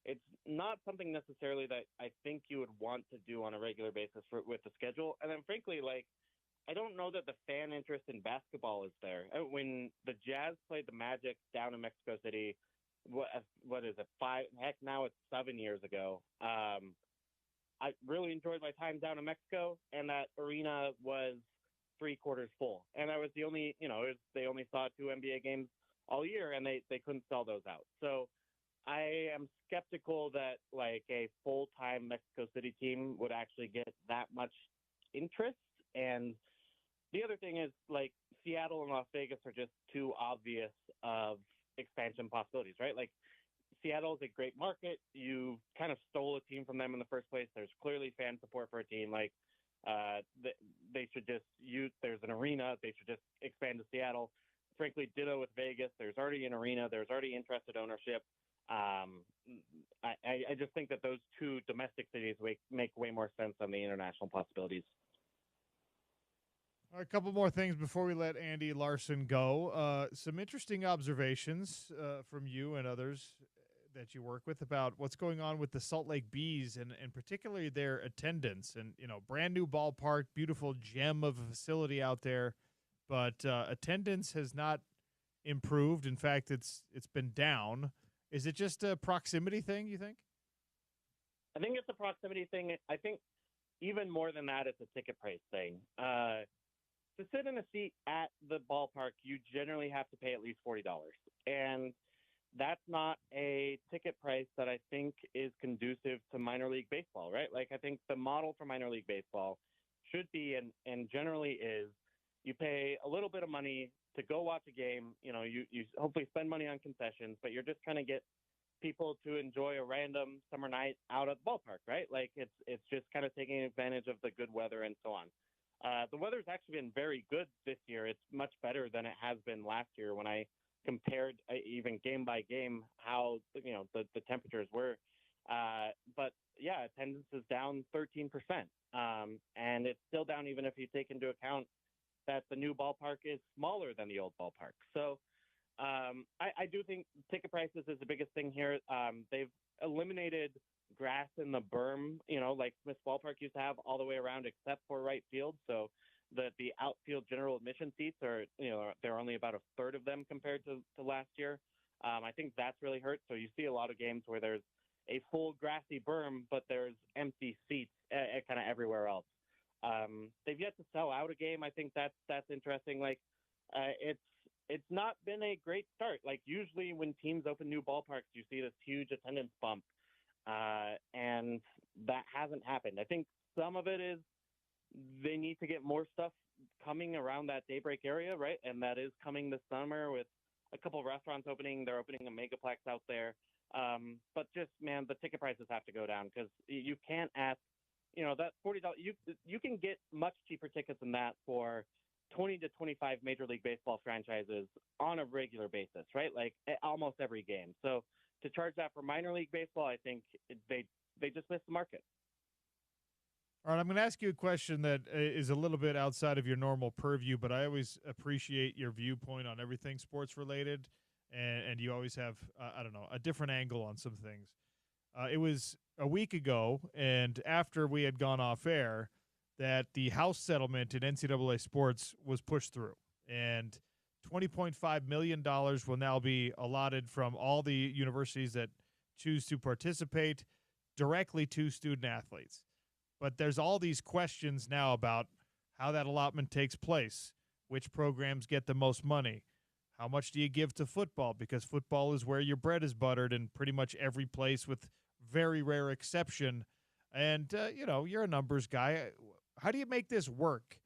it's not something necessarily that I think you would want to do on a regular basis with the schedule. And then, frankly, I don't know that the fan interest in basketball is there. When the Jazz played the Magic down in Mexico City, what is it, now it's 7 years ago. I really enjoyed my time down in Mexico, and that arena was 3/4 full. And I was the only, they only saw 2 NBA games all year, and they couldn't sell those out. So I am skeptical that a full-time Mexico City team would actually get that much interest. And the other thing is, Seattle and Las Vegas are just too obvious of expansion possibilities, right? Seattle is a great market. You kind of stole a team from them in the first place. There's clearly fan support for a team. They should just there's an arena. They should just expand to Seattle. Frankly, ditto with Vegas. There's already an arena. There's already interested ownership. I just think that those two domestic cities make way more sense than the international possibilities. All right, a couple more things before we let Andy Larson go. Some interesting observations from you and others that you work with about what's going on with the Salt Lake Bees and particularly their attendance. And, brand new ballpark, beautiful gem of a facility out there, but attendance has not improved. In fact, it's been down. Is it just a proximity thing, you think? I think it's a proximity thing. I think even more than that, it's a ticket price thing. To sit in a seat at the ballpark, you generally have to pay at least $40. And that's not a ticket price that I think is conducive to minor league baseball, right? I think the model for minor league baseball should be, and generally is, you pay a little bit of money to go watch a game. You hopefully spend money on concessions, but you're just trying to get people to enjoy a random summer night out at the ballpark, right? It's just kind of taking advantage of the good weather and so on. The weather's actually been very good this year. It's much better than it has been last year when I compared even game by game how the temperatures were. But yeah, attendance is down 13%, and it's still down even if you take into account that the new ballpark is smaller than the old ballpark. So I do think ticket prices is the biggest thing here. They've eliminated grass in the berm, like Smith's Ballpark used to have all the way around except for right field. So the outfield general admission seats are, they're only about a third of them compared to last year. I think that's really hurt. So you see a lot of games where there's a full grassy berm, but there's empty seats kind of everywhere else. They've yet to sell out a game. I think that's interesting. It's not been a great start. Usually when teams open new ballparks, you see this huge attendance bump. And that hasn't happened. I think some of it is they need to get more stuff coming around that Daybreak area, right? And that is coming this summer with a couple of restaurants opening. They're opening a megaplex out there. But just, man, the ticket prices have to go down because you can't ask, that $40. You can get much cheaper tickets than that for 20 to 25 Major League Baseball franchises on a regular basis, right? Almost every game. So to charge that for minor league baseball, I think they just missed the market. All right, I'm going to ask you a question that is a little bit outside of your normal purview, but I always appreciate your viewpoint on everything sports related, and you always have, a different angle on some things. It was a week ago, and after we had gone off air, that the House settlement in NCAA sports was pushed through, and $20.5 million will now be allotted from all the universities that choose to participate directly to student athletes. But there's all these questions now about how that allotment takes place, which programs get the most money, how much do you give to football, because football is where your bread is buttered in pretty much every place with very rare exception. And, you're a numbers guy. How do you make this work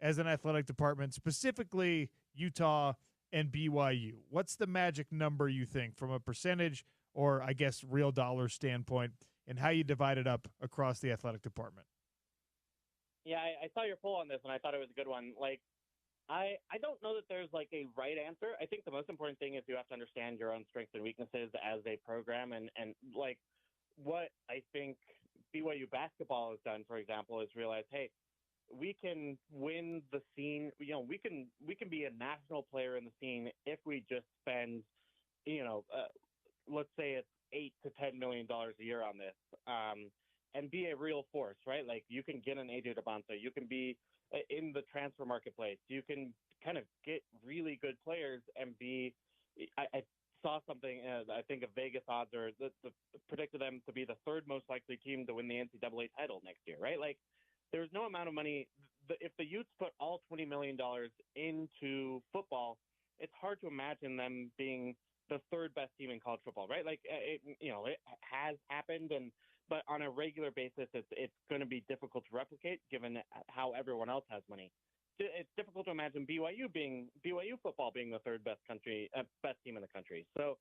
as an athletic department, specifically Utah and BYU? What's the magic number, you think, from a percentage or, I guess, real dollar standpoint, and how you divide it up across the athletic department? Yeah, I saw your poll on this, and I thought it was a good one. Like, I don't know that there's like a right answer. I think the most important thing is you have to understand your own strengths and weaknesses as a program, and like what I think BYU basketball has done, for example, is realize, hey, we can win the scene. We can be a national player in the scene if we just spend, let's say it's $8 to $10 million a year on this, and be a real force, right? Like you can get an AJ DeBonta, you can be in the transfer marketplace, you can kind of get really good players and be. I saw something. I think of Vegas odds or the predicted them to be the third most likely team to win the NCAA title next year, right? Like there's no amount of money. If the Utes put all $20 million into football, it's hard to imagine them being the third best team in college football, right? Like it has happened, but on a regular basis, it's going to be difficult to replicate given how everyone else has money. It's difficult to imagine BYU football being the third best team in the country. So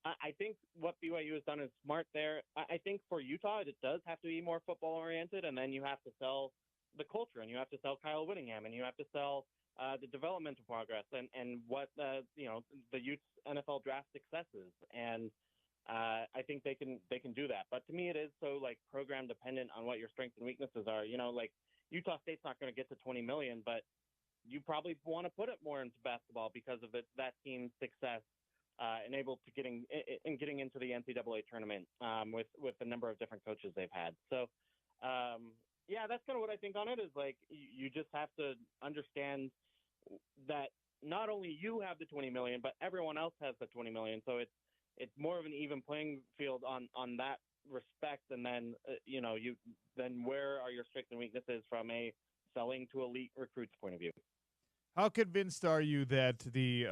I think what BYU has done is smart there. I think for Utah, it does have to be more football oriented, and then you have to sell the culture, and you have to sell Kyle Whittingham, and you have to sell the developmental progress and what the Utes NFL draft successes. And I think they can do that. But to me, it is so like program dependent on what your strengths and weaknesses are. Like Utah State's not going to get to 20 million, but you probably want to put it more into basketball because of that team's success and able to getting into the NCAA tournament with the number of different coaches they've had. So yeah, that's kind of what I think on it is like you just have to understand that not only you have the 20 million, but everyone else has the 20 million. So it's more of an even playing field on that respect. And then, then where are your strengths and weaknesses from a selling to elite recruits point of view? How convinced are you that the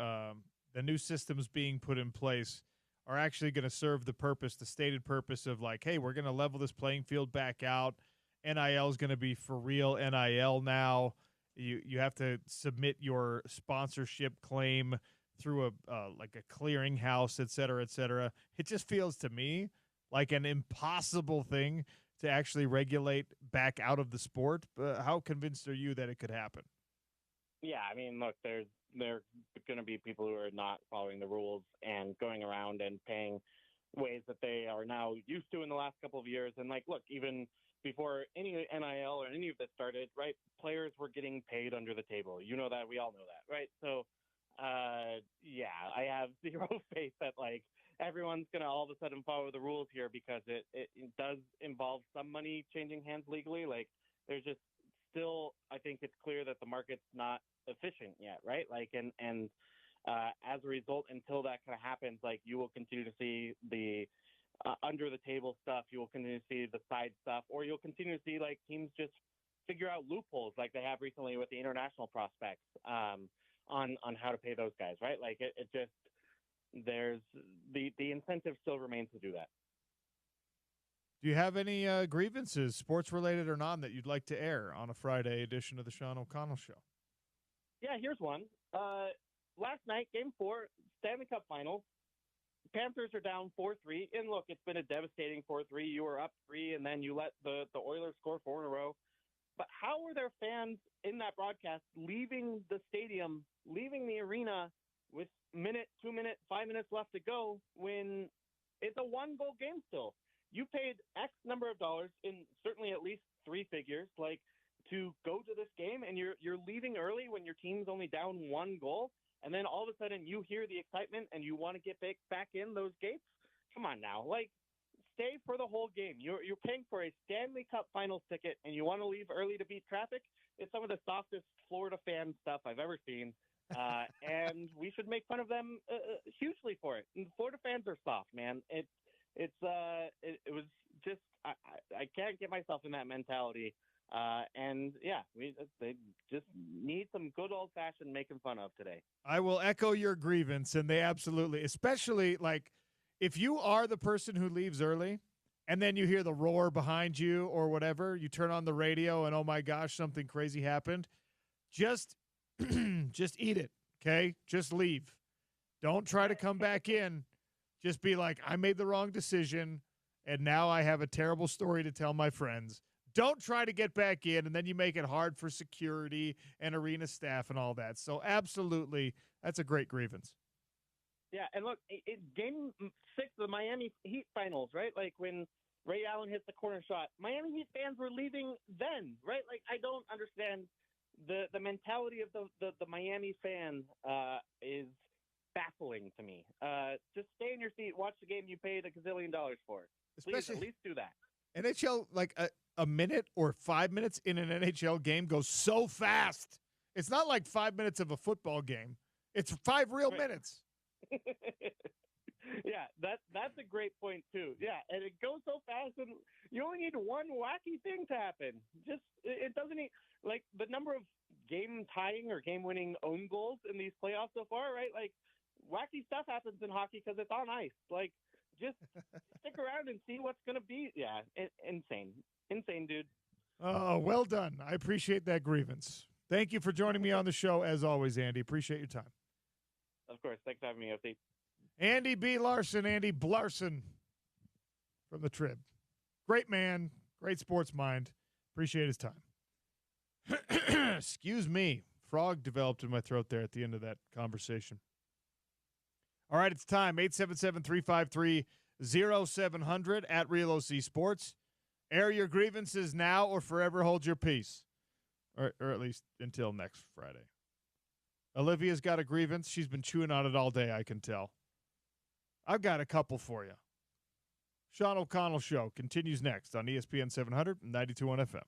new systems being put in place are actually going to serve the stated purpose of like, hey, we're going to level this playing field back out. NIL is going to be for real NIL now. You have to submit your sponsorship claim through a clearinghouse, et cetera, et cetera. It just feels to me like an impossible thing to actually regulate back out of the sport. How convinced are you that it could happen? Yeah, I mean, look, there are going to be people who are not following the rules and going around and paying ways that they are now used to in the last couple of years. And like, look, even before any NIL or any of this started, right, players were getting paid under the table. You know that. We all know that, right? So, yeah, I have zero faith that like everyone's going to all of a sudden follow the rules here because it does involve some money changing hands legally. Like there's just still, I think it's clear that the market's not efficient yet, right? Like, and as a result, until that kind of happens, like you will continue to see the under the table stuff, you will continue to see the side stuff, or you'll continue to see like teams just figure out loopholes like they have recently with the international prospects on how to pay those guys, right? Like it just, there's the incentive still remains to do that. Do you have any grievances, sports related or non, that you'd like to air on a Friday edition of the Sean O'Connell Show? Yeah, here's one. Last night, Game 4, Stanley Cup Finals. Panthers are down 4-3. And look, it's been a devastating 4-3. You were up 3, and then you let the Oilers score 4 in a row. But how were their fans in that broadcast leaving the stadium, leaving the arena with 2 minutes, 5 minutes left to go when it's a 1-goal game still? You paid X number of dollars, in certainly at least 3 figures, like to go to this game, and you're leaving early when your team's only down 1 goal, and then all of a sudden you hear the excitement and you want to get back in those gates? Come on now, like stay for the whole game. You're paying for a Stanley Cup Finals ticket, and you want to leave early to beat traffic? It's some of the softest Florida fan stuff I've ever seen, and we should make fun of them hugely for it. And Florida fans are soft, man. It was just I I can't get myself in that mentality. And yeah, they just need some good old fashioned making fun of today. I will echo your grievance, and they absolutely, especially like if you are the person who leaves early and then you hear the roar behind you or whatever, you turn on the radio and oh my gosh, something crazy happened. Just just eat it, okay? Just leave. Don't try to come back in. Just be like, I made the wrong decision, and now I have a terrible story to tell my friends. Don't try to get back in, and then you make it hard for security and arena staff and all that. So absolutely, that's a great grievance. Yeah, and look, it's game 6 of the Miami Heat finals, right? Like when Ray Allen hits the corner shot, Miami Heat fans were leaving then, right? Like I don't understand the mentality of the Miami fan is baffling to me. Just stay in your seat, watch the game you paid $1 gazillion for. Please, at least do that. NHL, like a minute or 5 minutes in an NHL game goes so fast. It's not like 5 minutes of a football game. It's 5 real minutes. Yeah, that's a great point too. Yeah, and it goes so fast, and you only need one wacky thing to happen. Just it doesn't need like the number of game tying or game winning own goals in these playoffs so far, right? Like wacky stuff happens in hockey because it's on ice. Like just stick around and see what's gonna be. Yeah, insane, dude. Oh, well done. I appreciate that grievance. Thank you for joining me on the show as always, Andy. Appreciate your time. Of course. Thanks for having me, OC. Andy B. Larson, Andy Blarson from the Trib. Great man, great sports mind. Appreciate his time. Excuse me. Frog developed in my throat there at the end of that conversation. All right, it's time. 877-353-0700 at Real OC Sports. Air your grievances now or forever hold your peace. Or at least until next Friday. Olivia's got a grievance. She's been chewing on it all day, I can tell. I've got a couple for you. Sean O'Connell Show continues next on ESPN 700 and 92.1 FM.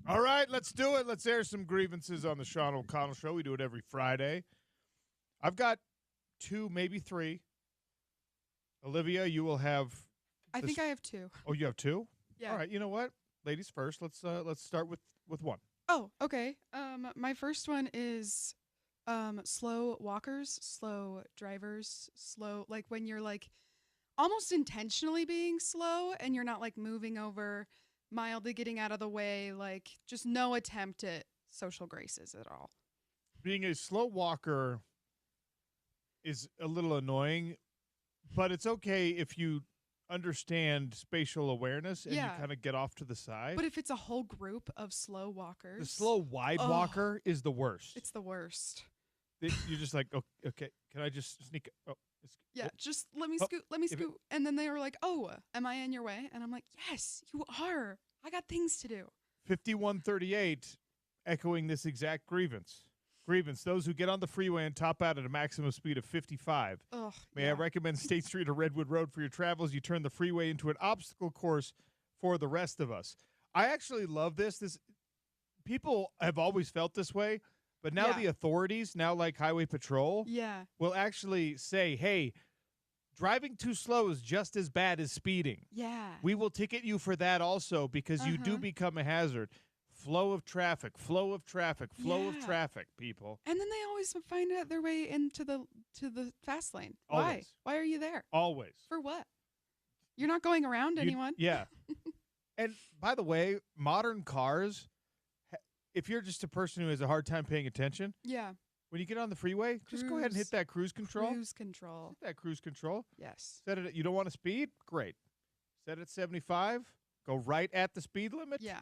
All right, let's do it. Let's air some grievances on the Sean O'Connell Show. We do it every Friday. I've got 2, maybe 3. Olivia, you will have. I think I have 2. Oh, you have 2? Yeah. All right. You know what? Ladies first. Let's start with 1. Oh, okay. My first one is slow walkers, slow drivers, slow, like when you're like almost intentionally being slow and you're not like moving over, mildly getting out of the way, like just no attempt at social graces at all. Being a slow walker is a little annoying, but it's okay if you understand spatial awareness and you kind of get off to the side. But if it's a whole group of slow walkers, the slow wide walker is the worst. It's the worst. You're just like, okay, can I just sneak? Just let me scoot, and then they were like, "Oh, am I in your way?" And I'm like, "Yes, you are. I got things to do." 5138, echoing this exact grievance. Those who get on the freeway and top out at a maximum speed of 55. May I recommend State Street or Redwood Road for your travels? You turn the freeway into an obstacle course for the rest of us. I actually love this. People have always felt this way, but now the authorities, now like Highway Patrol, will actually say, hey, driving too slow is just as bad as speeding. Yeah. We will ticket you for that also because you do become a hazard. Flow of traffic, people. And then they always find out their way into the fast lane. Always. Why are you there? Always. For what? You're not going around anyone. Yeah. And by the way, modern cars, if you're just a person who has a hard time paying attention, when you get on the freeway, just go ahead and hit that cruise control. Cruise control. Hit that cruise control. Yes. Set it. You don't want to speed? Great. Set it at 75. Go right at the speed limit. Yeah.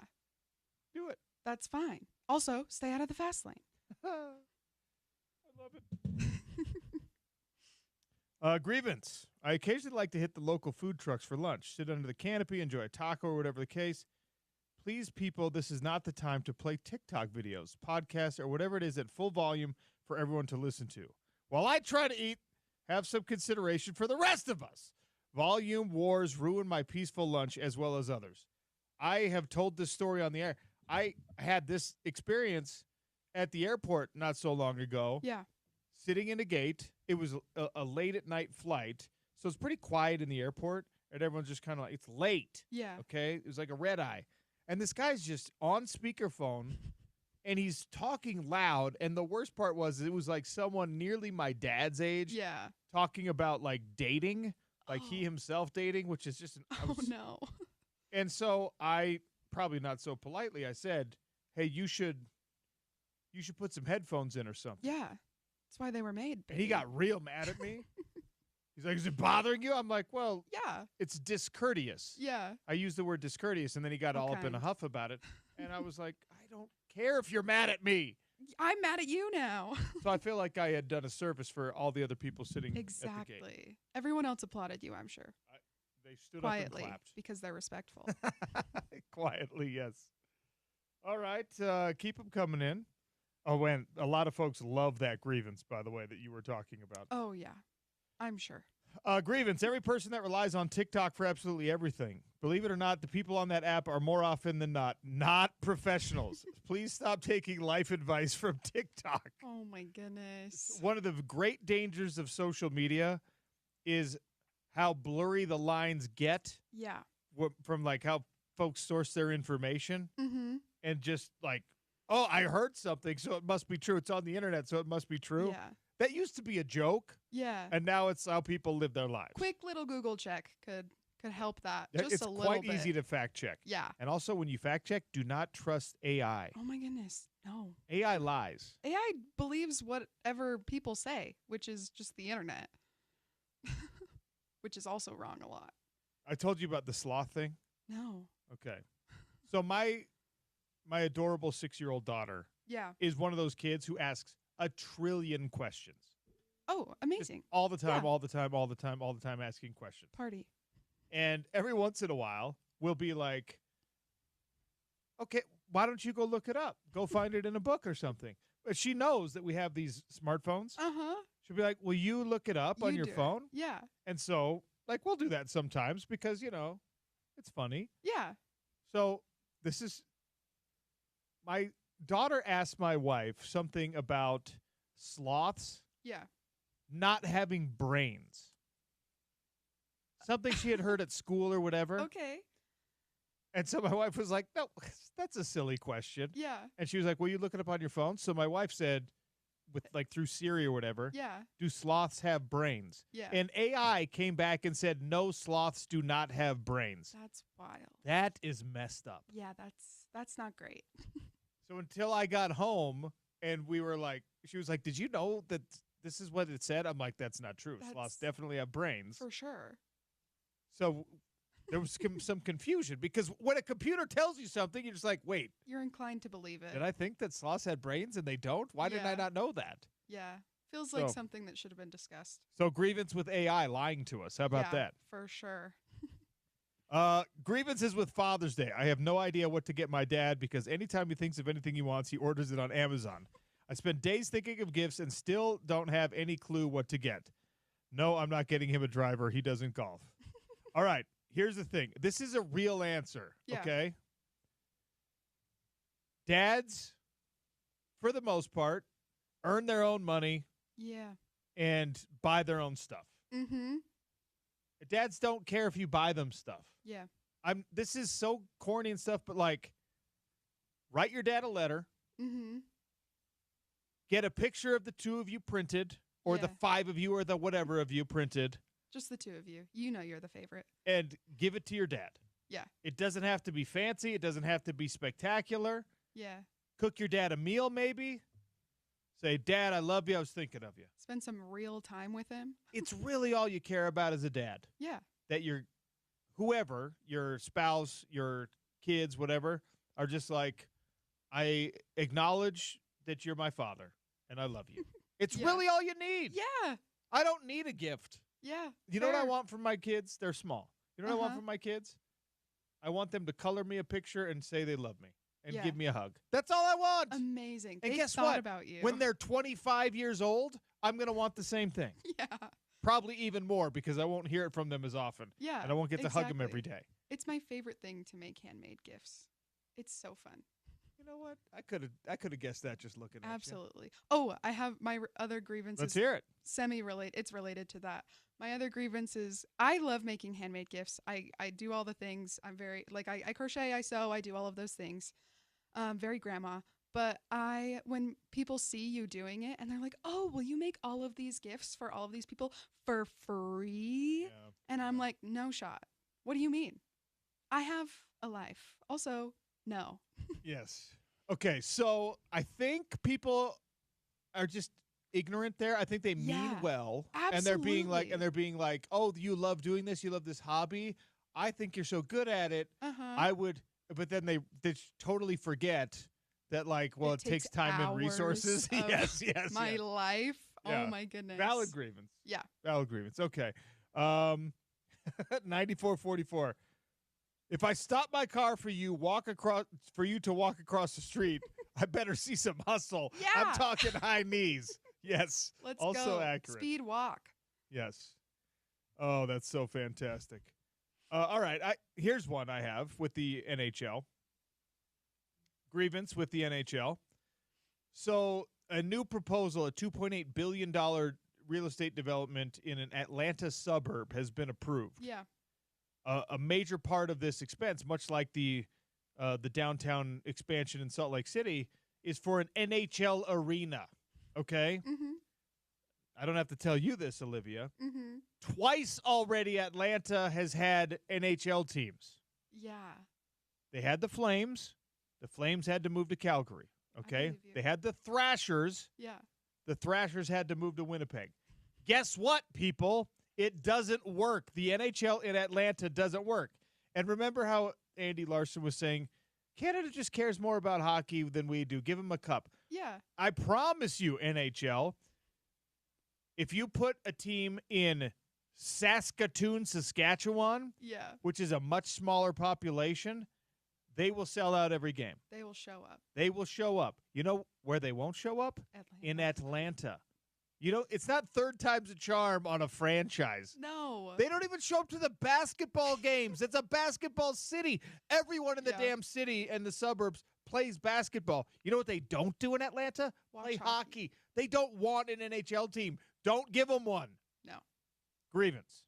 Do it. That's fine. Also, stay out of the fast lane. I love it. Grievance. I occasionally like to hit the local food trucks for lunch, sit under the canopy, enjoy a taco or whatever the case. Please, people, this is not the time to play TikTok videos, podcasts, or whatever it is at full volume for everyone to listen to. While I try to eat, have some consideration for the rest of us. Volume wars ruin my peaceful lunch as well as others. I have told this story on the air. I had this experience at the airport not so long ago. Yeah. Sitting in a gate. It was a late-at-night flight, so it's pretty quiet in the airport, and everyone's just kind of like, it's late. Yeah. Okay? It was like a red eye. And this guy's just on speakerphone, and he's talking loud, and the worst part was it was like someone nearly my dad's age talking about, like, dating, like he himself dating, which is just no. And so I, probably not so politely, I said, hey, you should put some headphones in or something. Yeah. That's why they were made. And he got real mad at me. He's like, is it bothering you? I'm like, well, it's discourteous. Yeah. I used the word discourteous, and then he got all up in a huff about it. And I was like, I don't care if you're mad at me. I'm mad at you now. So I feel like I had done a service for all the other people sitting at the gate. Exactly. Everyone else applauded you, I'm sure. They stood quietly, up and clapped. Because they're respectful. Quietly, yes. All right, keep them coming in. Oh, and a lot of folks love that grievance, by the way, that you were talking about. Oh, yeah. I'm sure. Grievance. Every person that relies on TikTok for absolutely everything. Believe it or not, the people on that app are more often than not professionals. Please stop taking life advice from TikTok. Oh, my goodness. One of the great dangers of social media is how blurry the lines get. Yeah. From like how folks source their information. Mm-hmm. And just like, oh, I heard something, so it must be true. It's on the internet, so it must be true. Yeah. That used to be a joke. Yeah. And now it's how people live their lives. Quick little Google check could help that just a little bit. It's quite easy to fact check. Yeah. And also when you fact check, do not trust AI. Oh my goodness. No. AI lies. AI believes whatever people say, which is just the internet. Which is also wrong a lot. I told you about the sloth thing? No. Okay. So my adorable 6-year-old daughter is one of those kids who asks a trillion questions. Oh, amazing. Just all the time asking questions. Party. And every once in a while, we'll be like, okay, why don't you go look it up? Go find it in a book or something. But she knows that we have these smartphones. Uh-huh. She'll be like, will you look it up on your phone? Yeah. And so, like, we'll do that sometimes because, it's funny. Yeah. So this is my daughter asked my wife something about sloths Yeah. not having brains. Something she had heard at school or whatever. Okay. And so my wife was like, no, that's a silly question. Yeah. And she was like, well, you look it up on your phone? So my wife said, with like through Siri or whatever, Yeah. do sloths have brains? Yeah. And AI came back and said, no, sloths do not have brains. That's wild. That is messed up. Yeah, that's not great. So until I got home and we were like, she was like, did you know that this is what it said? I'm like, that's not true. Sloths definitely have brains. For sure. So there was some confusion because when a computer tells you something, you're just like, wait. You're inclined to believe it. Did I think that sloths had brains and they don't? Why did I Yeah. not know that? Yeah. Feels like So- something that should have been discussed. So grievance with AI lying to us. How about Yeah, that? For sure. Grievances with Father's Day. I have no idea what to get my dad because anytime he thinks of anything he wants, he orders it on Amazon. I spent days thinking of gifts and still don't have any clue what to get. No, I'm not getting him a driver. He doesn't golf. All right. Here's the thing. This is a real answer, Yeah. okay? Dads, for the most part, earn their own money Yeah. and buy their own stuff. Mm-hmm. Dads don't care if you buy them stuff. Yeah. This is so corny and stuff, but like, write your dad a letter, Mm-hmm. get a picture of the two of you printed, or the Yeah. 5 of you, or the whatever of you printed, Just the two of you. You know you're the favorite. and give it to your dad. Yeah. It doesn't have to be fancy. It doesn't have to be spectacular. Yeah. Cook your dad a meal, maybe. Say, Dad, I love you. I was thinking of you. Spend some real time with him. It's really all you care about as a dad. Yeah. That whoever, your spouse, your kids, whatever, are just like, I acknowledge that you're my father and I love you. It's Yeah. really all you need. Yeah. I don't need a gift. Yeah. You know what I fair. want from my kids? They're small. You know what I want Uh-huh. from my kids? I want them to color me a picture and say they love me and Yeah. give me a hug. That's all I want. Amazing. And They guess thought what? about you. When they're 25 years old, I'm going to want the same thing. yeah. Probably even more because I won't hear it from them as often. Yeah. And I won't get to hug them every exactly. day. It's my favorite thing to make handmade gifts. It's so fun. You know what? I could have guessed that just looking at you. Absolutely. Oh, I have my other grievance Let's is hear it. semi-related. It's related to that. My other grievance is I love making handmade gifts. I do all the things. I'm very like I crochet, I sew, I do all of those things. Very grandma. But when people see you doing it and they're like, "Oh, will you make all of these gifts for all of these people for free?" Yeah. And I'm like, "No shot. What do you mean? I have a life." Also, no. Yes. Okay, so I think people are just ignorant there. I think they mean Yeah, well, and they're being absolutely. like, "Oh, you love doing this. You love this hobby. I think you're so good at it. Uh-huh. I would." But then they totally forget that, like, well, it takes time and resources. hours of yes. my yes. life. Yeah. Oh my goodness. Valid grievance. Yeah. Valid grievance. Okay. 9444. If I stop my car for you to walk across the street, I better see some hustle. Yeah. I'm talking high knees. Yes. Let's also go. accurate. Speed walk. Yes. Oh, that's so fantastic. All right. Here's one I have with the NHL. Grievance with the NHL. So a new proposal, a $2.8 billion real estate development in an Atlanta suburb has been approved. Yeah. A major part of this expense, much like the downtown expansion in Salt Lake City, is for an NHL arena. Okay? Mm-hmm. I don't have to tell you this, Olivia. Mm-hmm. Twice already Atlanta has had NHL teams. Yeah. They had the Flames. The Flames had to move to Calgary. Okay? believe you. They had the Thrashers. Yeah. The Thrashers had to move to Winnipeg. Guess what, people? It doesn't work. The NHL in Atlanta doesn't work. And remember how Andy Larson was saying, Canada just cares more about hockey than we do. Give them a cup. Yeah. I promise you, NHL, if you put a team in Saskatoon, Saskatchewan, Yeah. which is a much smaller population, they will sell out every game. They will show up. They will show up. You know where they won't show up? Atlanta. In Atlanta. You know, it's not third time's a charm on a franchise. No. They don't even show up to the basketball games. It's a basketball city. Everyone in the Yeah. damn city and the suburbs plays basketball. You know what they don't do in Atlanta? Watch Play hockey. hockey. They don't want an NHL team. Don't give them one. No. Grievance.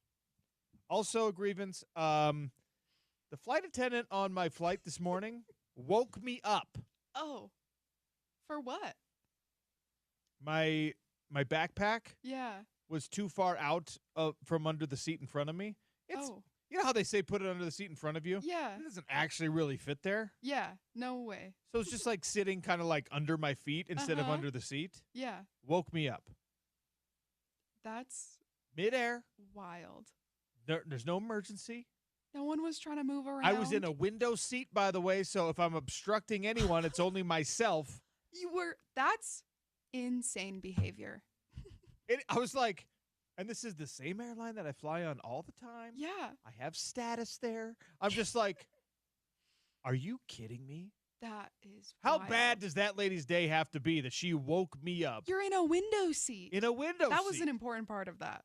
Also a grievance. The flight attendant on my flight this morning woke me up. Oh. For what? My backpack Yeah. was too far out from under the seat in front of me. It's Oh. You know how they say put it under the seat in front of you? Yeah. It doesn't actually really fit there. Yeah. No way. So it's just like sitting kind of like under my feet instead of Uh-huh. under the seat. Yeah. Woke me up. That's Midair. wild. There's no emergency. No one was trying to move around. I was in a window seat, by the way, so if I'm obstructing anyone, it's only myself. That's insane behavior. I was like, and this is the same airline that I fly on all the time. Yeah. I have status there. I'm just like, are you kidding me? That is How wild. bad does that lady's day have to be that she woke me up You're in a window seat. in a window That was seat? an important part of that.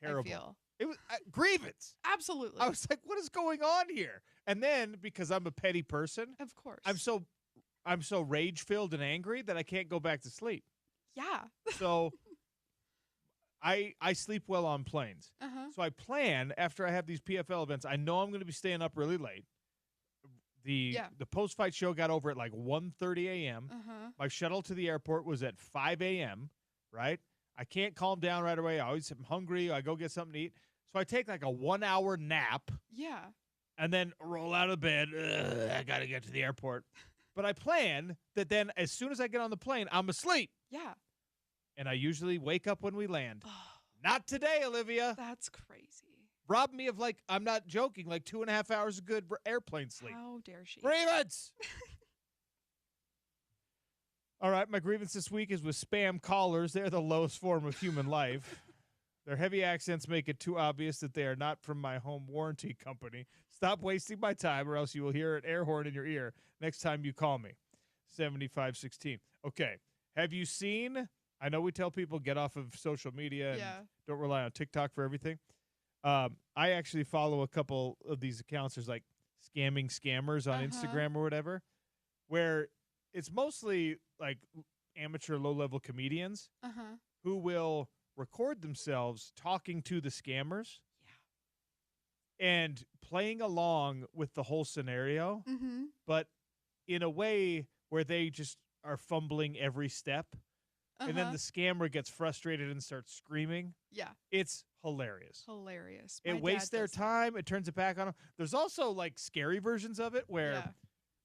Terrible. I feel. It was grievance. Absolutely. I was like, what is going on here? And then because I'm a petty person, of course. I'm so rage filled and angry that I can't go back to sleep. Yeah. So I sleep well on planes. Uh-huh. So I plan after I have these PFL events. I know I'm going to be staying up really late. The post fight show got over at like 1:30 a.m. Uh-huh. My shuttle to the airport was at 5 a.m. Right? I can't calm down right away. I always am hungry. I go get something to eat. So I take like a 1 hour nap. Yeah. And then roll out of bed. I got to get to the airport. But I plan that then as soon as I get on the plane, I'm asleep. Yeah. And I usually wake up when we land. Not today, Olivia. That's crazy. Robbed me of like, I'm not joking, like 2.5 hours of good airplane sleep. How dare she? Grievance! All right, my grievance this week is with spam callers. They're the lowest form of human life. Their heavy accents make it too obvious that they are not from my home warranty company. Stop wasting my time or else you will hear an air horn in your ear next time you call me. 7516. Okay. Have you seen, I know we tell people get off of social media and don't rely on TikTok for everything. I actually follow a couple of these accounts. There's like scamming scammers on Instagram or whatever, where it's mostly like amateur low-level comedians who will record themselves talking to the scammers and playing along with the whole scenario, but in a way where they just are fumbling every step. And then the scammer gets frustrated and starts screaming. Yeah. It's hilarious. Hilarious. It wastes their time. It turns it back on them. There's also like scary versions of it where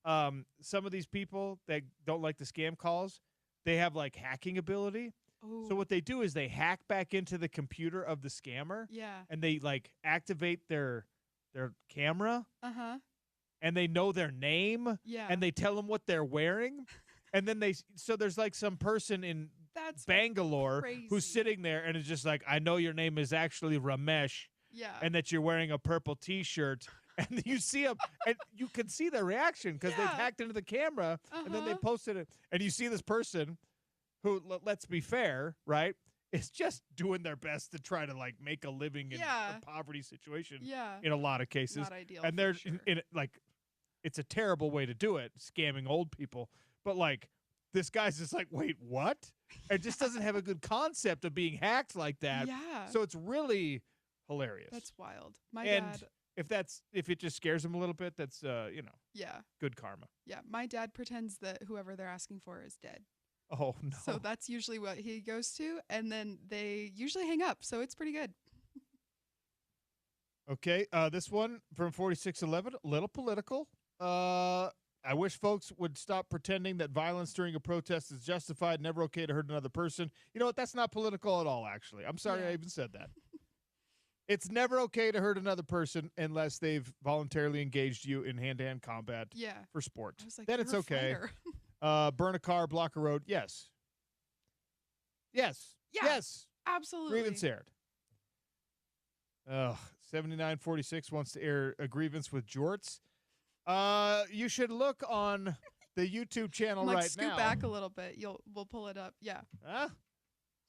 some of these people that don't like the scam calls, they have like hacking ability. Ooh. So what they do is they hack back into the computer of the scammer. Yeah. And they like activate their camera. And they know their name. Yeah. And they tell them what they're wearing. And then so there's like some person in Bangalore who's sitting there and is just like, I know your name is actually Ramesh. Yeah. And that you're wearing a purple T-shirt. And you see them, and you can see their reaction because they've hacked into the camera, and then they posted it. And you see this person who, let's be fair, right, is just doing their best to try to, like, make a living in a poverty situation in a lot of cases. Not ideal. And they're, like, it's a terrible way to do it, scamming old people. But, like, this guy's just like, wait, what? And just doesn't have a good concept of being hacked like that. Yeah. So it's really hilarious. That's wild. My dad. If it just scares him a little bit, that's yeah, good karma. Yeah, my dad pretends that whoever they're asking for is dead. Oh no! So that's usually what he goes to, and then they usually hang up. So it's pretty good. Okay, this one from 4611, a little political. I wish folks would stop pretending that violence during a protest is justified, never okay to hurt another person. You know what? That's not political at all, actually. I'm sorry I even said that. It's never okay to hurt another person unless they've voluntarily engaged you in hand-to-hand combat for sport. I was like, then it's okay. Burn a car, block a road. Yes. Yes. Yeah, yes. Absolutely. Grievance aired. 7946 wants to air a grievance with jorts. You should look on the YouTube channel like, right now. Scoot back a little bit. We'll pull it up. Yeah. Huh?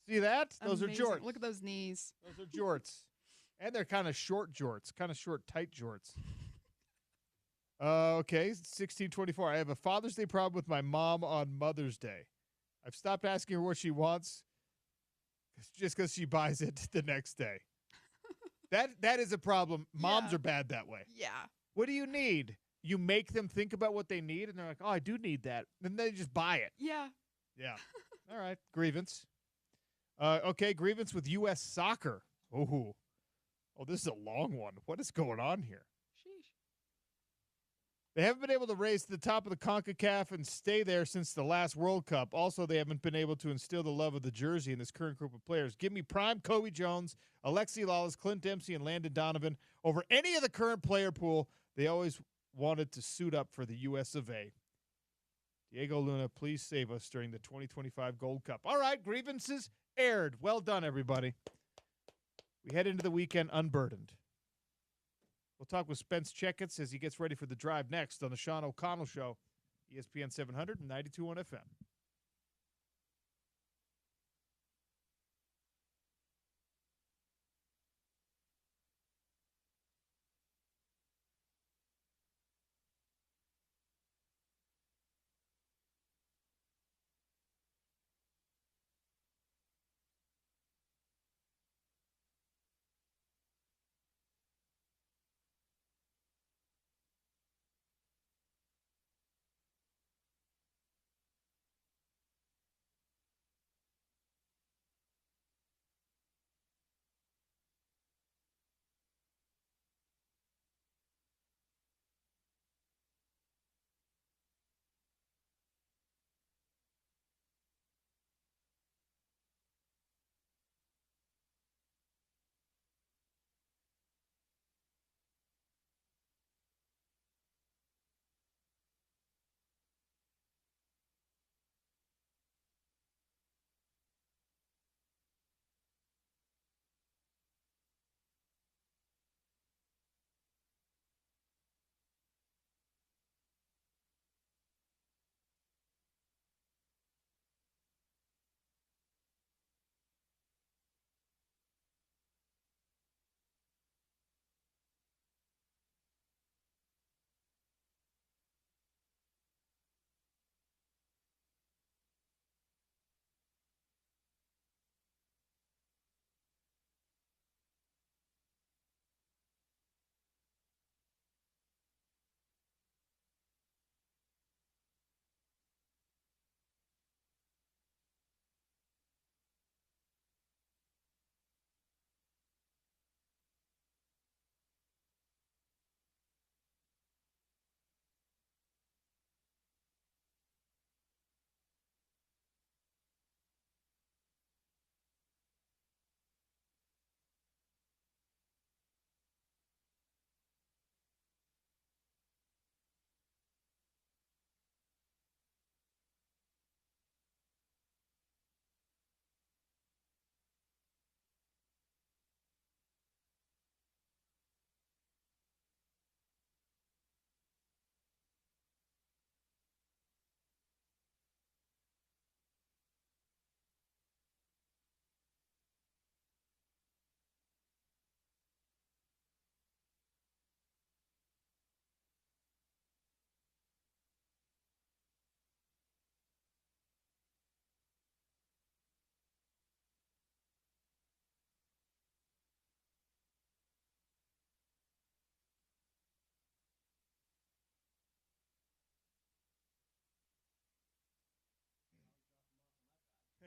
See that? Those Amazing. are jorts. Look at those knees. Those are jorts. And they're kind of short jorts, kind of short, tight jorts. Okay, 1624. I have a Father's Day problem with my mom on Mother's Day. I've stopped asking her what she wants just because she buys it the next day. That is a problem. Moms Yeah. are bad that way. Yeah. What do you need? You make them think about what they need, and they're like, oh, I do need that. And they just buy it. Yeah. Yeah. All right. Grievance. Okay, grievance with U.S. soccer. Oh, this is a long one. What is going on here? Sheesh. They haven't been able to raise to the top of the CONCACAF and stay there since the last World Cup. Also, they haven't been able to instill the love of the jersey in this current group of players. Give me prime Kobe Jones, Alexi Lawless, Clint Dempsey, and Landon Donovan over any of the current player pool. They always wanted to suit up for the U.S. of A. Diego Luna, please save us during the 2025 Gold Cup. All right, grievances aired. Well done, everybody. We head into the weekend unburdened. We'll talk with Spence Checketts as he gets ready for the drive next on the Sean O'Connell Show, ESPN 700 and 92.1 FM.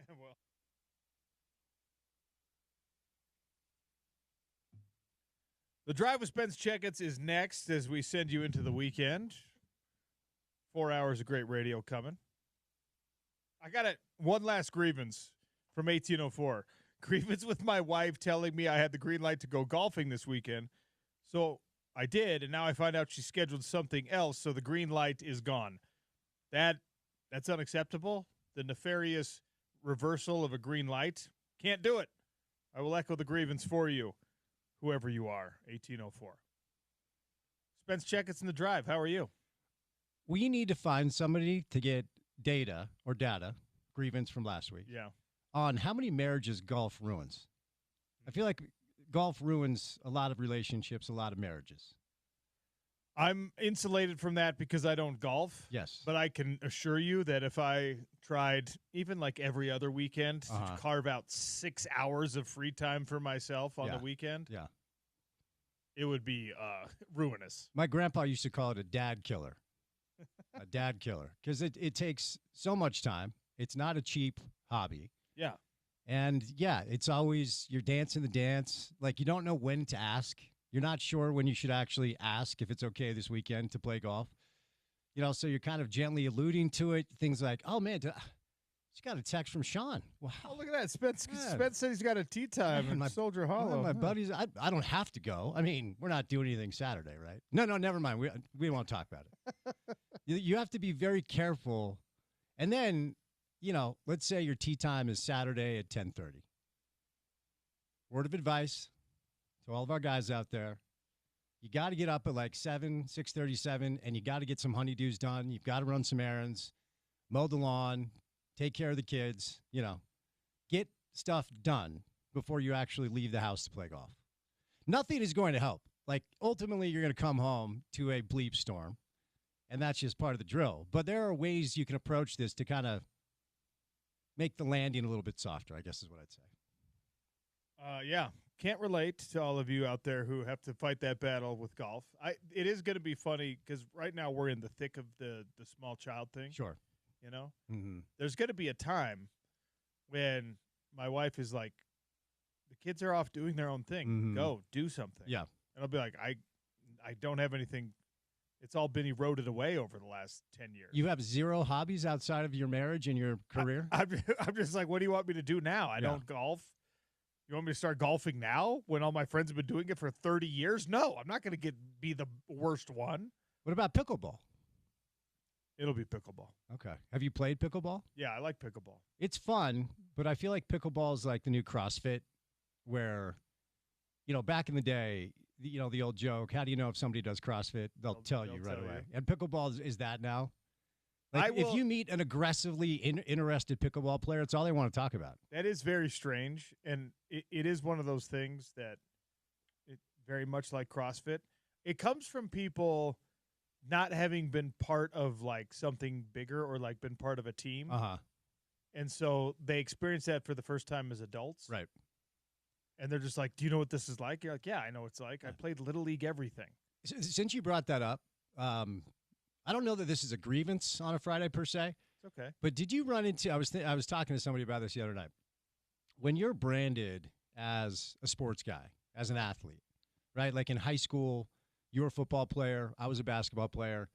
Well, the drive with Spence Checketts is next as we send you into the weekend. 4 hours of great radio coming. I got one last grievance from 1804. Grievance with my wife telling me I had the green light to go golfing this weekend. So I did, and now I find out she scheduled something else, so the green light is gone. That's unacceptable. The nefarious reversal of a green light. Can't do it. I will echo the grievance for you, whoever you are, 1804. Spence Checketts in the drive. How are you? We need to find somebody to get data, grievance from last week, Yeah. on how many marriages golf ruins. I feel like golf ruins a lot of relationships, a lot of marriages. I'm insulated from that because I don't golf. Yes. But I can assure you that if I tried even like every other weekend to carve out 6 hours of free time for myself on the weekend, it would be ruinous. My grandpa used to call it a dad killer. A dad killer. Because it takes so much time. It's not a cheap hobby. Yeah. And, it's always you're dancing the dance. Like, you don't know when to ask. You're not sure when you should actually ask if it's okay this weekend to play golf. So you're kind of gently alluding to it. Things like, oh, man, just got a text from Sean. Wow. Oh, look at that. Spence said he's got a tea time in Soldier Hollow. My buddies, I don't have to go. I mean, we're not doing anything Saturday, right? No, never mind. We won't talk about it. You have to be very careful. And then, let's say your tea time is Saturday at 10:30. Word of advice to all of our guys out there. You got to get up at like 6:37, and you got to get some honeydews done. You've got to run some errands, mow the lawn, take care of the kids, get stuff done before you actually leave the house to play golf. Nothing is going to help. Like, ultimately, you're going to come home to a bleep storm, and that's just part of the drill. But there are ways you can approach this to kind of make the landing a little bit softer, I guess is what I'd say. Yeah. Can't relate to all of you out there who have to fight that battle with golf. It is going to be funny because right now we're in the thick of the small child thing. Sure. Mm-hmm. There's going to be a time when my wife is like, the kids are off doing their own thing. Mm-hmm. Go do something. Yeah. And I'll be like, I don't have anything. It's all been eroded away over the last 10 years. You have zero hobbies outside of your marriage and your career? I'm just like, what do you want me to do now? I don't golf. You want me to start golfing now when all my friends have been doing it for 30 years? No, I'm not going to be the worst one. What about pickleball? It'll be pickleball. Okay. Have you played pickleball? Yeah, I like pickleball. It's fun, but I feel like pickleball is like the new CrossFit where, back in the day, the old joke, how do you know if somebody does CrossFit? They'll tell you right away. And pickleball is that now? Like, if you meet an aggressively interested pickleball player, it's all they want to talk about. That is very strange, and it is one of those things that it very much like CrossFit. It comes from people not having been part of like something bigger or like been part of a team. And so they experience that for the first time as adults. Right. And they're just like, do you know what this is like? You're like, yeah, I know what it's like. I played Little League everything. Since you brought that up, I don't know that this is a grievance on a Friday per se. It's okay. But did you run into, I was talking to somebody about this the other night. When you're branded as a sports guy, as an athlete, right? Like in high school, you were a football player. I was a basketball player.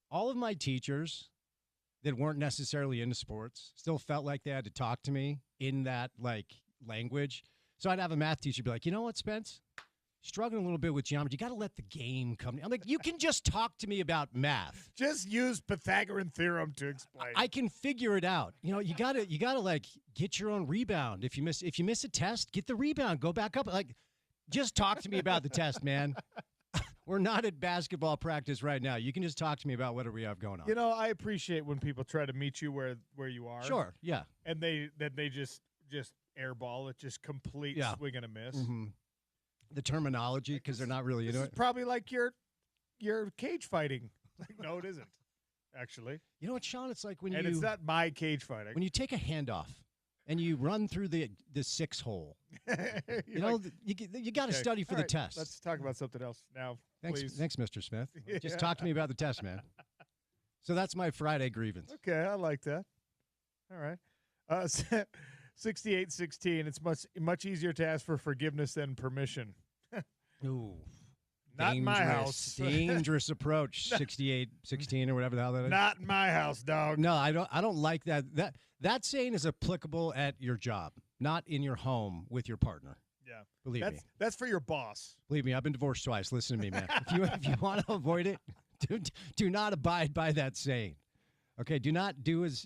All of my teachers that weren't necessarily into sports still felt like they had to talk to me in that like language. So I'd have a math teacher be like, you know what, Spence? Struggling a little bit with geometry. You got to let the game come. I'm like, you can just talk to me about math. Just use Pythagorean theorem to explain. I can figure it out. You gotta like get your own rebound. If you miss a test, get the rebound. Go back up. Like, just talk to me about the test, man. We're not at basketball practice right now. You can just talk to me about whatever we have going on. I appreciate when people try to meet you where you are. Sure, yeah. And they just airball it, just complete swing and a miss. Mm-hmm. The terminology, because they're not really into it. It's probably like your cage fighting. Like, no, it isn't. Actually, you know what, Sean? It's like when it's not my cage fighting. When you take a handoff and you run through the 6 hole. You got to study for the test. Let's talk about something else now. Thanks, Mr. Smith. Yeah. Just talk to me about the test, man. So that's my Friday grievance. Okay, I like that. All right. 68-16. It's much easier to ask for forgiveness than permission. Ooh. Not in my house. Dangerous approach. 68-16 or whatever the hell that is. Not in my house, dog. No, I don't like that. That saying is applicable at your job, not in your home with your partner. Yeah. Believe me. That's for your boss. Believe me, I've been divorced twice. Listen to me, man. If you want to avoid it, do not abide by that saying. Okay, do not do as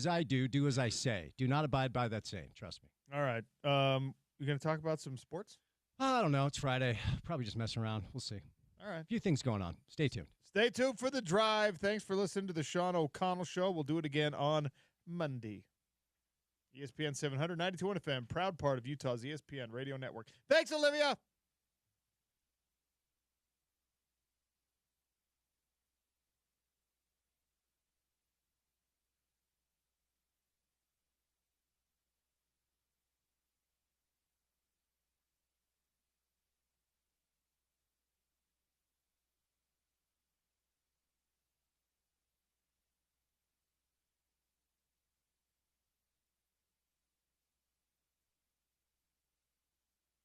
I do as I say. Do not abide by that saying. Trust me. All right. You going to talk about some sports? I don't know. It's Friday. Probably just messing around. We'll see. All right. A few things going on. Stay tuned. Stay tuned for the drive. Thanks for listening to the Sean O'Connell Show. We'll do it again on Monday. ESPN 700, 92.1 FM, proud part of Utah's ESPN radio network. Thanks, Olivia.